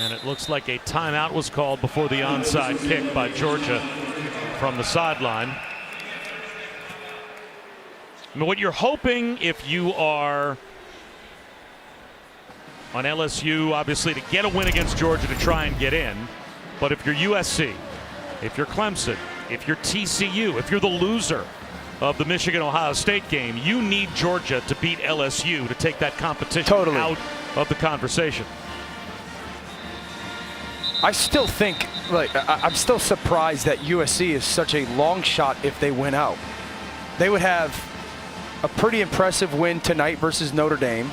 and it looks like a timeout was called before the onside kick by Georgia from the sideline. I mean, what you're hoping if you are on LSU, obviously, to get a win against Georgia to try and get in. But if you're USC, if you're Clemson, if you're TCU, if you're the loser of the Michigan-Ohio State game, you need Georgia to beat LSU to take that competition out of the conversation. I still think, I'm still surprised that USC is such a long shot if they win out. They would have a pretty impressive win tonight versus Notre Dame.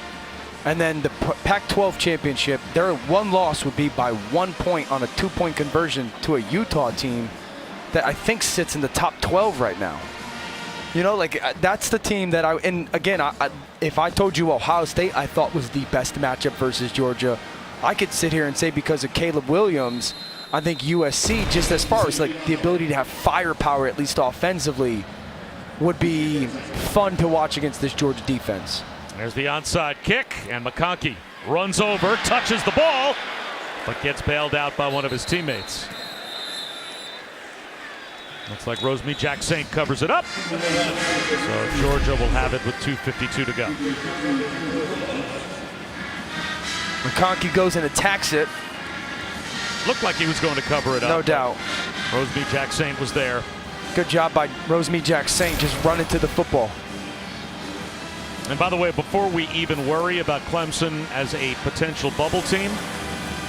And then the Pac-12 championship, their one loss would be by 1 point on a 2-point conversion to a Utah team that I think sits in the top 12 right now. That's the team that and again, if I told you Ohio State I thought was the best matchup versus Georgia, I could sit here and say because of Caleb Williams, I think USC, just as far as the ability to have firepower, at least offensively, would be fun to watch against this Georgia defense. There's the onside kick, and McConkey runs over, touches the ball, but gets bailed out by one of his teammates. Looks like Rosemary Jack Saint covers it up. So Georgia will have it with 2:52 to go. McConkey goes and attacks it. Looked like he was going to cover it up. No doubt. Rosemary Jack Saint was there. Good job by Rosemary Jack Saint, just running to the football. And by the way, before we even worry about Clemson as a potential bubble team,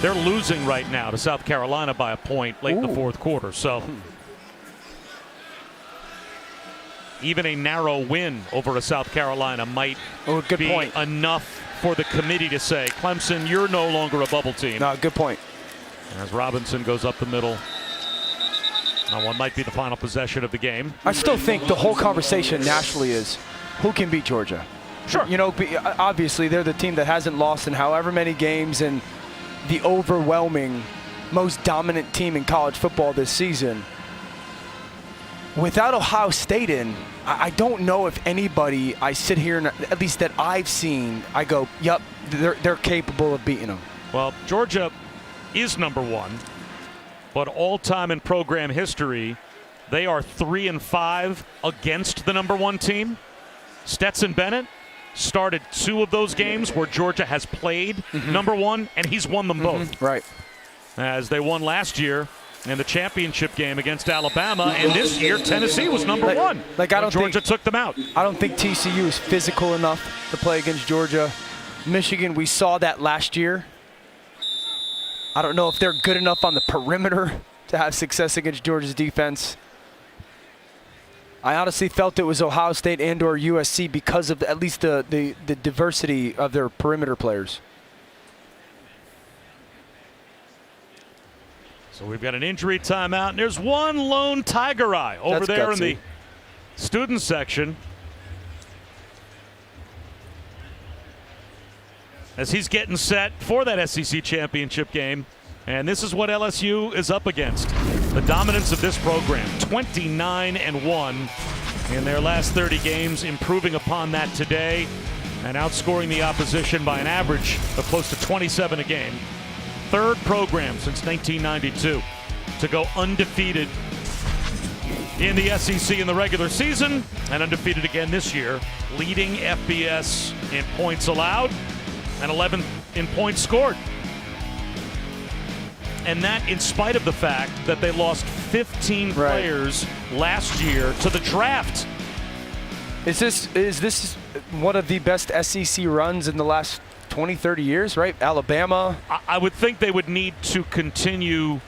they're losing right now to South Carolina by a point late in the fourth quarter. So even a narrow win over a South Carolina might be enough for the committee to say, Clemson, you're no longer a bubble team. No, good point. As Robinson goes up the middle. Now one might be the final possession of the game. I still think the whole conversation nationally is who can beat Georgia. Sure. You know, obviously they're the team that hasn't lost in however many games and the overwhelming, most dominant team in college football this season. Without Ohio State in, I don't know if anybody I sit here, and at least that I've seen, I go, yep, they're capable of beating them. Well, Georgia is number one, but all-time in program history, they are 3-5 against the number one team. Stetson Bennett started 2 of those games where Georgia has played number one, and he's won them both. Right. As they won last year in the championship game against Alabama, and this year Tennessee was number one. Like I don't Georgia took them out. I don't think TCU is physical enough to play against Georgia. Michigan, we saw that last year. I don't know if they're good enough on the perimeter to have success against Georgia's defense. I honestly felt it was Ohio State and or USC because of at least the diversity of their perimeter players. So we've got an injury timeout, and there's one lone Tiger Eye over there in the student section. As he's getting set for that SEC championship game. And this is what LSU is up against. The dominance of this program, 29-1 in their last 30 games, improving upon that today and outscoring the opposition by an average of close to 27 a game. Third program since 1992 to go undefeated in the SEC in the regular season and undefeated again this year, leading FBS in points allowed and 11 in points scored. And that in spite of the fact that they lost 15 players last year to the draft. Is this one of the best SEC runs in the last 20, 30 years, right? Alabama. I would think they would need to continue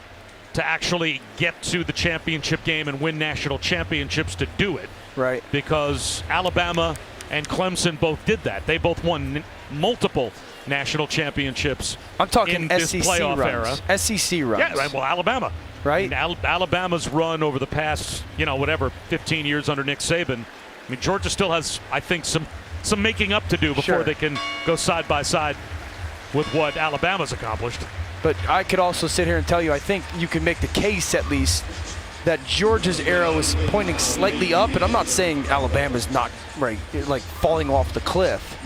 to actually get to the championship game and win national championships to do it. Right. Because Alabama and Clemson both did that. They both won multiple national championships. I'm talking in this SEC playoff runs. era. SEC runs. Yeah, right. Well, Alabama. Right. I mean, Alabama's run over the past, 15 years under Nick Saban. I mean, Georgia still has, I think, some making up to do before they can go side by side with what Alabama's accomplished. But I could also sit here and tell you, I think you can make the case at least that Georgia's arrow is pointing slightly up, and I'm not saying Alabama's not like falling off the cliff.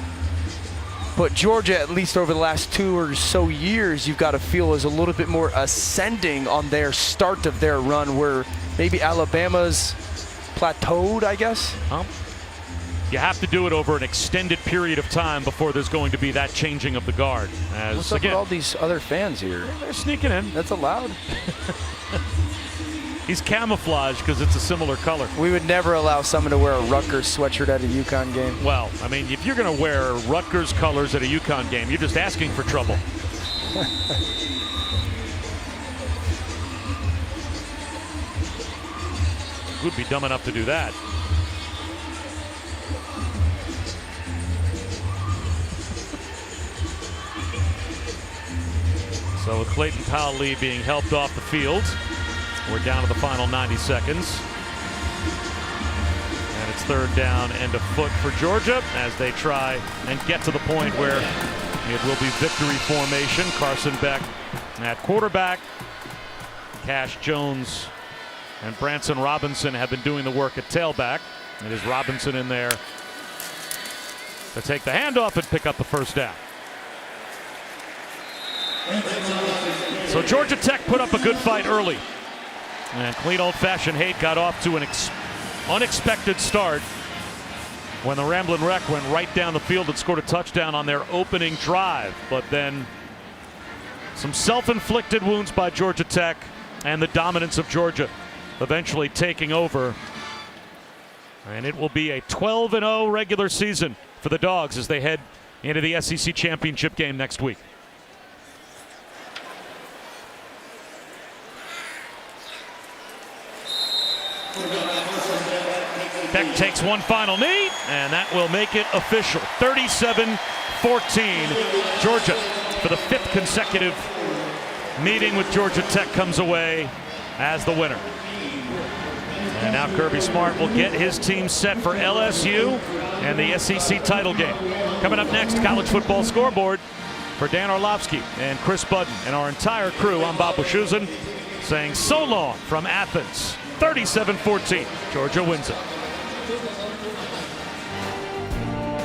But Georgia, at least over the last 2 or so years, you've got to feel is a little bit more ascending on their start of their run, where maybe Alabama's plateaued, I guess. You have to do it over an extended period of time before there's going to be that changing of the guard. What's up with all these other fans here? They're sneaking in. That's allowed. He's camouflaged because it's a similar color. We would never allow someone to wear a Rutgers sweatshirt at a UConn game. Well, I mean, if you're going to wear Rutgers colors at a UConn game, you're just asking for trouble. Who'd be dumb enough to do that? So with Clayton Powell-Lee being helped off the field, we're down to the final 90 seconds. And it's third down and a foot for Georgia as they try and get to the point where it will be victory formation. Carson Beck at quarterback. Cash Jones and Branson Robinson have been doing the work at tailback. It is Robinson in there to take the handoff and pick up the first down. So Georgia Tech put up a good fight early. And clean old-fashioned Haight got off to an unexpected start. when the Ramblin' Wreck went right down the field and scored a touchdown on their opening drive. But then some self-inflicted wounds by Georgia Tech and the dominance of Georgia eventually taking over. And it will be a 12-0 regular season for the Dogs as they head into the SEC championship game next week. Tech takes one final knee, and that will make it official. 37-14. Georgia, for the 5th consecutive meeting with Georgia Tech, comes away as the winner. And now Kirby Smart will get his team set for LSU and the SEC title game. Coming up next, College Football Scoreboard. For Dan Orlovsky and Chris Budden and our entire crew, I'm Bob Wischusen, saying so long from Athens. 37-14. Georgia wins it.